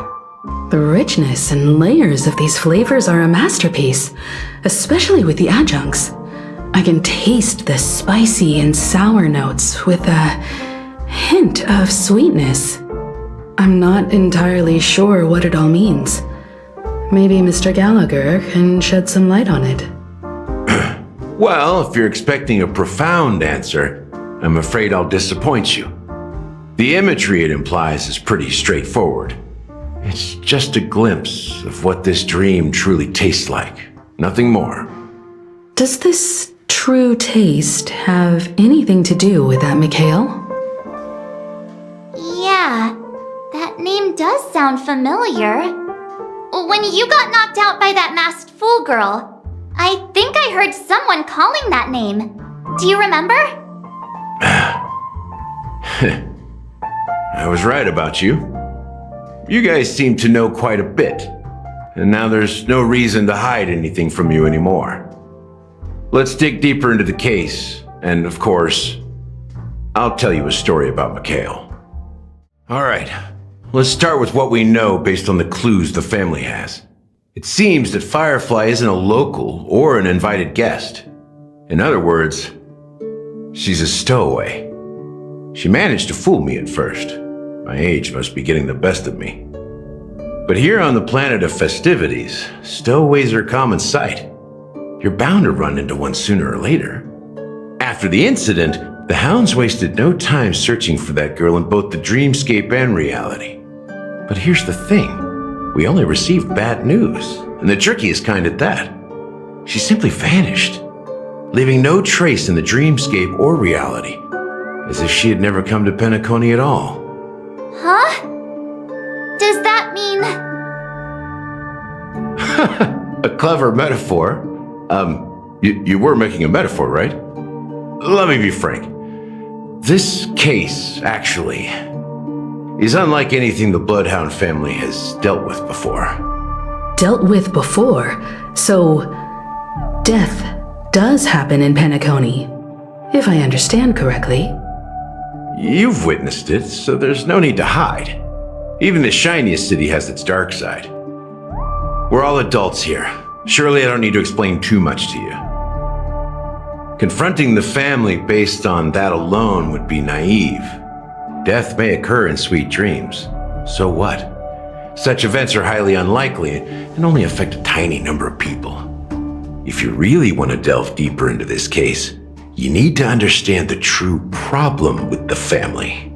The richness and layers of these flavors are a masterpiece, especially with the adjuncts. I can taste the spicy and sour notes with a hint of sweetness. I'm not entirely sure what it all means. Maybe Mr. Gallagher can shed some light on it. Well, if you're expecting a profound answer, I'm afraid I'll disappoint you. The imagery it implies is pretty straightforward. It's just a glimpse of what this dream truly tastes like. Nothing more. Does this true taste have anything to do with that Mikhail? Yeah, that name does sound familiar. When you got knocked out by that masked fool girl, I think I heard someone calling that name. Do you remember? I was right about you. You guys seem to know quite a bit, and now there's no reason to hide anything from you anymore. Let's dig deeper into the case, and of course, I'll tell you a story about Mikhail. All right, let's start with what we know based on the clues the family has. It seems that Firefly isn't a local or an invited guest. In other words, she's a stowaway. She managed to fool me at first. My age must be getting the best of me. But here on the planet of festivities, stowaways are a common sight. You're bound to run into one sooner or later. After the incident, the hounds wasted no time searching for that girl in both the dreamscape and reality. But here's the thing. We only received bad news, and the trickiest kind at that. She simply vanished, leaving no trace in the dreamscape or reality. as if she had never come to Penacony at all. Huh? Does that mean... A clever metaphor. You were making a metaphor, right? Let me be frank. This case, actually, is unlike anything the Bloodhound family has dealt with before. Dealt with before? So, death does happen in Penacony, if I understand correctly. You've witnessed it, so there's no need to hide. Even the shiniest city has its dark side. We're all adults here. Surely I don't need to explain too much to you. Confronting the family based on that alone would be naive. Death may occur in sweet dreams. So what? Such events are highly unlikely and only affect a tiny number of people. If you really want to delve deeper into this case, you need to understand the true problem with the family.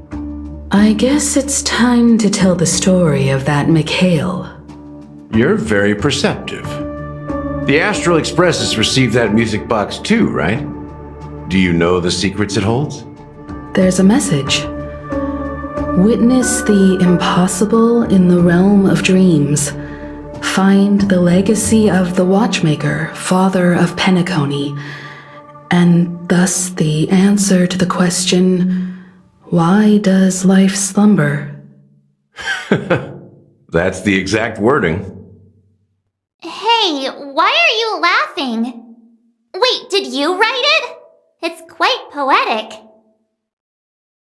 I guess it's time to tell the story of that Mikhail. You're very perceptive. The Astral Express has received that music box too, right? Do you know the secrets it holds? There's a message. Witness the impossible in the realm of dreams. Find the legacy of the Watchmaker, father of Penacony, and thus the answer to the question, why does life slumber? That's the exact wording. Hey, why are you laughing? Wait, did you write it? It's quite poetic.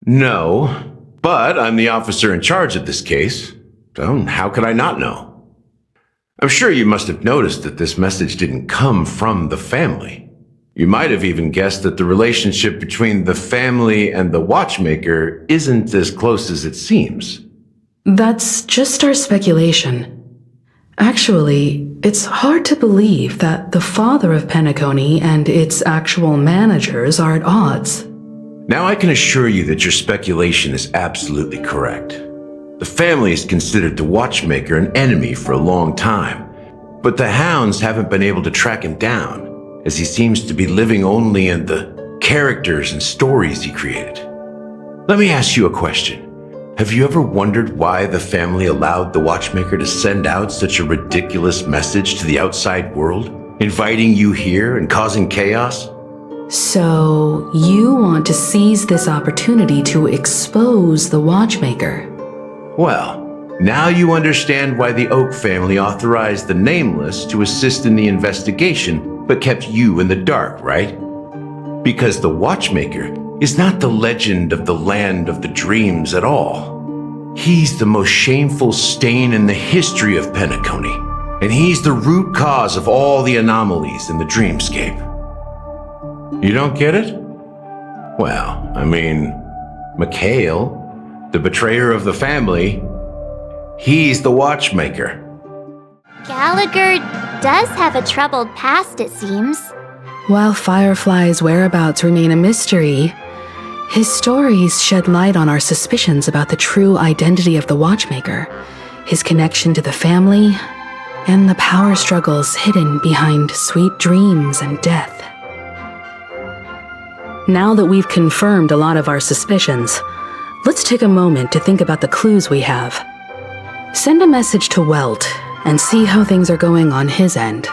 No, but I'm the officer in charge of this case, so how could I not know? I'm sure you must have noticed that this message didn't come from the family. You might have even guessed that the relationship between the family and the Watchmaker isn't as close as it seems. That's just our speculation. Actually, it's hard to believe that the father of Penacony and its actual managers are at odds. Now I can assure you that your speculation is absolutely correct. The family has considered the Watchmaker an enemy for a long time, but the hounds haven't been able to track him down, as he seems to be living only in the characters and stories he created. Let me ask you a question. Have you ever wondered why the family allowed the Watchmaker to send out such a ridiculous message to the outside world, inviting you here and causing chaos? So, you want to seize this opportunity to expose the Watchmaker? Well, now you understand why the Oak family authorized the Nameless to assist in the investigation, but kept you in the dark, right? Because the Watchmaker is not the legend of the land of the dreams at all. He's the most shameful stain in the history of Penacony, and he's the root cause of all the anomalies in the dreamscape. You don't get it? Well, I mean, Mikhail, the betrayer of the family, he's the Watchmaker. Gallagher does have a troubled past, it seems. While Firefly's whereabouts remain a mystery, his stories shed light on our suspicions about the true identity of the Watchmaker, his connection to the family, and the power struggles hidden behind sweet dreams and death. Now that we've confirmed a lot of our suspicions, let's take a moment to think about the clues we have. Send a message to Welt and see how things are going on his end.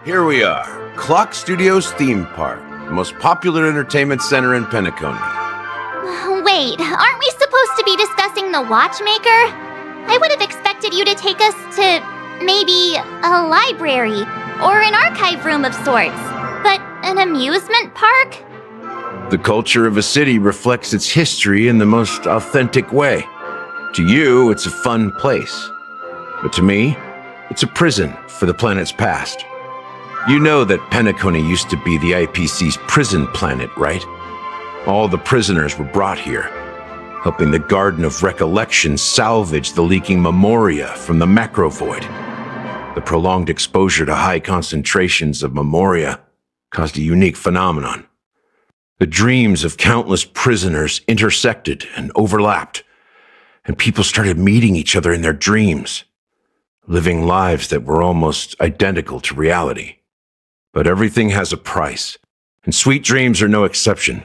Here we are, Clock Studios Theme Park, the most popular entertainment center in Penacony. Wait, aren't we supposed to be discussing the Watchmaker? I would have expected you to take us to maybe a library or an archive room of sorts, but an amusement park? The culture of a city reflects its history in the most authentic way. To you, it's a fun place. But to me, it's a prison for the planet's past. You know that Penacony used to be the IPC's prison planet, right? All the prisoners were brought here, helping the Garden of Recollection salvage the leaking memoria from the macrovoid. The prolonged exposure to high concentrations of memoria caused a unique phenomenon. The dreams of countless prisoners intersected and overlapped, and people started meeting each other in their dreams, living lives that were almost identical to reality. But everything has a price, and sweet dreams are no exception.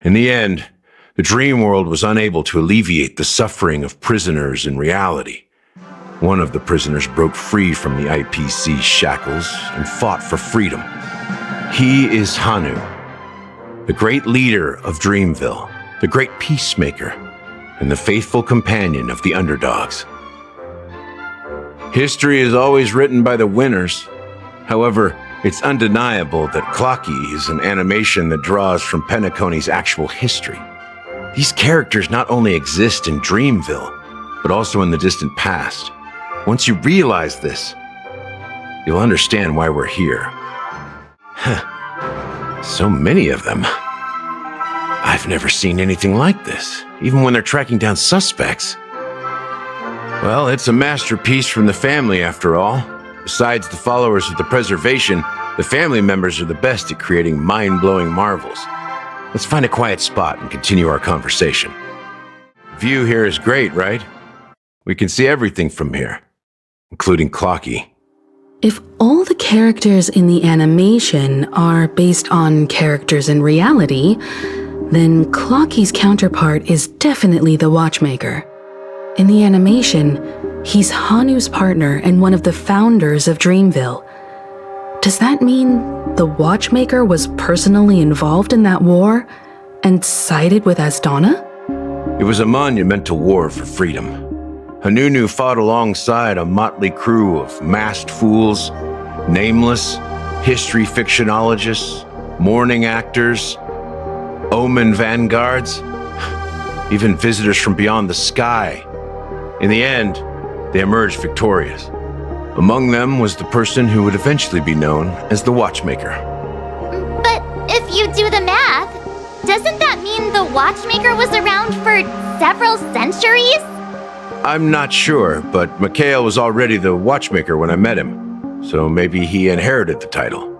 In the end, the dream world was unable to alleviate the suffering of prisoners in reality. One of the prisoners broke free from the IPC shackles and fought for freedom. He is Hanu, the great leader of Dreamville, the great peacemaker, and the faithful companion of the underdogs. History is always written by the winners. However, it's undeniable that Clocky is an animation that draws from Penacony's actual history. These characters not only exist in Dreamville, but also in the distant past. Once you realize this, you'll understand why we're here. So many of them. I've never seen anything like this, even when they're tracking down suspects. Well, it's a masterpiece from the family, after all. Besides the followers of the preservation, the family members are the best at creating mind-blowing marvels. Let's find a quiet spot and continue our conversation. View here is great, right? We can see everything from here, including Clocky. If all the characters in the animation are based on characters in reality, then Clocky's counterpart is definitely the Watchmaker. In the animation, he's Hanu's partner and one of the founders of Dreamville. Does that mean the Watchmaker was personally involved in that war and sided with Asdana? It was a monumental war for freedom. Hanunu fought alongside a motley crew of masked fools, nameless, history fictionologists, mourning actors, omen vanguards, even visitors from beyond the sky. In the end, they emerged victorious. Among them was the person who would eventually be known as the Watchmaker. But if you do the math, doesn't that mean the Watchmaker was around for several centuries? I'm not sure, but Mikhail was already the Watchmaker when I met him, so maybe he inherited the title.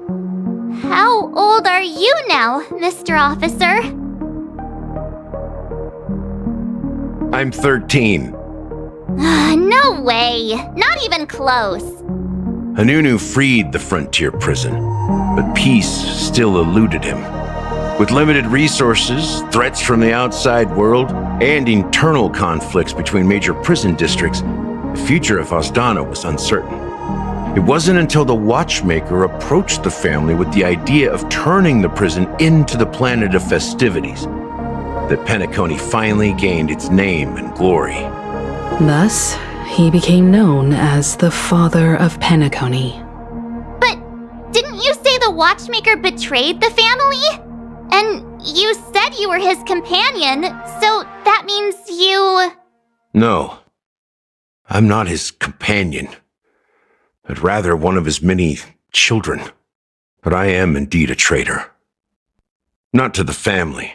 How old are you now, Mr. Officer? I'm 13. No way! Not even close! Hanunu freed the frontier prison, but peace still eluded him. With limited resources, threats from the outside world, and internal conflicts between major prison districts, the future of Asdana was uncertain. It wasn't until the Watchmaker approached the family with the idea of turning the prison into the planet of festivities that Penacony finally gained its name and glory. Thus, he became known as the Father of Penacony. But didn't you say the Watchmaker betrayed the family? And you said you were his companion, so that means you... No, I'm not his companion, but rather one of his many children. But I am indeed a traitor. Not to the family,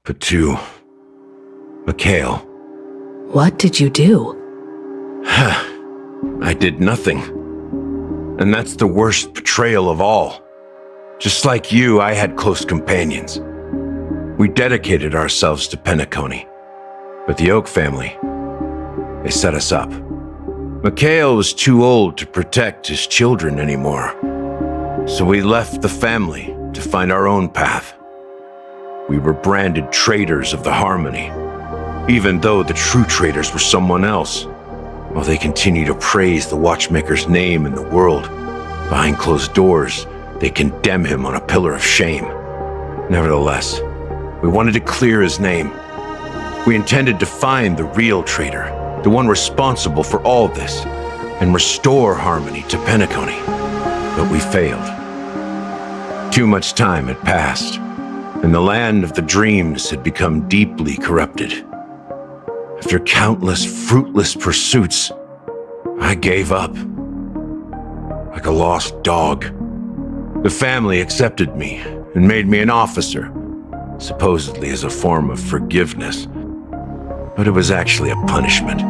but to Mikhail. What did you do? I did nothing. And that's the worst betrayal of all. Just like you, I had close companions. We dedicated ourselves to Penacony. But the Oak family, they set us up. Mikhail was too old to protect his children anymore. So we left the family to find our own path. We were branded traitors of the Harmony, even though the true traitors were someone else. While they continue to praise the Watchmaker's name in the world, behind closed doors, they condemn him on a pillar of shame. Nevertheless, we wanted to clear his name. We intended to find the real traitor, the one responsible for all this, and restore harmony to Penacony. But we failed. Too much time had passed, and the land of the dreams had become deeply corrupted. After countless fruitless pursuits, I gave up. Like a lost dog. The family accepted me and made me an officer, supposedly as a form of forgiveness. But it was actually a punishment.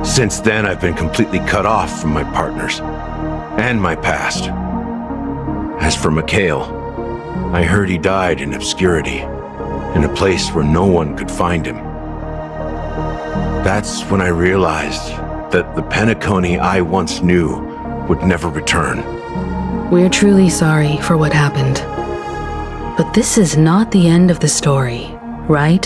Since then, I've been completely cut off from my partners and my past. As for Mikhail, I heard he died in obscurity, in a place where no one could find him. That's when I realized that the Penacony I once knew would never return. We're truly sorry for what happened. But this is not the end of the story, right?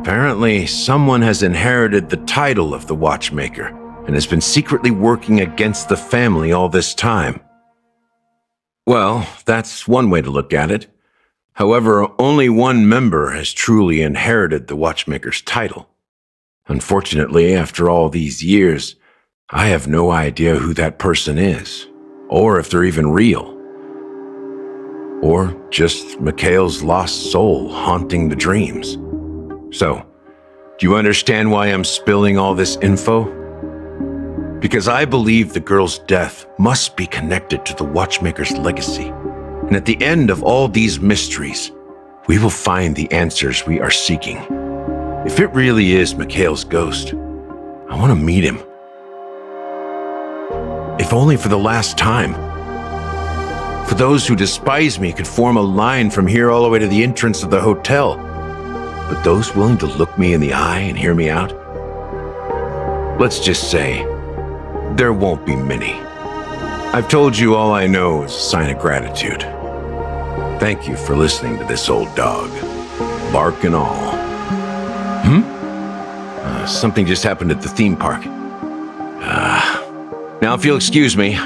Apparently, someone has inherited the title of the Watchmaker and has been secretly working against the family all this time. Well, that's one way to look at it. However, only one member has truly inherited the Watchmaker's title. Unfortunately, after all these years, I have no idea who that person is, or if they're even real. Or just Mikhail's lost soul haunting the dreams. So, do you understand why I'm spilling all this info? Because I believe the girl's death must be connected to the Watchmaker's legacy. And at the end of all these mysteries, we will find the answers we are seeking. If it really is Mikhail's ghost, I want to meet him. If only for the last time. For those who despise me could form a line from here all the way to the entrance of the hotel. But those willing to look me in the eye and hear me out? Let's just say, there won't be many. I've told you all I know is a sign of gratitude. Thank you for listening to this old dog, bark and all. Something just happened at the theme park. Now if you'll excuse me,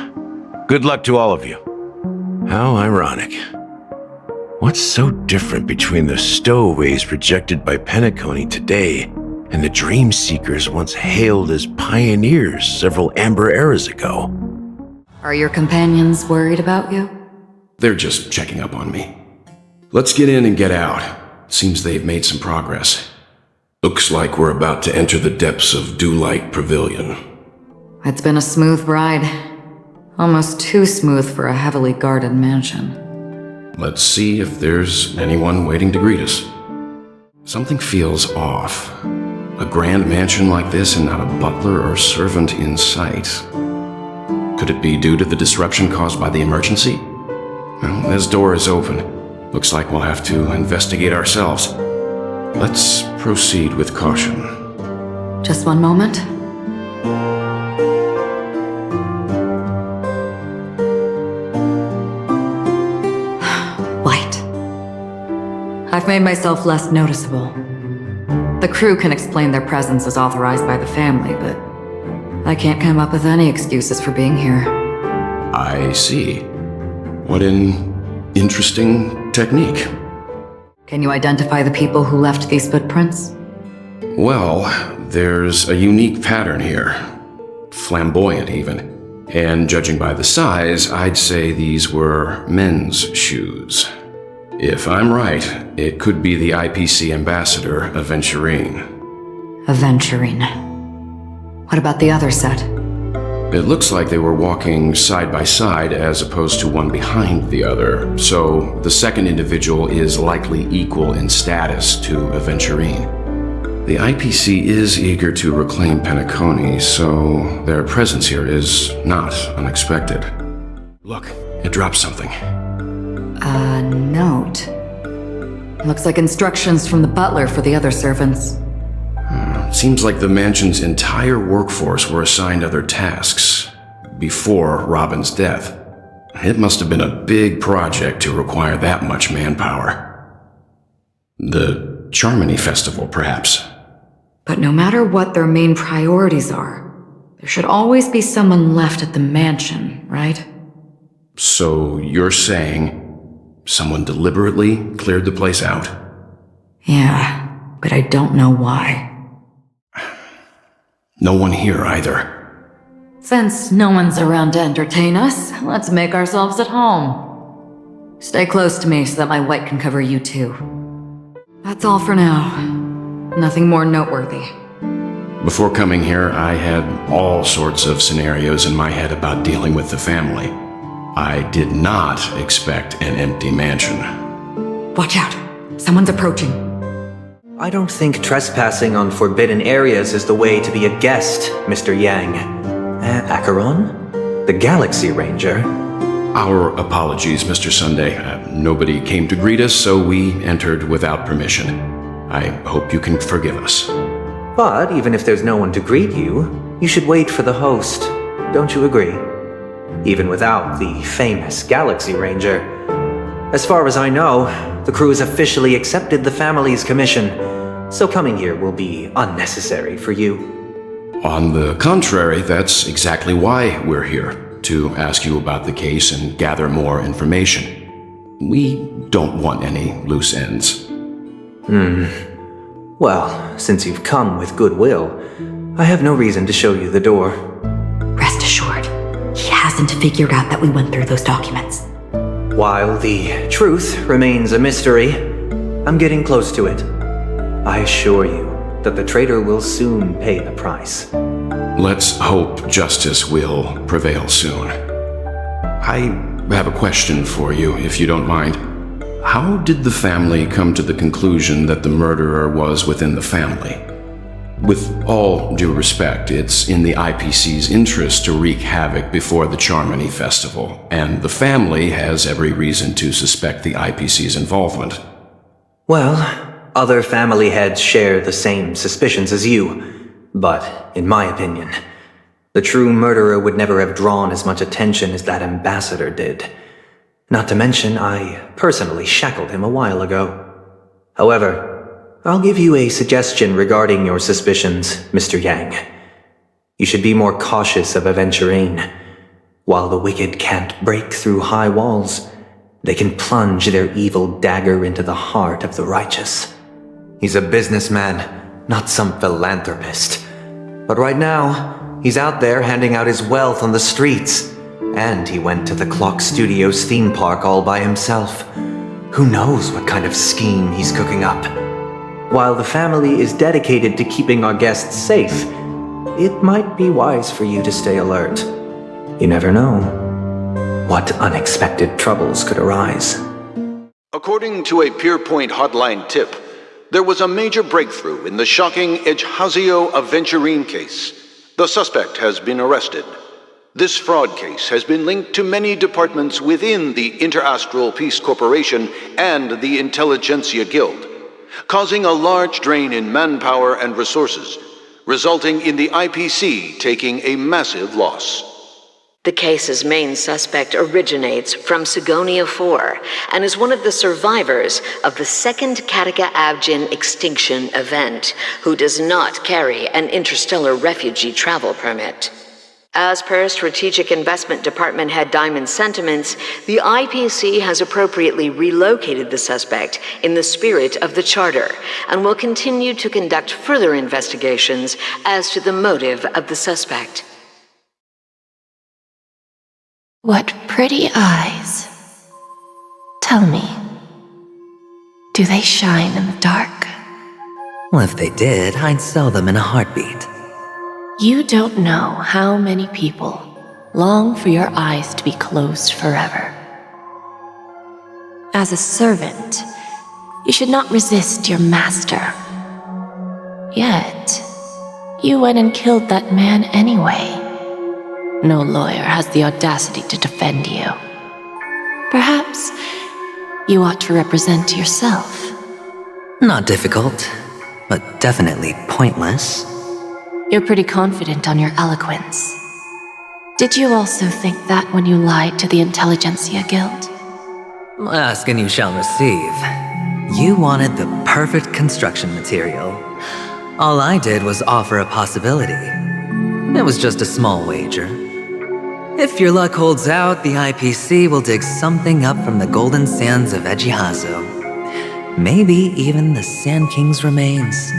good luck to all of you. How ironic. What's so different between the stowaways rejected by Penacony today and the dream seekers once hailed as pioneers several amber eras ago? Are your companions worried about you? They're just checking up on me. Let's get in and get out. Seems they've made some progress. Looks like we're about to enter the depths of Dewlight Pavilion. It's been a smooth ride. Almost too smooth for a heavily guarded mansion. Let's see if there's anyone waiting to greet us. Something feels off. A grand mansion like this and not a butler or servant in sight. Could it be due to the disruption caused by the emergency? Well, this door is open. Looks like we'll have to investigate ourselves. Let's proceed with caution. Just one moment. White. I've made myself less noticeable. The crew can explain their presence as authorized by the family, but I can't come up with any excuses for being here. I see. What an interesting technique. Can you identify the people who left these footprints? Well, there's a unique pattern here. Flamboyant, even. And judging by the size, I'd say these were men's shoes. If I'm right, it could be the IPC ambassador, Aventurine. Aventurine. What about the other set? It looks like they were walking side by side as opposed to one behind the other, so the second individual is likely equal in status to Aventurine. The IPC is eager to reclaim Penacony, so their presence here is not unexpected. Look, it dropped something. A note. Looks like instructions from the butler for the other servants. Seems like the mansion's entire workforce were assigned other tasks before Robin's death. It must have been a big project to require that much manpower. The Charmony Festival, perhaps. But no matter what their main priorities are, there should always be someone left at the mansion, right? So you're saying someone deliberately cleared the place out? Yeah, but I don't know why. No one here either. Since no one's around to entertain us, let's make ourselves at home. Stay close to me so that my white can cover you too. That's all for now. Nothing more noteworthy. Before coming here, I had all sorts of scenarios in my head about dealing with the family. I did not expect an empty mansion. Watch out! Someone's approaching. I don't think trespassing on forbidden areas is the way to be a guest, Mr. Yang. Acheron? The Galaxy Ranger? Our apologies, Mr. Sunday. Nobody came to greet us, so we entered without permission. I hope you can forgive us. But even if there's no one to greet you, you should wait for the host. Don't you agree? Even without the famous Galaxy Ranger, As far as I know, the crew has officially accepted the family's commission, so coming here will be unnecessary for you. On the contrary, that's exactly why we're here, to ask you about the case and gather more information. We don't want any loose ends. Well, since you've come with goodwill, I have no reason to show you the door. Rest assured, he hasn't figured out that we went through those documents. While the truth remains a mystery, I'm getting close to it. I assure you that the traitor will soon pay the price. Let's hope justice will prevail soon. I have a question for you, if you don't mind. How did the family come to the conclusion that the murderer was within the family? With all due respect, it's in the IPC's interest to wreak havoc before the Charmony Festival, and the family has every reason to suspect the IPC's involvement. Well, other family heads share the same suspicions as you, but in my opinion, the true murderer would never have drawn as much attention as that ambassador did. Not to mention, I personally shackled him a while ago. However, I'll give you a suggestion regarding your suspicions, Mr. Yang. You should be more cautious of Aventurine. While the wicked can't break through high walls, they can plunge their evil dagger into the heart of the righteous. He's a businessman, not some philanthropist. But right now, he's out there handing out his wealth on the streets. And he went to the Clock Studios theme park all by himself. Who knows what kind of scheme he's cooking up? While the family is dedicated to keeping our guests safe, it might be wise for you to stay alert. You never know what unexpected troubles could arise. According to a Pierpoint hotline tip, there was a major breakthrough in the shocking Ejhazio Aventurine case. The suspect has been arrested. This fraud case has been linked to many departments within the Interastral Peace Corporation and the Intelligentsia Guild, causing a large drain in manpower and resources, resulting in the IPC taking a massive loss. The case's main suspect originates from Sigonia 4 and is one of the survivors of the second Kataka Abjin extinction event, who does not carry an interstellar refugee travel permit. As per Strategic Investment Department head Diamond's sentiments, the IPC has appropriately relocated the suspect in the spirit of the Charter and will continue to conduct further investigations as to the motive of the suspect. What pretty eyes. Tell me, do they shine in the dark? Well, if they did, I'd sell them in a heartbeat. You don't know how many people long for your eyes to be closed forever. As a servant, you should not resist your master. Yet, you went and killed that man anyway. No lawyer has the audacity to defend you. Perhaps you ought to represent yourself. Not difficult, but definitely pointless. You're pretty confident on your eloquence. Did you also think that when you lied to the Intelligentsia Guild? Ask and you shall receive. You wanted the perfect construction material. All I did was offer a possibility. It was just a small wager. If your luck holds out, the IPC will dig something up from the golden sands of Ejhazio. Maybe even the Sand King's remains.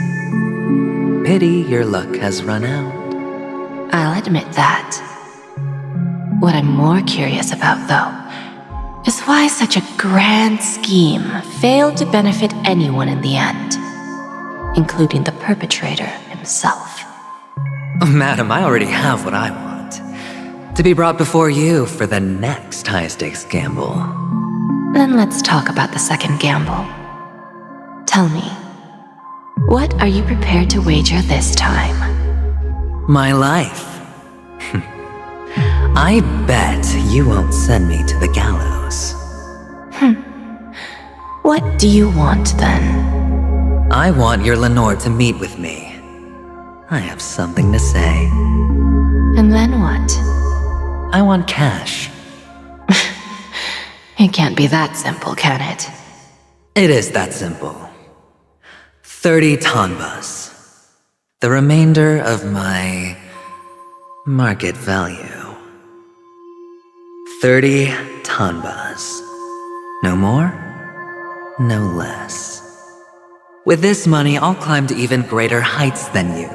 Pity your luck has run out. I'll admit that. What I'm more curious about, though, is why such a grand scheme failed to benefit anyone in the end, including the perpetrator himself. Madam, I already have what I want. To be brought before you for the next high-stakes gamble. Then let's talk about the second gamble. Tell me, what are you prepared to wager this time? My life. I bet you won't send me to the gallows. What do you want, then? I want your Lenore to meet with me. I have something to say. And then what? I want cash. It can't be that simple, can it? It is that simple. 30 tanbas. The remainder of my market value. 30 tanbas. No more, no less. With this money, I'll climb to even greater heights than you.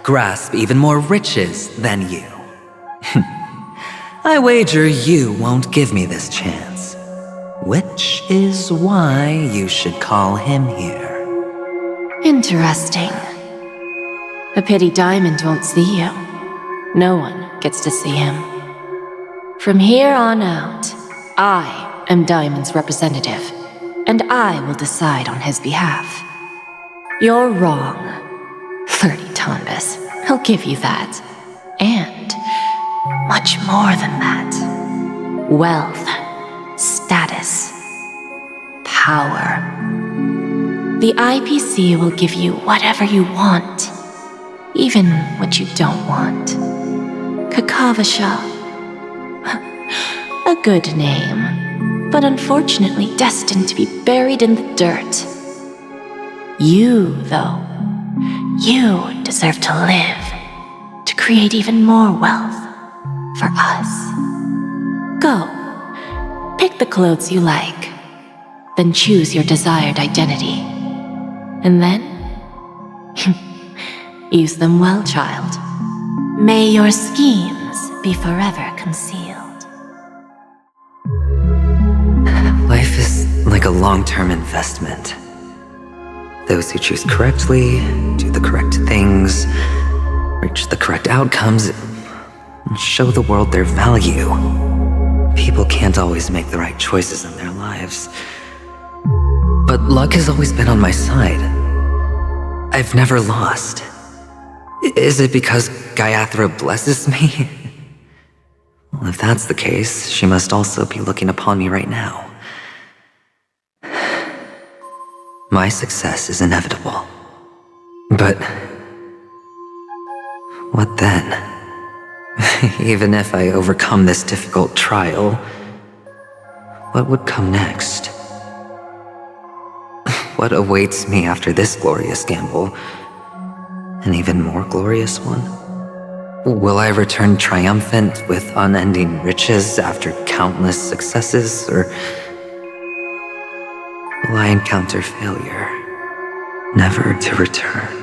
Grasp even more riches than you. I wager you won't give me this chance. Which is why you should call him here. Interesting. A pity Diamond won't see you. No one gets to see him. From here on out, I am Diamond's representative, and I will decide on his behalf. You're wrong. 30 tanbas. I'll give you that. And much more than that. Wealth, status, power. The IPC will give you whatever you want, even what you don't want. Kakavasha. A good name, but unfortunately destined to be buried in the dirt. You, though, you deserve to live, to create even more wealth for us. Go, pick the clothes you like, then choose your desired identity. And then, use them well, child. May your schemes be forever concealed. Life is like a long-term investment. Those who choose correctly, do the correct things, reach the correct outcomes, and show the world their value. People can't always make the right choices in their lives. But luck has always been on my side. I've never lost. Is it because Gayathra blesses me? Well, if that's the case, she must also be looking upon me right now. My success is inevitable. But what then? Even if I overcome this difficult trial, what would come next? What awaits me after this glorious gamble? An even more glorious one? Will I return triumphant with unending riches after countless successes, or will I encounter failure, never to return?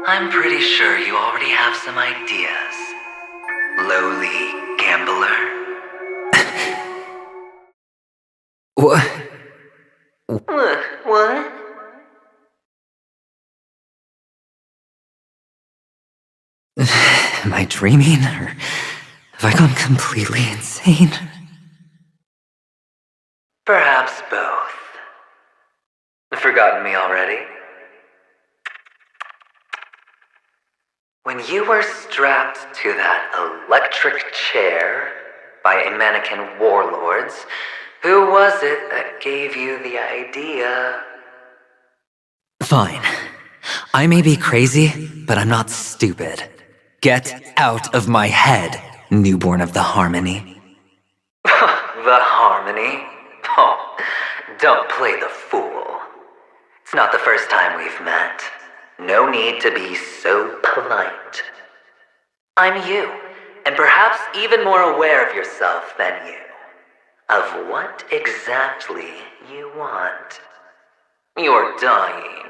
I'm pretty sure you already have some ideas, lowly gambler. What? What? Am I dreaming, or have I gone completely insane? Perhaps both. Forgotten me already? When you were strapped to that electric chair by a mannequin warlords, who was it that gave you the idea? Fine. I may be crazy, but I'm not stupid. Get out of my head, newborn of the Harmony. The Harmony? Oh, don't play the fool. It's not the first time we've met. No need to be so polite. I'm you, and perhaps even more aware of yourself than you. Of what exactly you want. You're dying.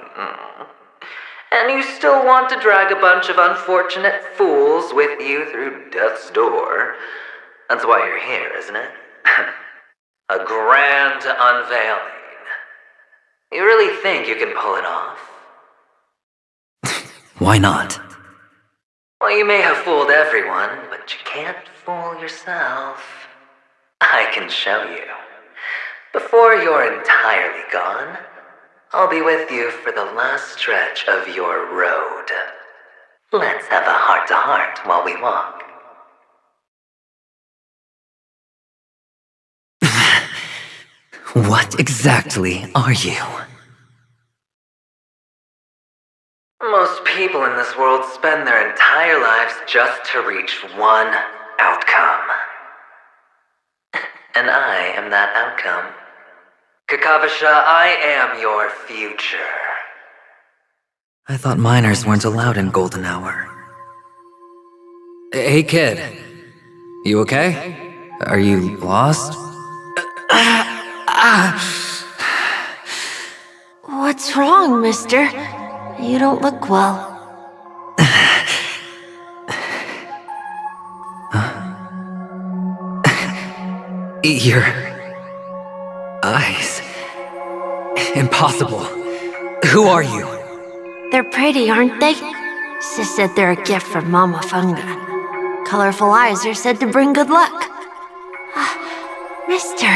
And you still want to drag a bunch of unfortunate fools with you through death's door. That's why you're here, isn't it? A grand unveiling. You really think you can pull it off? Why not? Well, you may have fooled everyone, but you can't fool yourself. I can show you. Before you're entirely gone, I'll be with you for the last stretch of your road. Let's have a heart-to-heart while we walk. What exactly are you? Most people in this world spend their entire lives just to reach one outcome. And I am that outcome. Kakavasha, I am your future. I thought minors weren't allowed in Golden Hour. Hey kid, you okay? Are you lost? What's wrong, mister? You don't look well. Your eyes. Impossible. Who are you? They're pretty, aren't they? Sis said they're a gift from Mama Funga. Colorful eyes are said to bring good luck. Mister,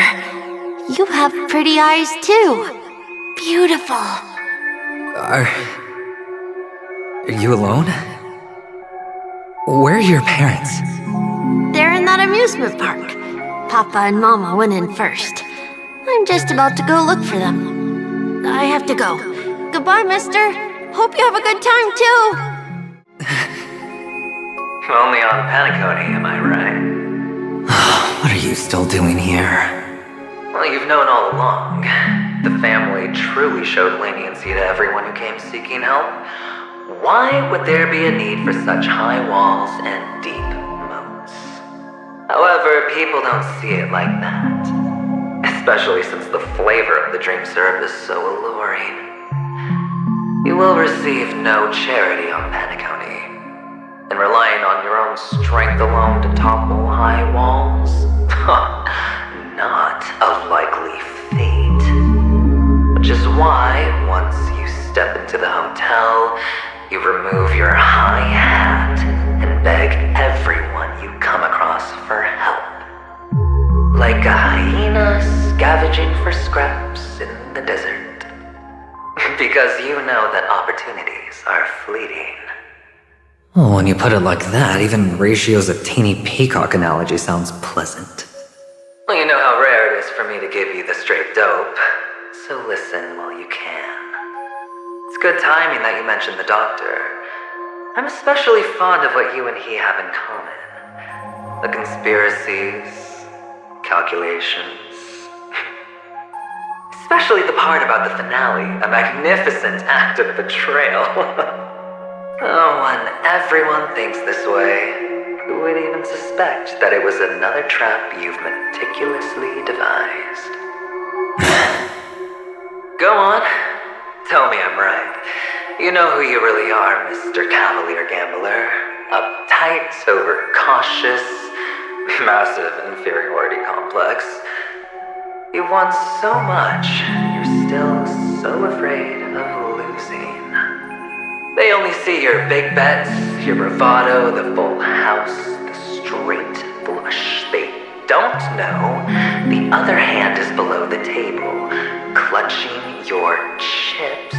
you have pretty eyes too. Beautiful. Are you alone? Where are your parents? They're in that amusement park. Papa and Mama went in first. I'm just about to go look for them. I have to go. Goodbye, mister. Hope you have a good time, too. Only on Panacony, am I right? What are you still doing here? Well, you've known all along. The family truly showed leniency to everyone who came seeking help. Why would there be a need for such high walls and deep moats? However, people don't see it like that. Especially since the flavor of the dream syrup is so alluring. You will receive no charity on Panacony. And relying on your own strength alone to topple high walls? Not a likely fate. Which is why, once you step into the hotel, you remove your high hat and beg everyone you come across for help. Like a hyena scavenging for scraps in the desert. Because you know that opportunities are fleeting. Well, when you put it like that, even Ratio's a teeny peacock analogy sounds pleasant. Well, you know how rare it is for me to give you the straight dope, so listen while you can. It's good timing that you mentioned the doctor. I'm especially fond of what you and he have in common. The conspiracies, calculations. Especially the part about the finale, a magnificent act of betrayal. Oh, when everyone thinks this way, who would even suspect that it was another trap you've meticulously devised? Go on. Tell me I'm right. You know who you really are, Mr. Cavalier Gambler. Uptight, overcautious, massive inferiority complex. You've won so much, you're still so afraid of losing. They only see your big bets, your bravado, the full house, the straight flush. They don't know the other hand is below the table, clutching your chips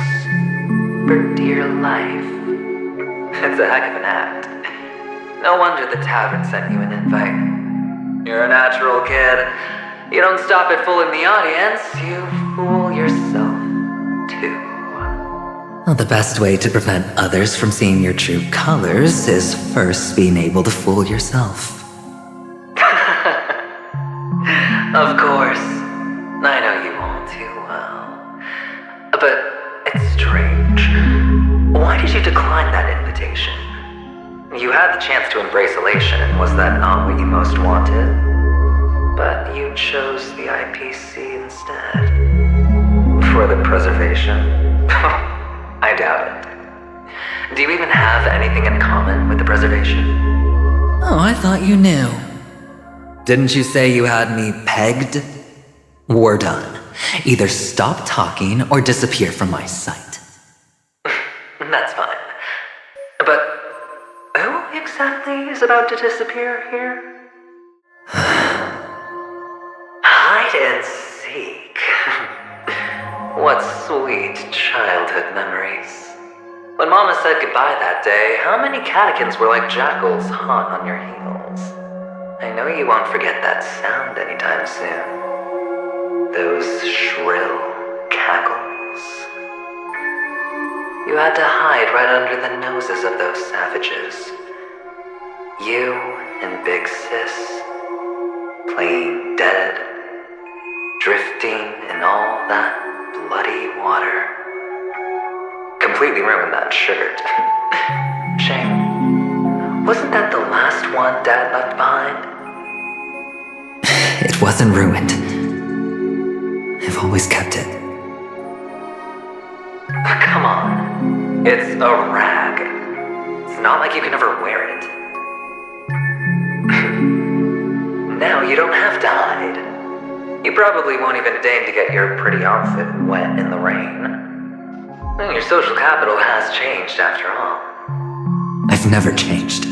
for dear life. It's a heck of an act. No wonder the tavern sent you an invite. You're a natural kid. You don't stop at fooling the audience, you fool yourself too. Well, the best way to prevent others from seeing your true colors is first being able to fool yourself. Of course. I know you all too well. But it's strange. Why did you decline that invitation? You had the chance to embrace elation. Was that not what you most wanted? But you chose the IPC instead. For the preservation? I doubt it. Do you even have anything in common with the preservation? Oh, I thought you knew. Didn't you say you had me pegged? We're done. Either stop talking or disappear from my sight. That's fine. But who exactly is about to disappear here? Hide and seek. What sweet childhood memories. When Mama said goodbye that day, how many catechins were like jackals hot on your heels? I know you won't forget that sound anytime soon. Those shrill cackles. You had to hide right under the noses of those savages. You and Big Sis, playing dead, drifting in all that bloody water. Completely ruined that shirt. Shame. Wasn't that the last one Dad left behind? It wasn't ruined. I've always kept it. Come on. It's a rag. It's not like you can ever wear it. Now you don't have to hide. You probably won't even deign to get your pretty outfit wet in the rain. Your social capital has changed after all. I've never changed.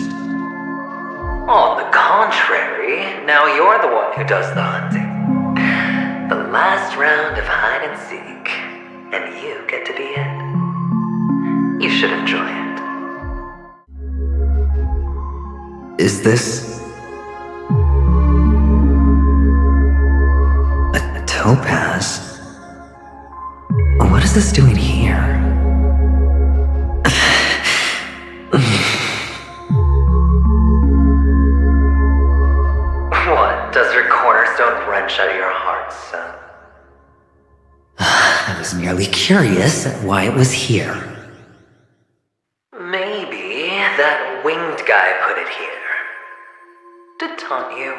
On the contrary, now you're the one who does the hunting. The last round of hide and seek, and you get to be it. You should enjoy it. Is this a topaz? What is this doing here? What? Does your cornerstone wrench out your heart, son? I was merely curious at why it was here. Maybe that winged guy put it here. To taunt you.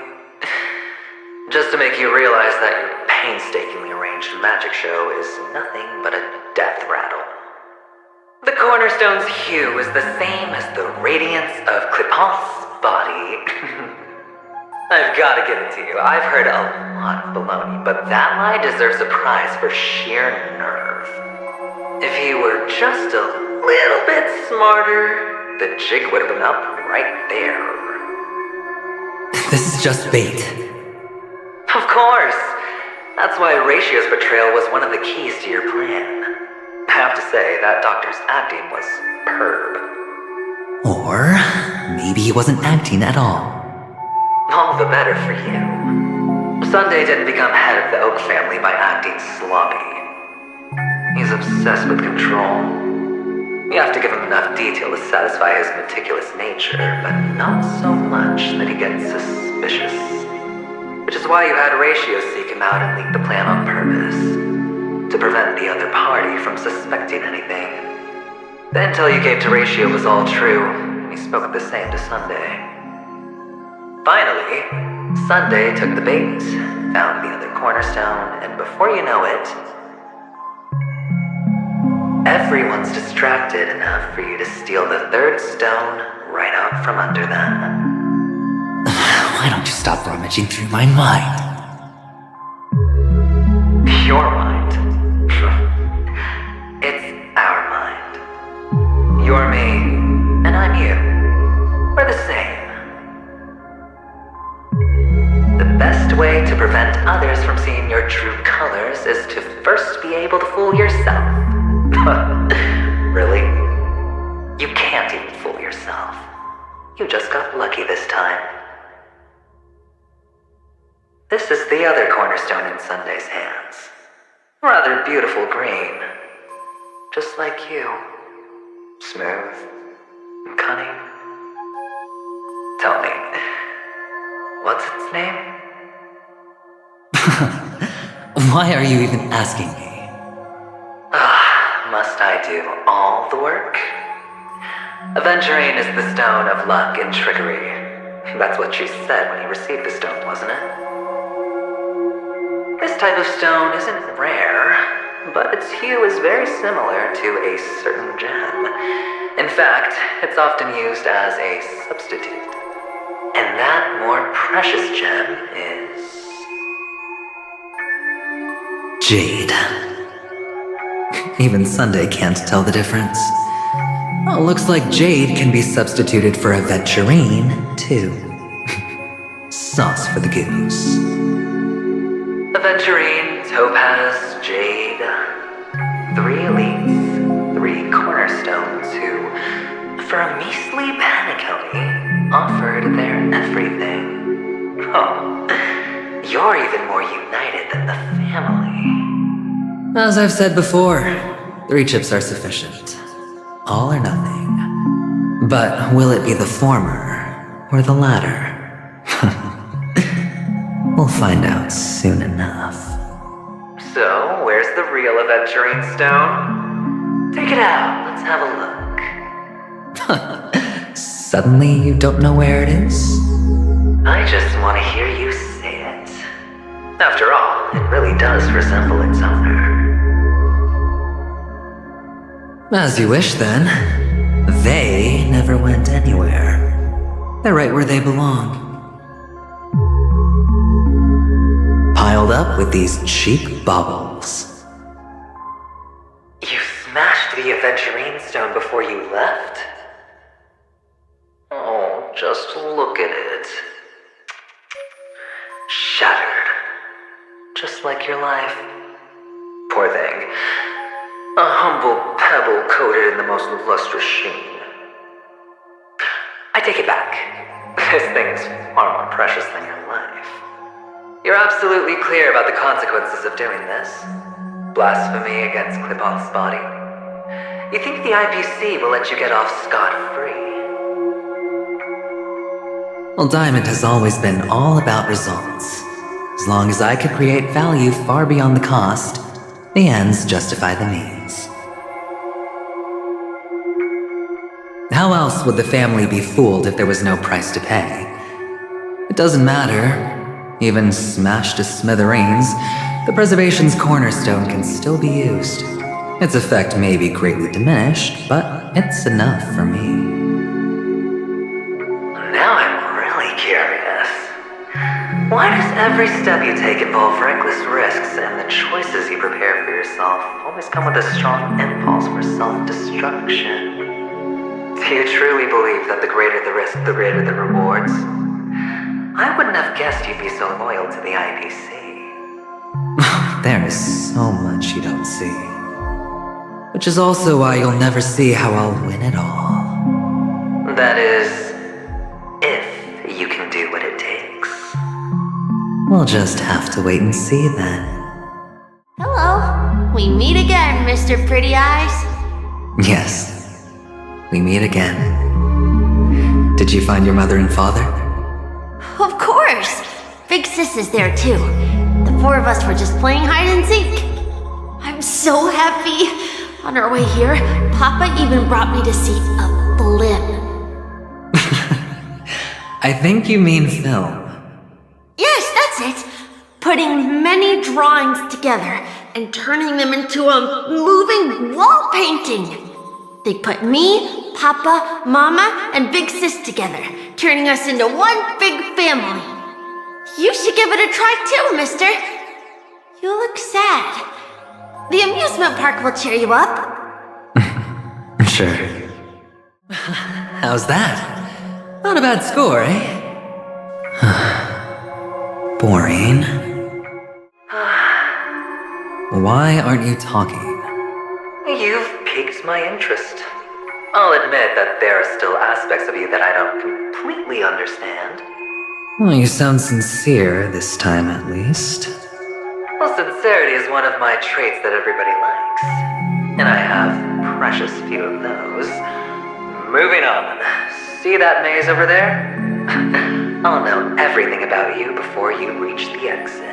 Just to make you realize that your painstakingly arranged magic show is nothing but a death rattle. The cornerstone's hue is the same as the radiance of Clipoth's body. I've gotta give it to you. I've heard a lot of baloney, but that lie deserves a prize for sheer nerve. If he were just a little bit smarter, the jig would have been up right there. This is just bait. Of course. That's why Ratio's betrayal was one of the keys to your plan. I have to say, that doctor's acting was superb. Or maybe he wasn't acting at all. All the better for you. Sunday didn't become head of the Oak family by acting sloppy. He's obsessed with control. You have to give him enough detail to satisfy his meticulous nature, but not so much that he gets suspicious. Which is why you had Ratio seek him out and leak the plan on purpose. To prevent the other party from suspecting anything. The intel you gave to Ratio was all true, and he spoke the same to Sunday. Finally, Sunday took the bait, found the other cornerstone, and before you know it, everyone's distracted enough for you to steal the third stone right out from under them. Why don't you stop rummaging through my mind? Your mind? It's our mind. You're me, and I'm you. We're the same. The best way to prevent others from seeing your true colors is to first be able to fool yourself. Really? You can't even fool yourself. You just got lucky this time. This is the other cornerstone in Sunday's hands. Rather beautiful green. Just like you. Smooth and cunning. Tell me, what's its name? Why are you even asking me? Must I do all the work? Aventurine is the stone of luck and trickery. That's what she said when you received the stone, wasn't it? This type of stone isn't rare, but its hue is very similar to a certain gem. In fact, it's often used as a substitute. And that more precious gem is... jade. Even Sunday can't tell the difference. Oh, looks like jade can be substituted for aventurine, too. Sauce for the goose. Aventurine, topaz, jade. 3 elites, 3 cornerstones who, for a measly penny, offered their everything. Oh, you're even more united than the family. As I've said before, 3 chips are sufficient. All or nothing. But will it be the former, or the latter? We'll find out soon enough. So, where's the real Aventurine Stone? Take it out, let's have a look. Suddenly you don't know where it is? I just want to hear you say it. After all, it really does resemble its owner. As you wish then. They never went anywhere. They're right where they belong. Piled up with these cheap baubles. You smashed the Aventurine Stone before you left? Oh, just look at it. Shattered. Just like your life. Poor thing. A humble pebble coated in the most lustrous sheen. I take it back. This thing is far more precious than your life. You're absolutely clear about the consequences of doing this. Blasphemy against Clipoth's body. You think the IPC will let you get off scot-free? Well, Diamond has always been all about results. As long as I could create value far beyond the cost, the ends justify the means. How else would the family be fooled if there was no price to pay? It doesn't matter. Even smashed to smithereens, the preservation's cornerstone can still be used. Its effect may be greatly diminished, but it's enough for me. Now I'm really curious. Why does every step you take involve reckless risks, and the choices you prepare for yourself always come with a strong impulse for self-destruction? Do you truly believe that the greater the risk, the greater the rewards? I wouldn't have guessed you'd be so loyal to the IPC. There is so much you don't see. Which is also why you'll never see how I'll win it all. That is, if you can do what it takes. We'll just have to wait and see then. Hello. We meet again, Mr. Pretty Eyes. Yes, we meet again. Did you find your mother and father? Of course! Big Sis is there too. The four of us were just playing hide and seek. I'm so happy. On our way here, Papa even brought me to see a blimp. I think you mean film. Yes, that's it. Putting many drawings together and turning them into a moving wall painting. They put me, Papa, Mama, and Big Sis together, turning us into one big family. You should give it a try too, mister. You look sad. The amusement park will cheer you up. Sure. How's that? Not a bad score, eh? Boring. Why aren't you talking? You've piqued my interest. I'll admit that there are still aspects of you that I don't completely understand. Well, you sound sincere this time, at least. Well, sincerity is one of my traits that everybody likes. And I have precious few of those. Moving on. See that maze over there? I'll know everything about you before you reach the exit.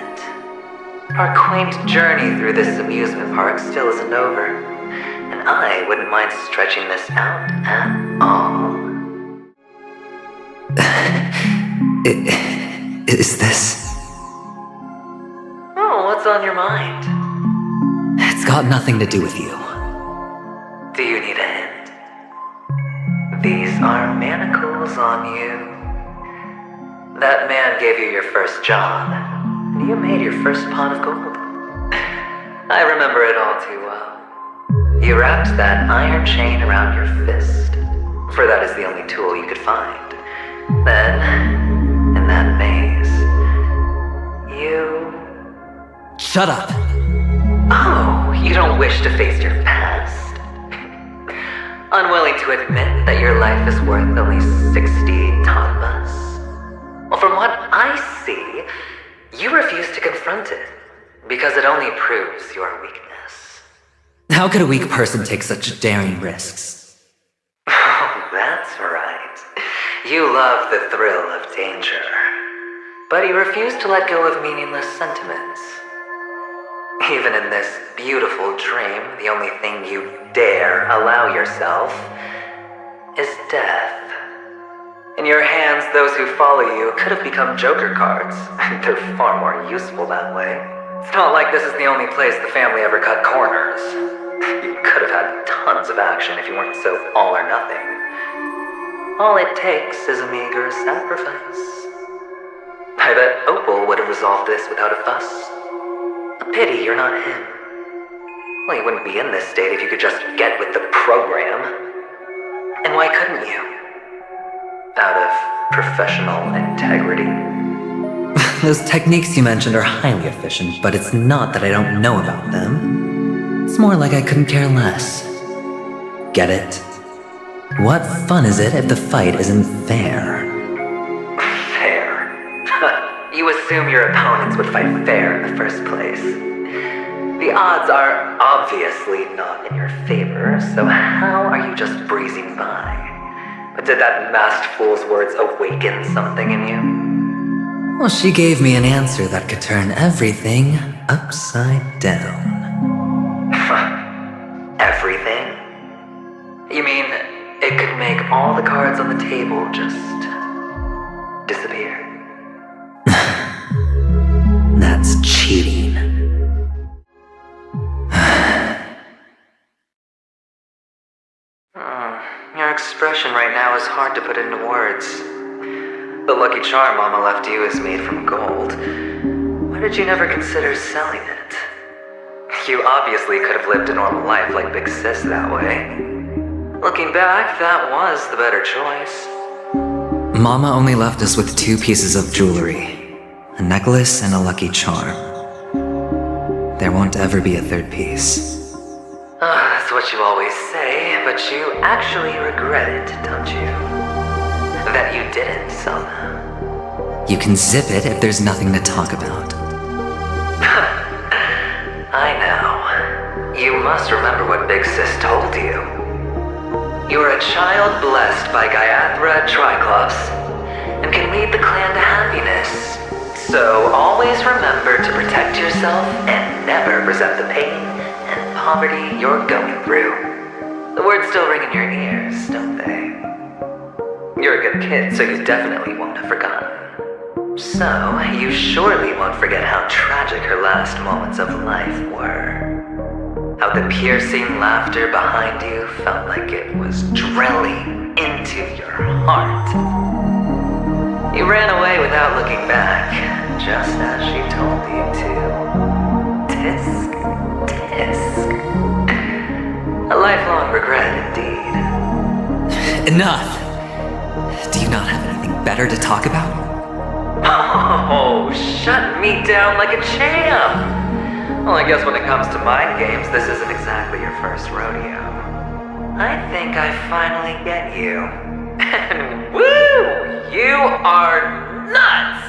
Our quaint journey through this amusement park still isn't over. And I wouldn't mind stretching this out at all. Is this... Oh, what's on your mind? It's got nothing to do with you. Do you need a hint? These are manacles on you. That man gave you your first job, and you made your first pot of gold. I remember it all too well. You wrapped that iron chain around your fist, for that is the only tool you could find. Then, in that maze, you... Shut up! Oh, you don't wish to face your past? Unwilling to admit that your life is worth only 60 tanmas? Well, from what I see, you refuse to confront it, because it only proves your weakness. How could a weak person take such daring risks? Oh, that's right. You love the thrill of danger, but you refuse to let go of meaningless sentiments. Even in this beautiful dream, the only thing you dare allow yourself is death. In your hands, those who follow you could have become Joker cards. They're far more useful that way. It's not like this is the only place the family ever cut corners. You could have had tons of action if you weren't so all or nothing. All it takes is a meager sacrifice. I bet Opal would have resolved this without a fuss. A pity you're not him. Well, you wouldn't be in this state if you could just get with the program. And why couldn't you? Out of professional integrity. Those techniques you mentioned are highly efficient, but it's not that I don't know about them. It's more like I couldn't care less. Get it? What fun is it if the fight isn't fair? Fair? You assume your opponents would fight fair in the first place. The odds are obviously not in your favor, so how are you just breezing by? But did that masked fool's words awaken something in you? Well, she gave me an answer that could turn everything upside down. Everything? You mean it could make all the cards on the table just disappear? That's cheating. Your expression right now is hard to put into words. The lucky charm Mama left you is made from gold. Why did you never consider selling it? You obviously could have lived a normal life like Big Sis that way. Looking back, that was the better choice. Mama only left us with 2 pieces of jewelry. A necklace and a lucky charm. There won't ever be a 3rd piece. That's what you always say, but you actually regret it, don't you? That you didn't sell them. You can zip it if there's nothing to talk about. I know. You must remember what Big Sis told you. You're a child blessed by Gaiathra Triclops and can lead the clan to happiness. So always remember to protect yourself and never resent the pain and poverty you're going through. The words still ring in your ears, don't they? You're a good kid, so you definitely won't have forgotten. So, you surely won't forget how tragic her last moments of life were. How the piercing laughter behind you felt like it was drilling into your heart. You ran away without looking back, just as she told you to. Tisk, tisk. A lifelong regret indeed. Enough! Do you not have anything better to talk about? Oh, shut me down like a champ! Well, I guess when it comes to mind games, this isn't exactly your first rodeo. I think I finally get you. And woo! You are nuts!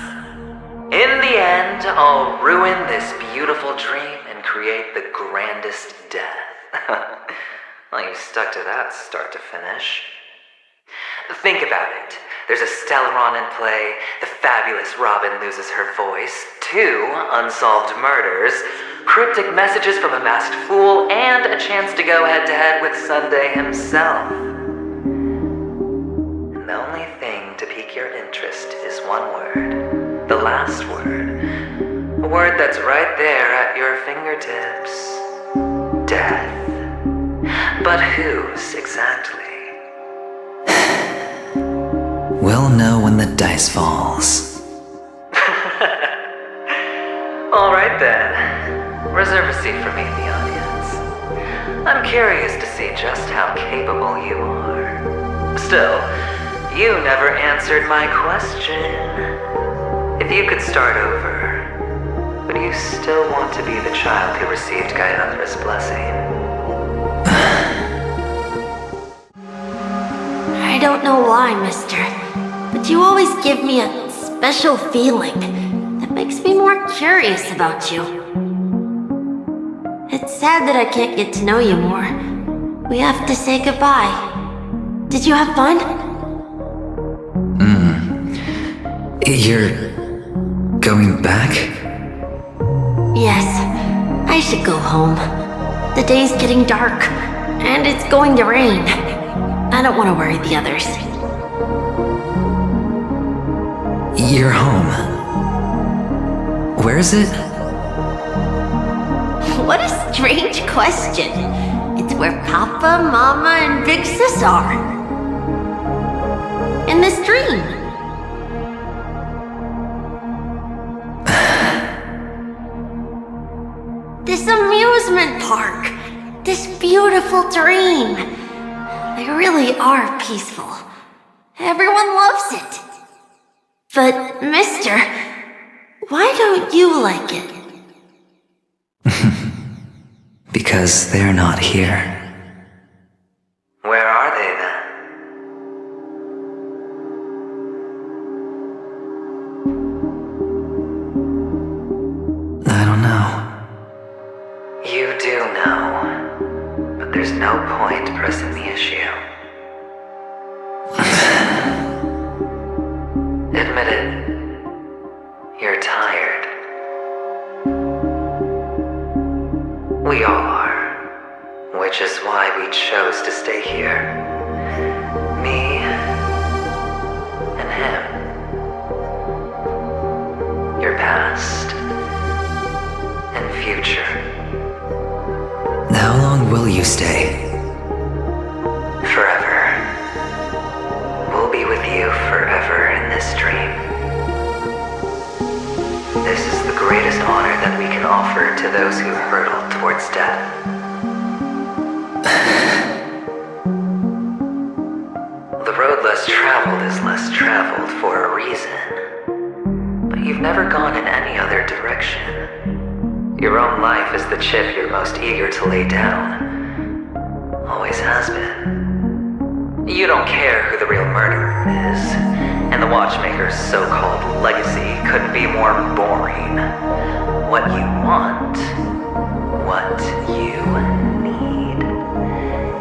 In the end, I'll ruin this beautiful dream and create the grandest death. Well, you stuck to that start to finish. Think about it. There's a Stellaron in play, the fabulous Robin loses her voice, 2 unsolved murders, cryptic messages from a masked fool, and a chance to go head-to-head with Sunday himself. And the only thing to pique your interest is one word. The last word. A word that's right there at your fingertips. Death. But whose exactly? We'll know when the dice falls. All right then. Reserve a seat for me in the audience. I'm curious to see just how capable you are. Still, you never answered my question. If you could start over, would you still want to be the child who received Gaiathra's blessing? I don't know why, mister, but you always give me a special feeling that makes me more curious about you. It's sad that I can't get to know you more. We have to say goodbye. Did you have fun? You're going back? Yes, I should go home. The day's getting dark, and it's going to rain. I don't want to worry the others. You're home. Where is it? What a strange question. It's where Papa, Mama, and Big Sis are. In this dream. This amusement park. This beautiful dream. They really are peaceful. Everyone loves it. But, mister, why don't you like it? Because they're not here. Where are they then? I don't know. You do know, but there's no point pressing the issue. Admit it. You're tired. We all are, which is why we chose to stay here. Me and him. Your past and future. How long will you stay? Forever. We'll be with you forever in this dream. This is the greatest honor that we can offer to those who hurtle towards death. The road less traveled is less traveled for a reason. But you've never gone in any other direction. Your own life is the chip you're most eager to lay down. Always has been. You don't care who the real murderer is, and the Watchmaker's so-called legacy couldn't be more boring. What you want, what you need,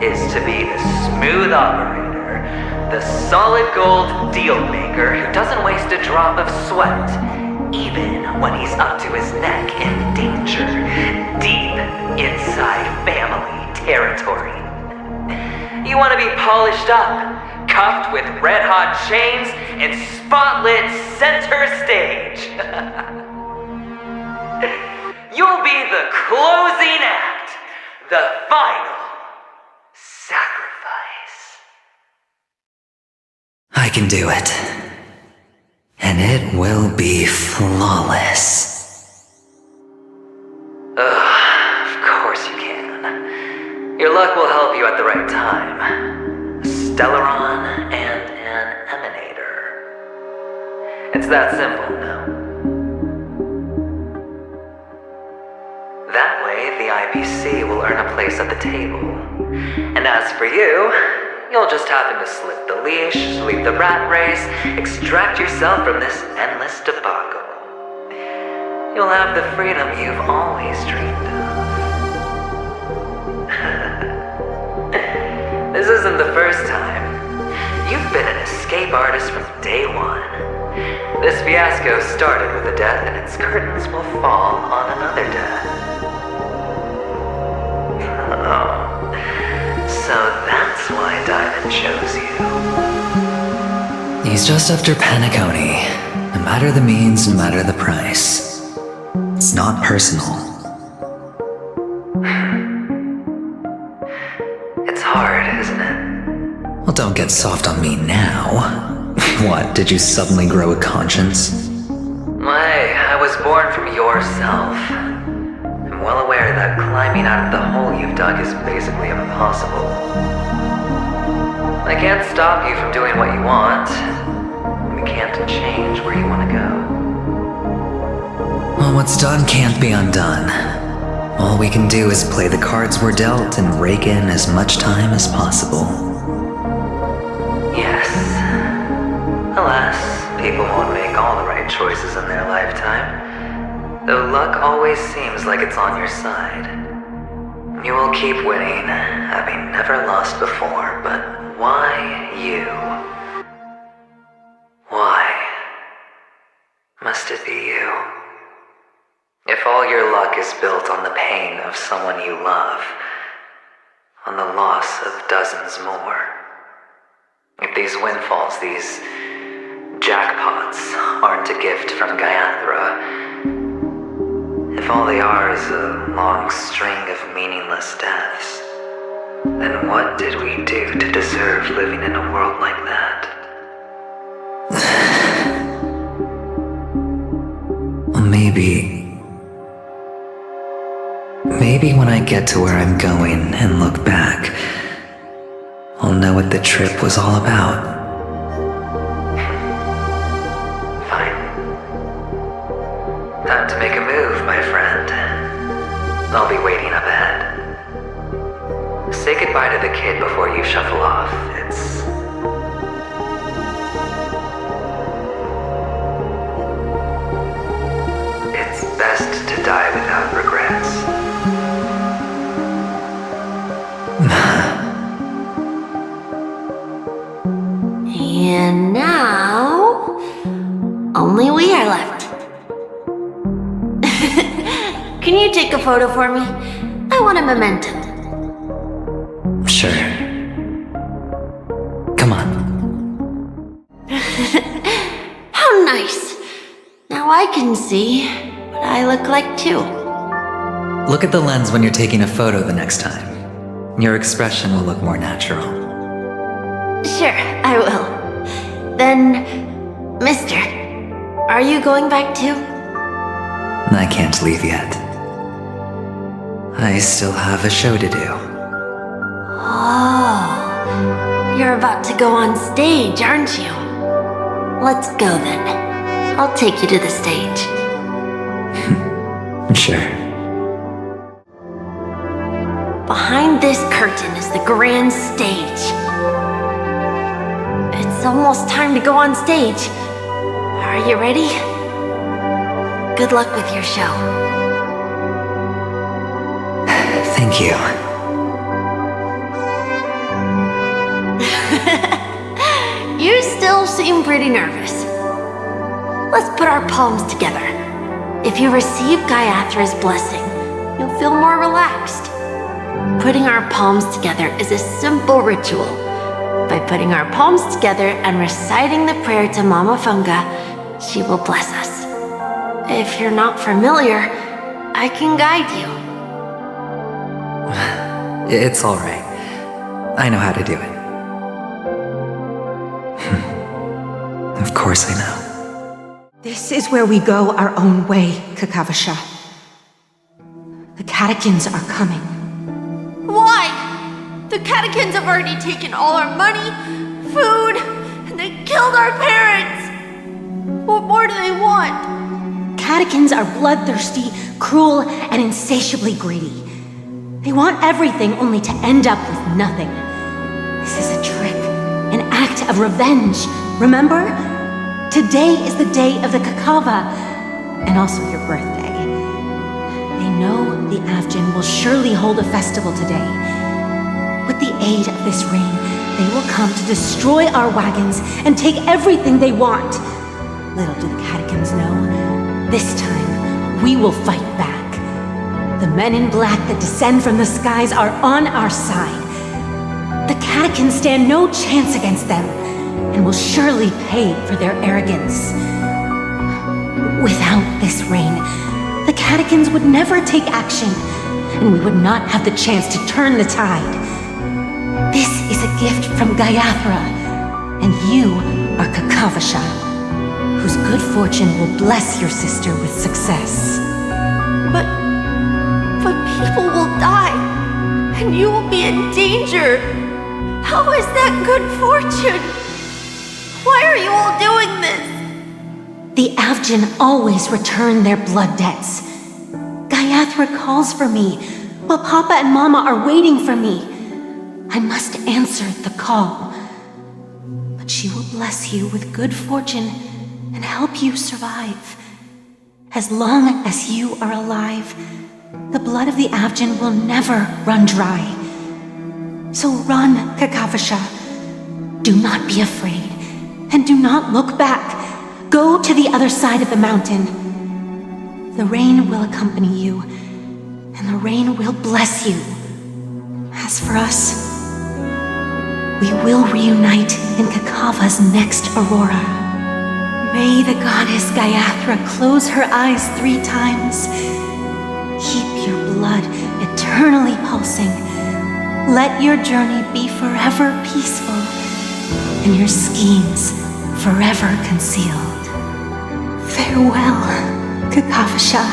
is to be the smooth operator, the solid gold deal maker who doesn't waste a drop of sweat, even when he's up to his neck in danger, deep inside family territory. You want to be polished up, cuffed with red-hot chains, and spotlit center stage. You'll be the closing act, the final sacrifice. I can do it. And it will be flawless. Of course you can. Your luck will help you at the right time. A Stellaron and an Emanator. It's that simple, no? That way, the IPC will earn a place at the table. And as for you, you'll just happen to slip the leash, sweep the rat race, extract yourself from this endless debacle. You'll have the freedom you've always dreamed of. This isn't the first time. You've been an escape artist from day one. This fiasco started with a death, and its curtains will fall on another death. Oh. So that's why Diamond chose you. He's just after Penacony. No matter the means, no matter the price. It's not personal. It's hard, isn't it? Well, don't get soft on me now. What, did you suddenly grow a conscience? Hey, I was born from yourself. I'm well aware that climbing out of the hole you've dug is basically impossible. I can't stop you from doing what you want. We can't change where you want to go. Well, what's done can't be undone. All we can do is play the cards we're dealt and rake in as much time as possible. Yes. Alas, people won't make all the right choices in their lifetime. Though luck always seems like it's on your side. You will keep winning, having never lost before, but why you? Why? pain of someone you love, on the loss of dozens more. If these windfalls, these jackpots, aren't a gift from Gaiathra, if all they are is a long string of meaningless deaths, then what did we do to deserve living in a world like that? Maybe when I get to where I'm going and look back, I'll know what the trip was all about. Fine. Time to make a move, my friend. I'll be waiting up ahead. Say goodbye to the kid before you shuffle off. It's best to die without regrets. And now, only we are left. Can you take a photo for me? I want a memento. Sure. Come on. How nice. Now I can see what I look like too. Look at the lens when you're taking a photo the next time. Your expression will look more natural. Sure, I will. Then, mister, are you going back too? I can't leave yet. I still have a show to do. Oh, you're about to go on stage, aren't you? Let's go then. I'll take you to the stage. Sure. Behind this curtain is the grand stage. It's almost time to go on stage. Are you ready? Good luck with your show. Thank you. You still seem pretty nervous. Let's put our palms together. If you receive Gaiathra's blessing, you'll feel more relaxed. Putting our palms together is a simple ritual. By putting our palms together and reciting the prayer to Mama Funga, she will bless us. If you're not familiar, I can guide you. It's all right. I know how to do it. Of course I know. This is where we go our own way, Kakavasha. The catechins are coming. Why? The catechins have already taken all our money, food, and they killed our parents! What more do they want? Catechins are bloodthirsty, cruel, and insatiably greedy. They want everything only to end up with nothing. This is a trick, an act of revenge. Remember? Today is the day of the Kakava, and also your birthday. They know the Avgin will surely hold a festival today. With the aid of this rain, they will come to destroy our wagons and take everything they want. Little do the catechins know, this time we will fight back. The men in black that descend from the skies are on our side. The catechins stand no chance against them, and will surely pay for their arrogance. Without this rain, the catechins would never take action, and we would not have the chance to turn the tide. This is a gift from Gaiathra, and you are Kakavasha, whose good fortune will bless your sister with success. But people will die, and you will be in danger. How is that good fortune? Why are you all doing this? The Avgin always return their blood debts. Gaiathra calls for me, while Papa and Mama are waiting for me. I must answer the call. But she will bless you with good fortune and help you survive. As long as you are alive, the blood of the Avgin will never run dry. So run, Kakavasha. Do not be afraid, and do not look back. Go to the other side of the mountain. The rain will accompany you, and the rain will bless you. As for us, we will reunite in Kakava's next aurora. May the goddess Gayathra close her eyes 3 times. Keep your blood eternally pulsing. Let your journey be forever peaceful, and your schemes forever concealed. Farewell, Kakavasha.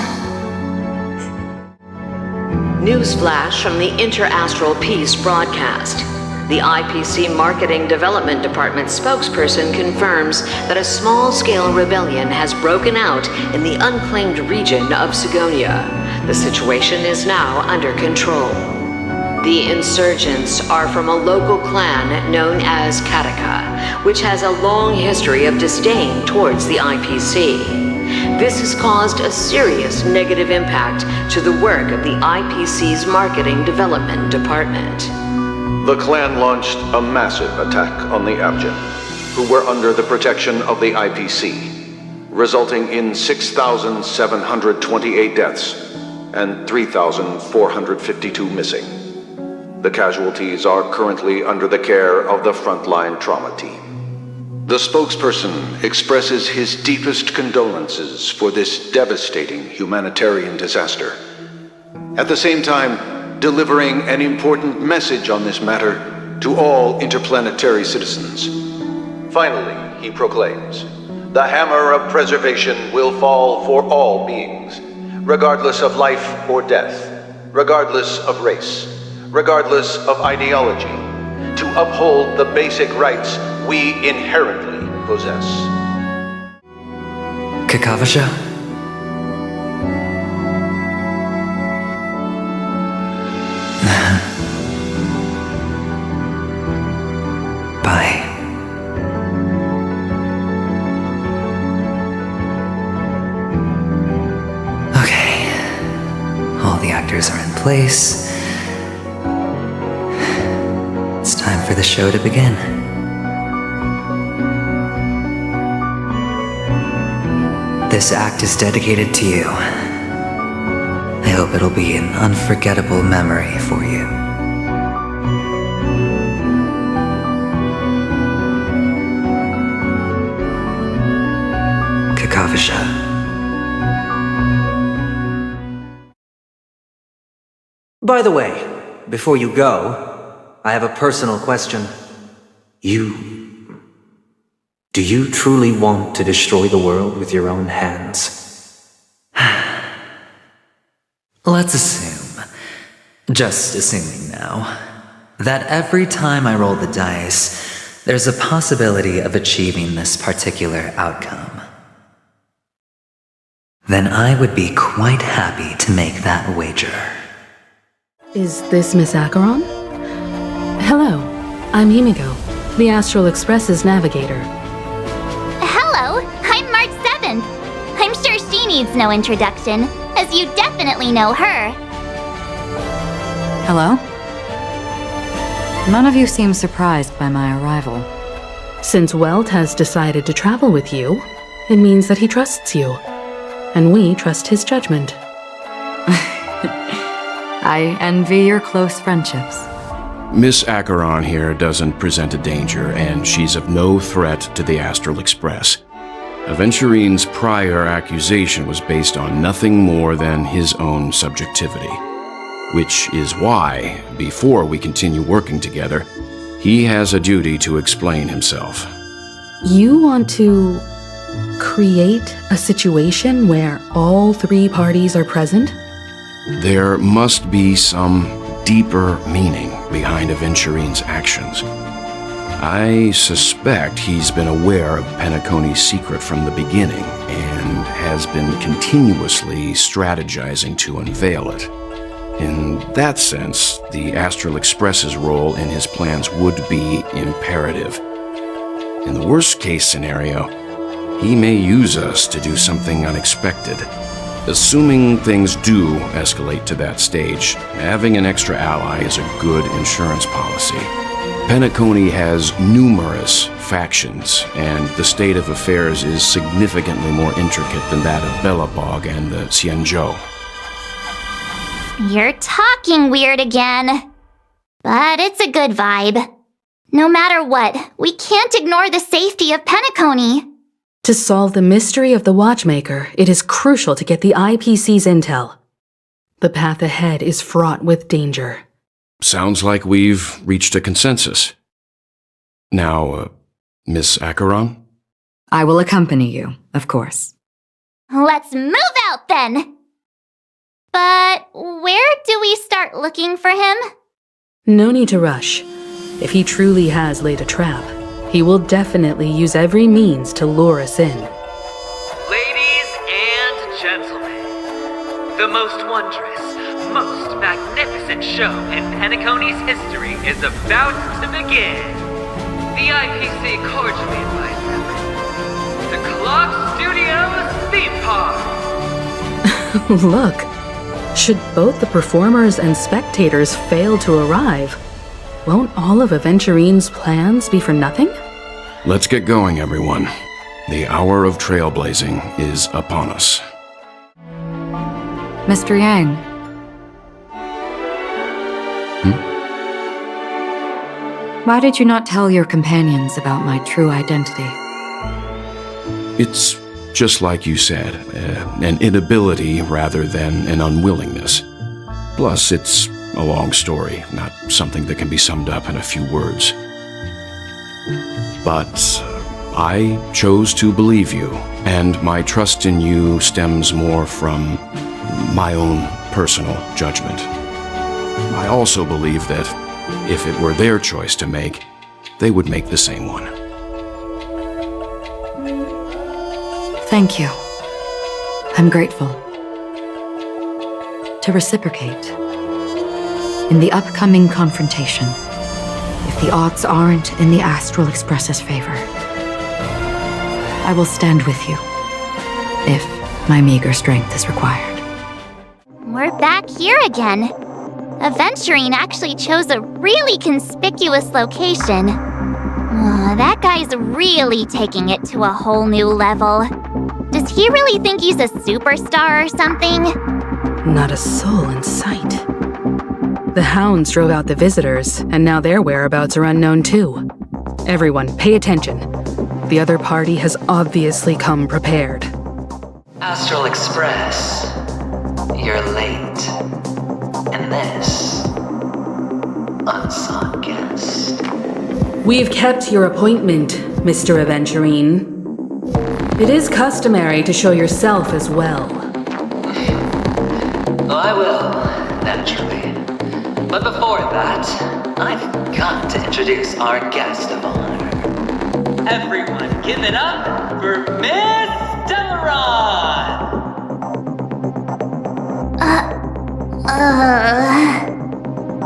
Newsflash from the Inter-Astral Peace broadcast. The IPC Marketing Development Department spokesperson confirms that a small-scale rebellion has broken out in the unclaimed region of Sigonia. The situation is now under control. The insurgents are from a local clan known as Kataka, which has a long history of disdain towards the IPC. This has caused a serious negative impact to the work of the IPC's Marketing Development Department. The clan launched a massive attack on the Abjin, who were under the protection of the IPC, resulting in 6,728 deaths and 3,452 missing. The casualties are currently under the care of the frontline trauma team. The spokesperson expresses his deepest condolences for this devastating humanitarian disaster. At the same time, delivering an important message on this matter to all interplanetary citizens. Finally, he proclaims, the hammer of preservation will fall for all beings, regardless of life or death, regardless of race, regardless of ideology, to uphold the basic rights we inherently possess. Kakavasha? Bye. Okay. All the actors are in place. It's time for the show to begin. This act is dedicated to you. I hope it'll be an unforgettable memory for you. Kakavasha. By the way, before you go, I have a personal question. Do you truly want to destroy the world with your own hands? Let's assume, just assuming now, that every time I roll the dice, there's a possibility of achieving this particular outcome. Then I would be quite happy to make that wager. Is this Miss Acheron? Hello, I'm Himiko, the Astral Express's navigator. Hello, I'm March 7th. I'm sure she needs no introduction, as you definitely know her. Hello? None of you seem surprised by my arrival. Since Welt has decided to travel with you, it means that he trusts you, and we trust his judgment. I envy your close friendships. Miss Acheron here doesn't present a danger, and she's of no threat to the Astral Express. Aventurine's prior accusation was based on nothing more than his own subjectivity. Which is why, before we continue working together, he has a duty to explain himself. You want to create a situation where all 3 parties are present? There must be some deeper meaning behind Aventurine's actions. I suspect he's been aware of Penacony's secret from the beginning and has been continuously strategizing to unveil it. In that sense, the Astral Express's role in his plans would be imperative. In the worst-case scenario, he may use us to do something unexpected. Assuming things do escalate to that stage, having an extra ally is a good insurance policy. Penacony has numerous factions, and the state of affairs is significantly more intricate than that of Belobog and the Xianzhou. You're talking weird again. But it's a good vibe. No matter what, we can't ignore the safety of Penacony. To solve the mystery of the Watchmaker, it is crucial to get the IPC's intel. The path ahead is fraught with danger. Sounds like we've reached a consensus. Now, Miss Acheron? I will accompany you, of course. Let's move out then! But where do we start looking for him? No need to rush. If he truly has laid a trap, he will definitely use every means to lure us in. Ladies and gentlemen, the most wondrous, most magnificent show in Penacony's history is about to begin. The IPC cordially invites everyone to Clock Studios Theme Park. Look, should both the performers and spectators fail to arrive, won't all of Aventurine's plans be for nothing? Let's get going, everyone. The hour of trailblazing is upon us. Mr. Yang. Why did you not tell your companions about my true identity? It's just like you said, an inability rather than an unwillingness. Plus, it's a long story, not something that can be summed up in a few words. But I chose to believe you, and my trust in you stems more from my own personal judgment. I also believe that if it were their choice to make, they would make the same one. Thank you. I'm grateful. To reciprocate, in the upcoming confrontation, if the odds aren't in the Astral Express's favor, I will stand with you, if my meager strength is required. We're back here again. Aventurine actually chose a really conspicuous location. That guy's really taking it to a whole new level. Does he really think he's a superstar or something? Not a soul in sight. The hounds drove out the visitors, and now their whereabouts are unknown too. Everyone, pay attention. The other party has obviously come prepared. Astral Express, you're late. And this, unsought guest. We've kept your appointment, Mr. Aventurine. It is customary to show yourself as well. I will, naturally. But before that, I've got to introduce our guest of honor. Everyone, give it up for Miss Delaron!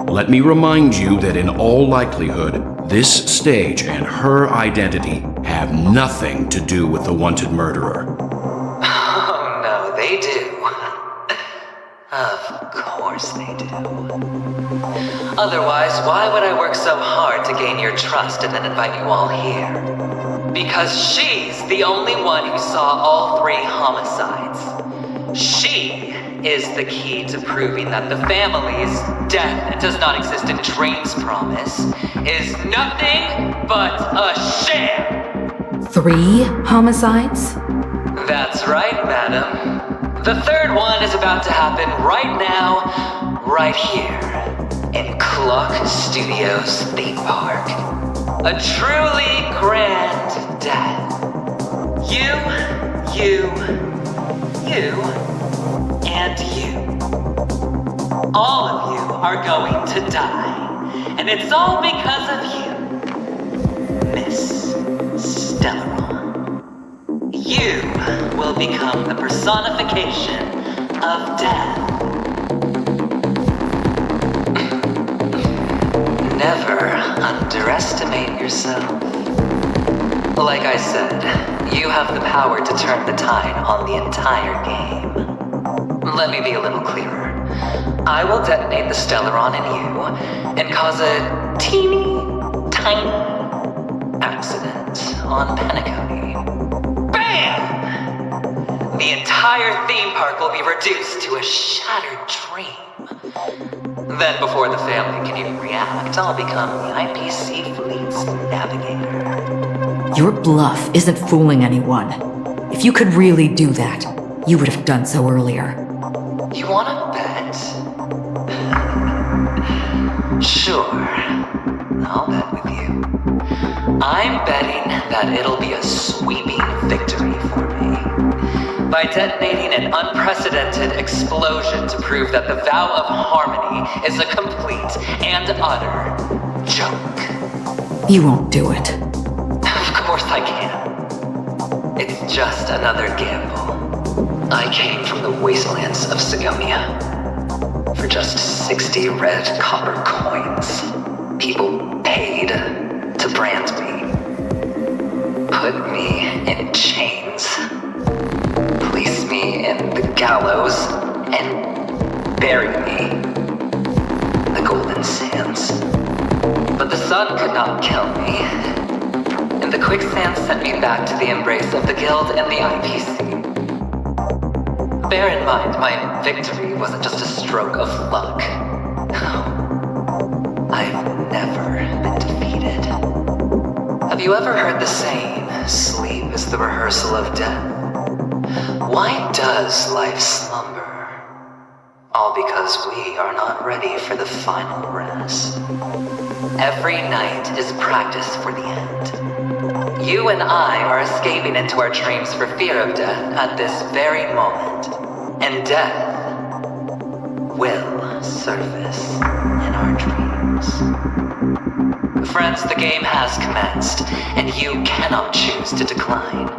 Let me remind you that in all likelihood, this stage and her identity have nothing to do with the wanted murderer. Oh no, they do. Of course they do. Otherwise, why would I work so hard to gain your trust and then invite you all here? Because she's the only one who saw all 3 homicides. She is the key to proving that the family's death that does not exist in Dream's promise is nothing but a sham! 3 homicides? That's right, madam. The 3rd one is about to happen right now, right here, in Clock Studios Theme Park. A truly grand death. You, and you. All of you are going to die, and it's all because of you, Miss Stellaron. You will become the personification of death. Never underestimate yourself. Like I said, you have the power to turn the tide on the entire game. Let me be a little clearer. I will detonate the Stellaron in you and cause a teeny, tiny accident on Penacony. Bam! The entire theme park will be reduced to a shattered dream. Then before the family can even react, I'll become the IPC fleet's navigator. Your bluff isn't fooling anyone. If you could really do that, you would have done so earlier. You wanna bet? Sure. I'll bet with you. I'm betting that it'll be a sweeping victory for me. By detonating an unprecedented explosion to prove that the vow of harmony is a complete and utter joke. You won't do it. Of course I can. It's just another gamble. I came from the wastelands of Sigonia. For just 60 red copper coins, people paid to brand me. Put me in chains. Place me in the gallows and bury me in the golden sands. But the sun could not kill me, and the quicksand sent me back to the embrace of the guild and the IPC. Bear in mind, my victory wasn't just a stroke of luck. No, I've never been defeated. Have you ever heard the saying, sleep is the rehearsal of death? Why does life slumber? All because we are not ready for the final rest. Every night is practice for the end. You and I are escaping into our dreams for fear of death at this very moment. And death will surface in our dreams. Friends, the game has commenced, and you cannot choose to decline.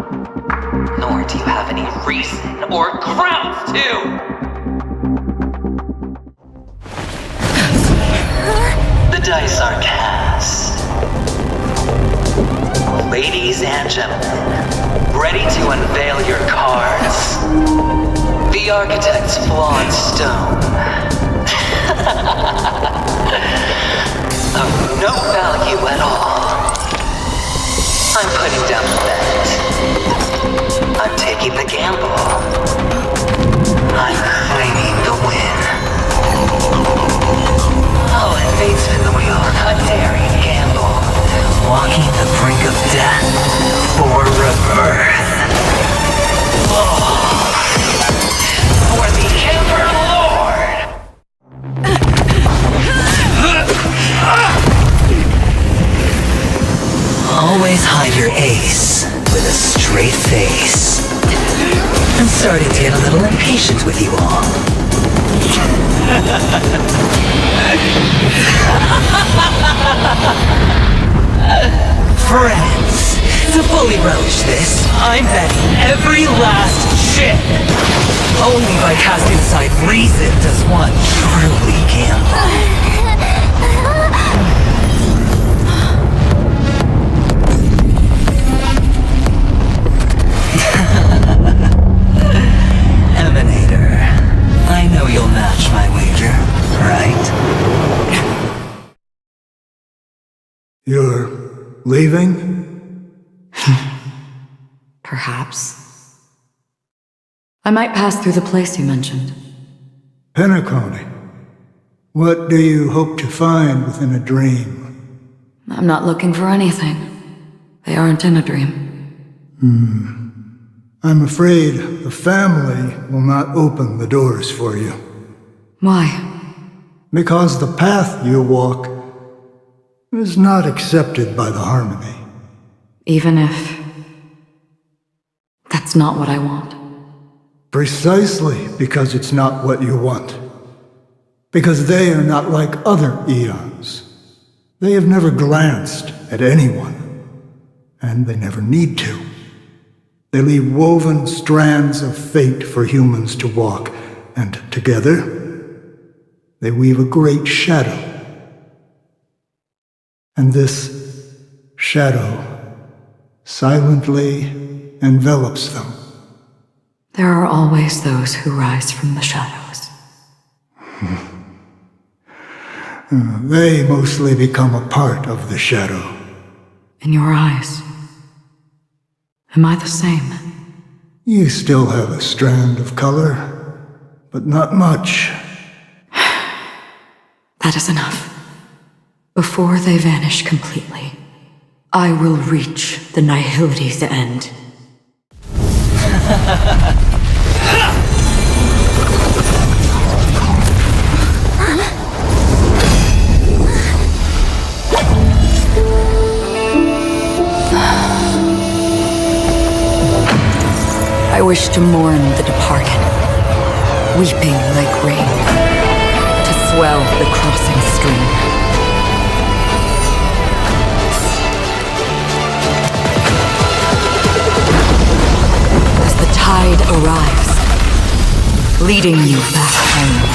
Nor do you have any reason or grounds to! The dice are cast. Ladies and gentlemen, ready to unveil your cards? The architect's flawed stone. Of no value at all. I'm putting down the bet. I'm taking the gamble. I'm claiming the win. I'll invade spin the wheel, a daring gamble. Walking the brink of death for rebirth. Oh. For the Ember Lord! Always hide your ace with a straight face. I'm starting to get a little impatient with you all. Friends, to fully relish this, I'm betting every last chip. Only by casting aside reason does one truly gamble. Emanator, I know you'll match my wager, right? You're leaving? Perhaps. I might pass through the place you mentioned. Penacony. What do you hope to find within a dream? I'm not looking for anything. They aren't in a dream. I'm afraid the family will not open the doors for you. Why? Because the path you walk is not accepted by the Harmony. Even if... that's not what I want. Precisely because it's not what you want. Because they are not like other eons. They have never glanced at anyone. And they never need to. They leave woven strands of fate for humans to walk, and together, they weave a great shadow. And this shadow silently envelops them. There are always those who rise from the shadows. They mostly become a part of the shadow. In your eyes, am I the same? You still have a strand of color, but not much. That is enough. Before they vanish completely, I will reach the Nihility's end. I wish to mourn the departed, weeping like rain, to swell the crossing stream. As the tide arrives, leading you back home.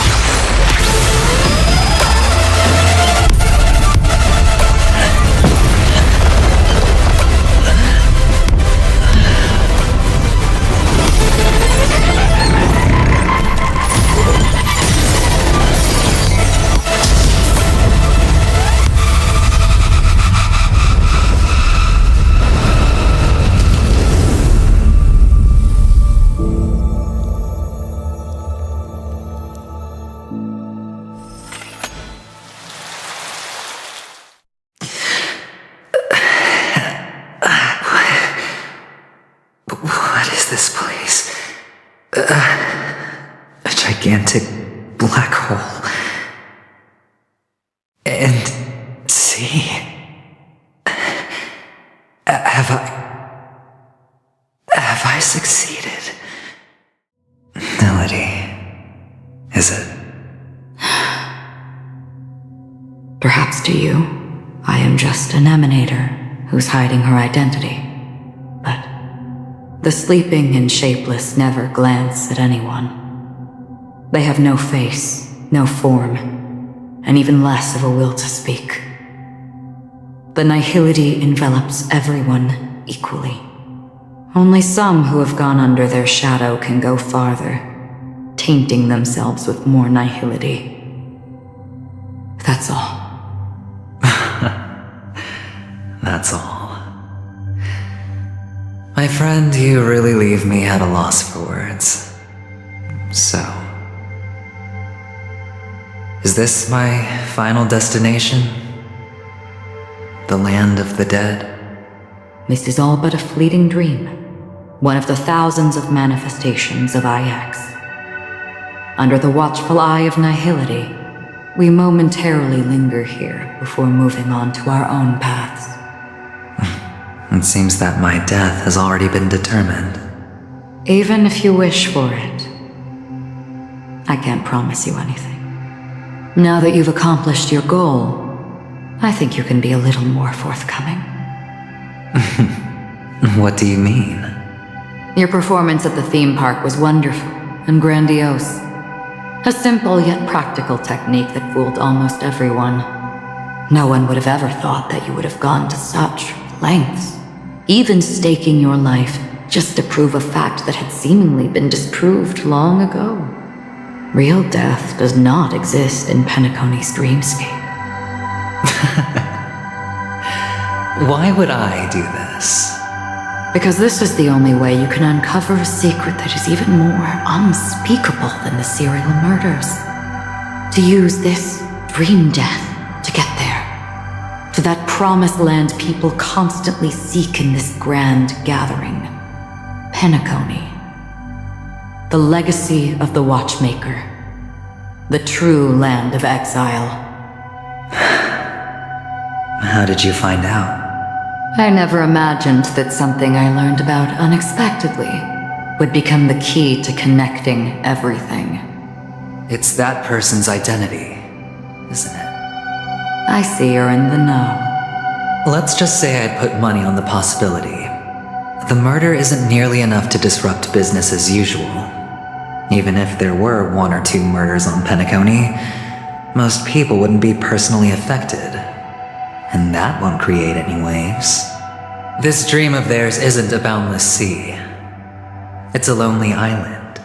A gigantic black hole. And see, have I succeeded? Melody, is it? Perhaps to you, I am just an emanator who's hiding her identity. But the sleeping and shapeless never glance at anyone. They have no face, no form, and even less of a will to speak. The nihility envelops everyone equally. Only some who have gone under their shadow can go farther, tainting themselves with more nihility. That's all. That's all. My friend, you really leave me at a loss for words. So, is this my final destination? The land of the dead? This is all but a fleeting dream. One of the thousands of manifestations of IX. Under the watchful eye of nihility, we momentarily linger here before moving on to our own paths. It seems that my death has already been determined. Even if you wish for it, I can't promise you anything. Now that you've accomplished your goal, I think you can be a little more forthcoming. What do you mean? Your performance at the theme park was wonderful and grandiose. A simple yet practical technique that fooled almost everyone. No one would have ever thought that you would have gone to such lengths, even staking your life just to prove a fact that had seemingly been disproved long ago. Real death does not exist in Penacony's dreamscape. Why would I do this? Because this is the only way you can uncover a secret that is even more unspeakable than the serial murders. To use this dream death to get there. To that promised land people constantly seek in this grand gathering. Penacony. The legacy of the Watchmaker. The true land of exile. How did you find out? I never imagined that something I learned about unexpectedly would become the key to connecting everything. It's that person's identity, isn't it? I see you're in the know. Let's just say I'd put money on the possibility. The murder isn't nearly enough to disrupt business as usual. Even if there were 1 or 2 murders on Penacony, most people wouldn't be personally affected. And that won't create any waves. This dream of theirs isn't a boundless sea. It's a lonely island.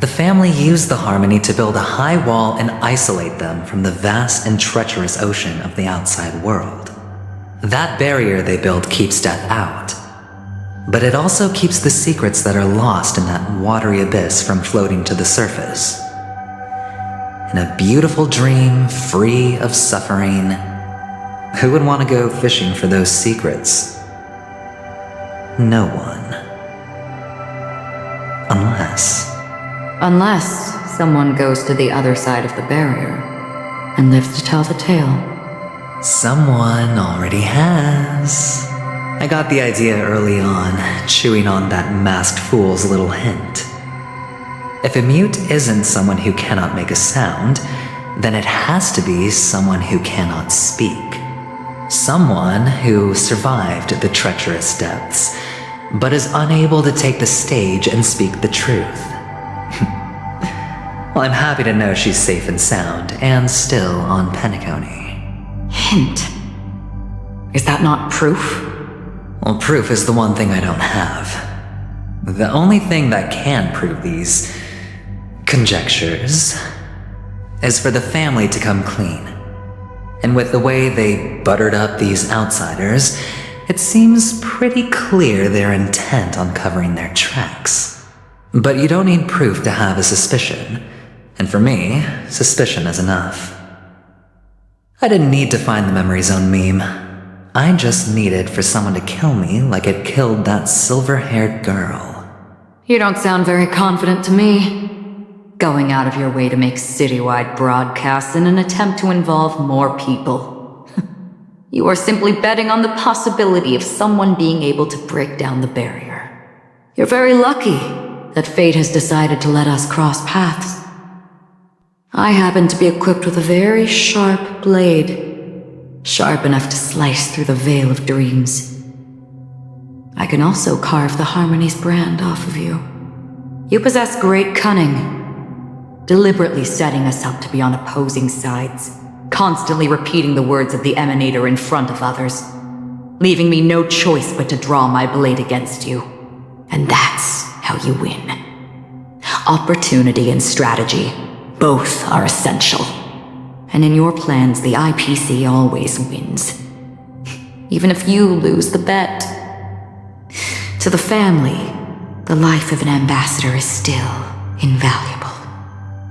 The family used the Harmony to build a high wall and isolate them from the vast and treacherous ocean of the outside world. That barrier they built keeps death out. But it also keeps the secrets that are lost in that watery abyss from floating to the surface. in a beautiful dream free of suffering. Who would want to go fishing for those secrets? No one. Unless someone goes to the other side of the barrier and lives to tell the tale. Someone already has. I got the idea early on, chewing on that masked fool's little hint. If a mute isn't someone who cannot make a sound, then it has to be someone who cannot speak. Someone who survived the treacherous depths, but is unable to take the stage and speak the truth. Well, I'm happy to know she's safe and sound, and still on Penacony. Hint? Is that not proof? Well, proof is the one thing I don't have. The only thing that can prove these conjectures is for the family to come clean. And with the way they buttered up these outsiders, it seems pretty clear they're intent on covering their tracks. But you don't need proof to have a suspicion. And for me, suspicion is enough. I didn't need to find the memory zone meme. I just needed for someone to kill me like it killed that silver-haired girl. You don't sound very confident to me. Going out of your way to make citywide broadcasts in an attempt to involve more people. You are simply betting on the possibility of someone being able to break down the barrier. You're very lucky that fate has decided to let us cross paths. I happen to be equipped with a very sharp blade. Sharp enough to slice through the veil of dreams. I can also carve the Harmony's brand off of you. You possess great cunning, deliberately setting us up to be on opposing sides, constantly repeating the words of the Emanator in front of others, leaving me no choice but to draw my blade against you. And that's how you win. Opportunity and strategy, both are essential. And in your plans, the IPC always wins. Even if you lose the bet. To the family, the life of an ambassador is still invaluable.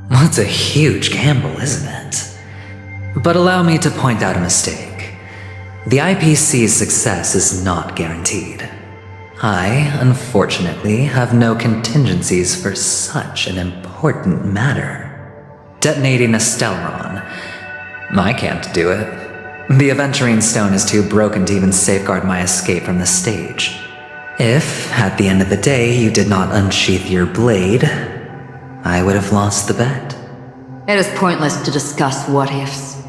Well, it's a huge gamble, isn't it? But allow me to point out a mistake. The IPC's success is not guaranteed. I, unfortunately, have no contingencies for such an important matter. Detonating a Stellaron. I can't do it. The Aventurine Stone is too broken to even safeguard my escape from the stage. If, at the end of the day, you did not unsheath your blade, I would have lost the bet. It is pointless to discuss what-ifs.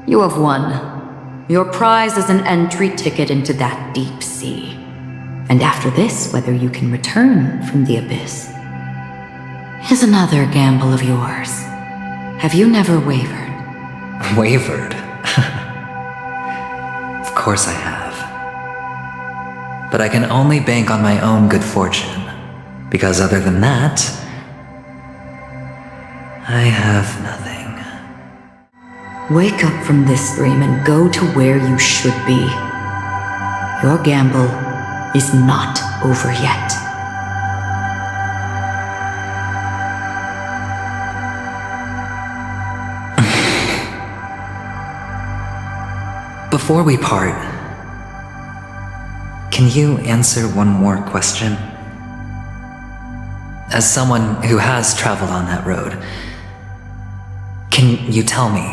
You have won. Your prize is an entry ticket into that deep sea. And after this, whether you can return from the abyss is another gamble of yours. Have you never wavered? Wavered? Of course I have. But I can only bank on my own good fortune, because other than that, I have nothing. Wake up from this dream and go to where you should be. Your gamble is not over yet. Before we part, can you answer one more question? As someone who has traveled on that road, can you tell me,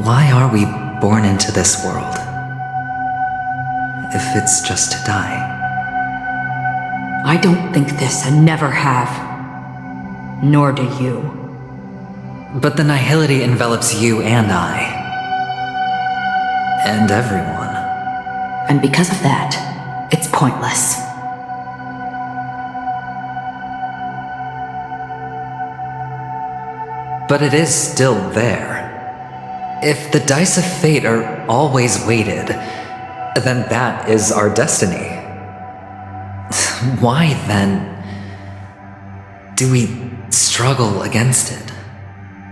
why are we born into this world? If it's just to die. I don't think this and never have. Nor do you. But the nihility envelops you and I. And everyone. And because of that, it's pointless. But it is still there. If the dice of fate are always weighted, then that is our destiny. Why, then, do we struggle against it?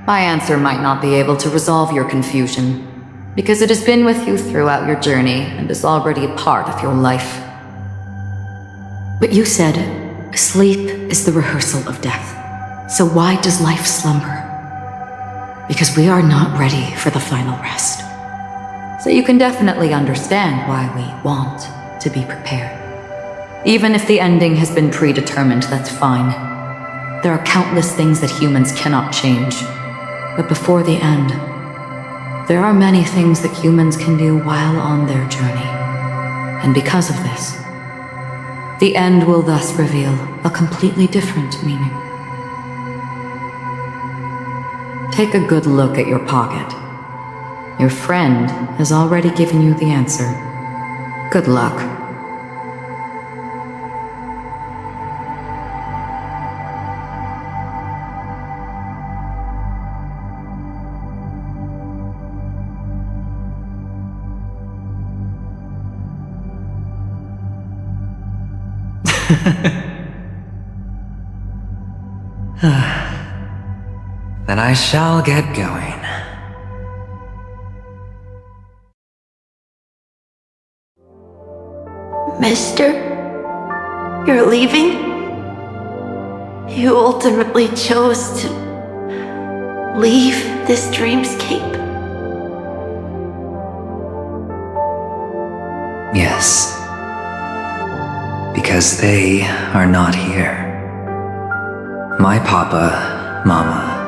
My answer might not be able to resolve your confusion, because it has been with you throughout your journey and is already a part of your life. But you said, sleep is the rehearsal of death. So why does life slumber? because we are not ready for the final rest. So you can definitely understand why we want to be prepared. Even if the ending has been predetermined, that's fine. There are countless things that humans cannot change. But before the end, there are many things that humans can do while on their journey. And because of this, the end will thus reveal a completely different meaning. Take a good look at your pocket. Your friend has already given you the answer. Good luck. Then I shall get going. Mister? You're leaving? You ultimately chose to leave this dreamscape? Yes. Because they are not here. My papa, mama,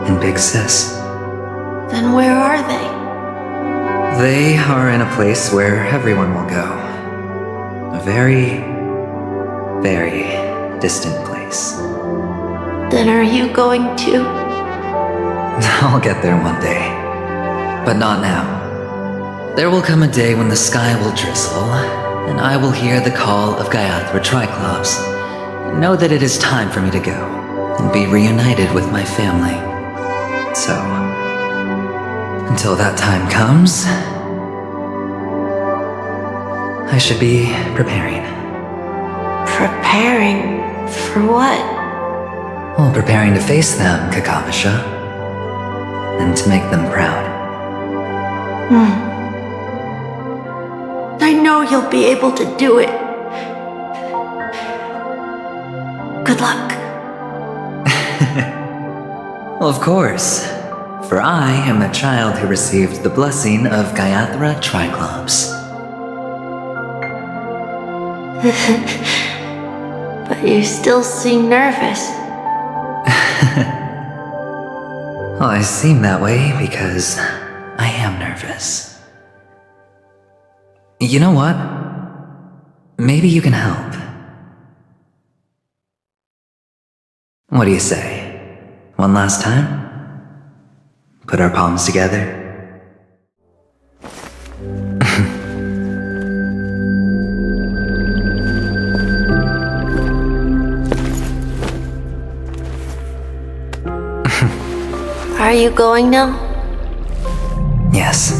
and big sis. Then where are they? They are in a place where everyone will go. A very, very distant place. Then are you going to? I'll get there one day. But not now. There will come a day when the sky will drizzle, and I will hear the call of Gayatra Triclops, and know that it is time for me to go, and be reunited with my family. So, until that time comes, I should be preparing. Preparing? For what? Well, preparing to face them, Kakavasha, and to make them proud. I know you'll be able to do it. Good luck. Well, of course, for I am the child who received the blessing of Gayatra Triclops. But you still seem nervous. Well, I seem that way because I am nervous. You know what? Maybe you can help. What do you say? One last time? Put our palms together? Are you going now? Yes.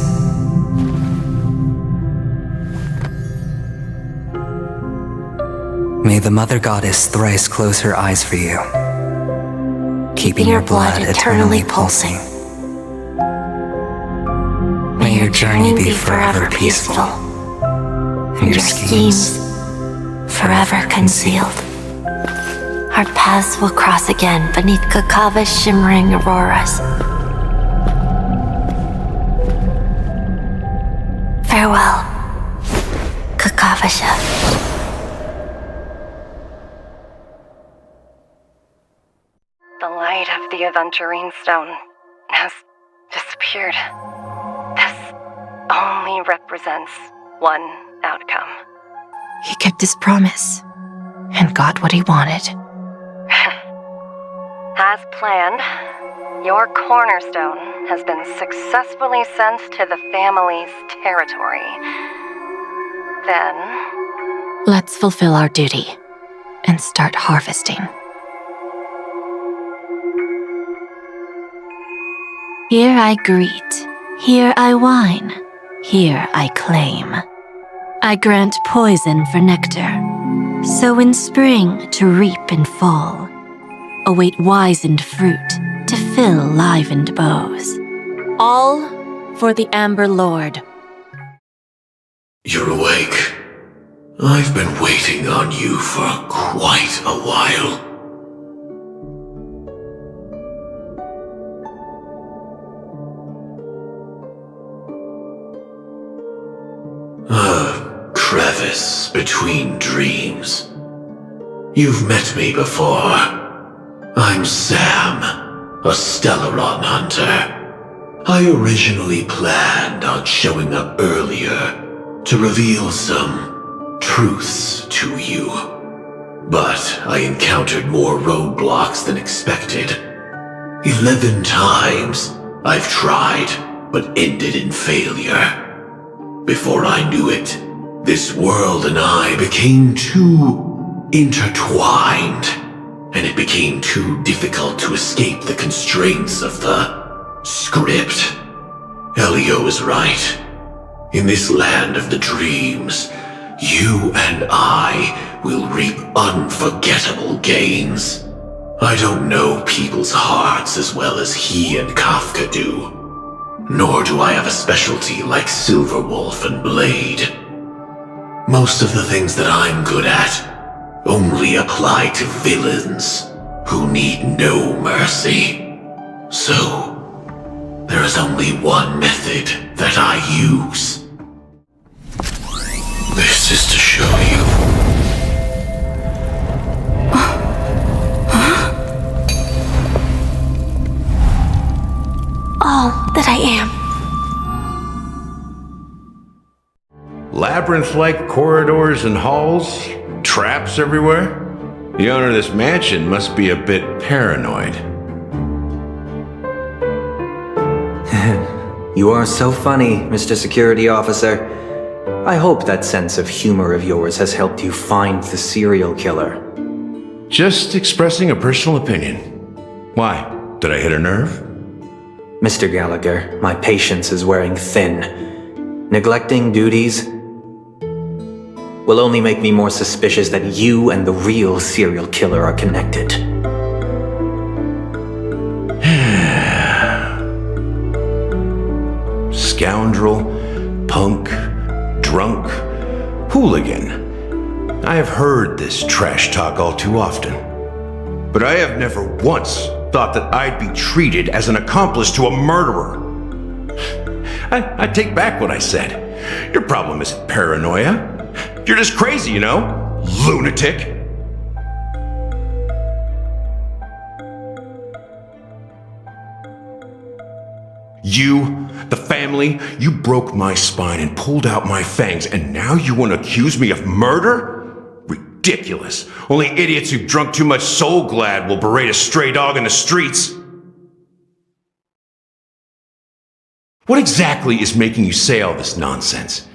May the Mother Goddess thrice close her eyes for you, keeping your blood eternally pulsing. May your journey be forever peaceful, and your schemes forever concealed. Our paths will cross again beneath Kakava's shimmering auroras. Farewell, Kakavasha. The light of the Aventurine Stone has disappeared. This only represents one outcome. He kept his promise and got what he wanted. As planned, your cornerstone has been successfully sent to the family's territory. Then, Let's fulfill our duty and start harvesting. Here I greet, here I whine, here I claim. I grant poison for nectar, sow in spring to reap in fall. Await wizened fruit to fill livened bows. All for the Amber Lord. You're awake. I've been waiting on you for quite a while. Princess between dreams. You've met me before. I'm Sam, a Stellaron hunter. I originally planned on showing up earlier to reveal some truths to you. But I encountered more roadblocks than expected. 11 times I've tried, but ended in failure. Before I knew it, this world and I became too intertwined, and it became too difficult to escape the constraints of the script. Elio is right. In this land of the dreams, you and I will reap unforgettable gains. I don't know people's hearts as well as he and Kafka do. Nor do I have a specialty like Silverwolf and Blade. Most of the things that I'm good at only apply to villains who need no mercy. So, there is only one method that I use. This is to show you. All that I am. Labyrinth-like corridors and halls, traps everywhere. The owner of this mansion must be a bit paranoid. You are so funny, Mr. Security Officer. I hope that sense of humor of yours has helped you find the serial killer. Just expressing a personal opinion. Why? Did I hit a nerve? Mr. Gallagher, my patience is wearing thin. Neglecting duties will only make me more suspicious that you and the real serial killer are connected. Scoundrel, punk, drunk, hooligan. I have heard this trash talk all too often. But I have never once thought that I'd be treated as an accomplice to a murderer. I take back what I said. Your problem isn't paranoia. You're just crazy, you know? Lunatic. You, the family, you broke my spine and pulled out my fangs, and now you want to accuse me of murder? Ridiculous. Only idiots who've drunk too much Soul Glad will berate a stray dog in the streets. What exactly is making you say all this nonsense?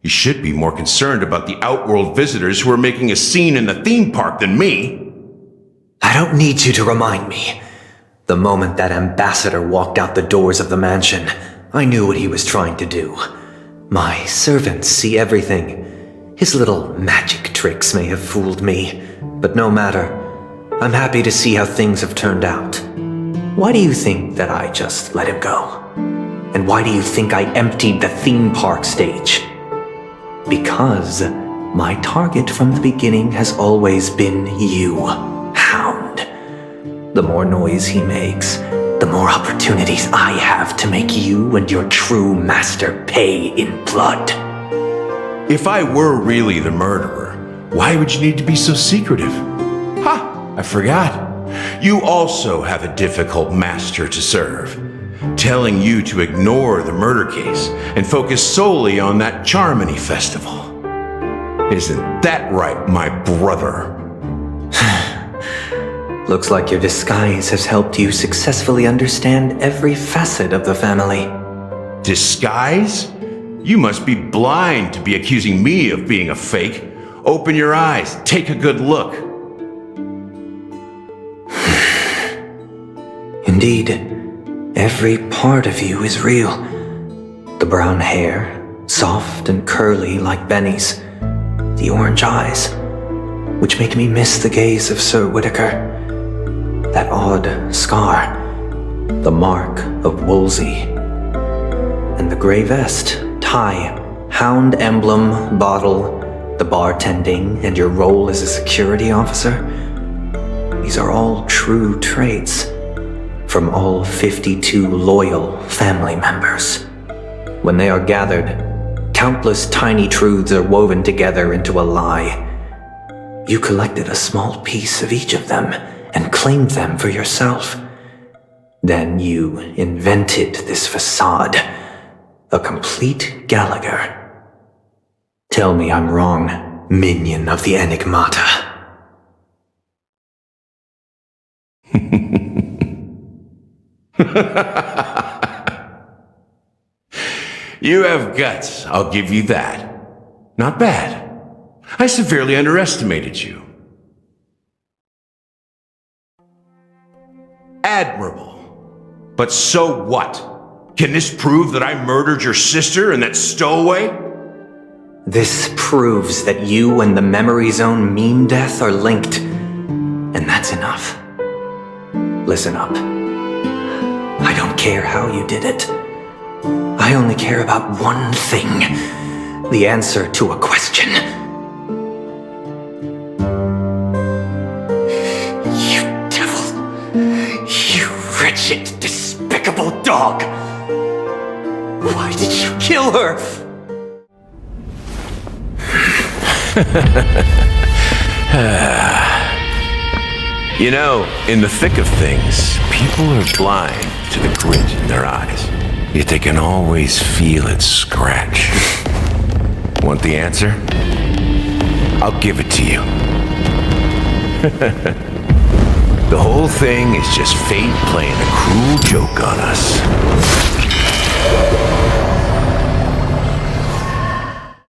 You should be more concerned about the outworld visitors who are making a scene in the theme park than me. I don't need you to remind me. The moment that ambassador walked out the doors of the mansion, I knew what he was trying to do. My servants see everything. His little magic tricks may have fooled me, but no matter. I'm happy to see how things have turned out. Why do you think that I just let him go? And why do you think I emptied the theme park stage? Because my target from the beginning has always been you, Hound. The more noise he makes, the more opportunities I have to make you and your true master pay in blood. If I were really the murderer, why would you need to be so secretive? Ha! I forgot. You also have a difficult master to serve, telling you to ignore the murder case and focus solely on that Charmony festival. Isn't that right, my brother? Looks like your disguise has helped you successfully understand every facet of the family. Disguise? You must be blind to be accusing me of being a fake. Open your eyes, take a good look. Indeed, every part of you is real. The brown hair, soft and curly like Benny's. The orange eyes, which make me miss the gaze of Sir Whitaker. That odd scar, the mark of Wolsey. And the gray vest, tie, hound emblem, bottle, the bartending, and your role as a security officer. These are all true traits from all 52 loyal family members. When they are gathered, Countless tiny truths are woven together into a lie. You collected a small piece of each of them and claimed them for yourself. Then you invented this facade, a complete Gallagher. Tell me I'm wrong, minion of the Enigmata. You have guts, I'll give you that. Not bad. I severely underestimated you. Admirable. But so what? Can this prove that I murdered your sister and that stowaway? This proves that you and the Memory Zone meme death are linked. And that's enough. Listen up. I don't care how you did it. I only care about one thing. The answer to a question. You devil. You wretched, despicable dog. Why did you kill her? You know, in the thick of things, people are blind to the grit in their eyes. Yet they can always feel it scratch. Want the answer? I'll give it to you. The whole thing is just fate playing a cruel joke on us.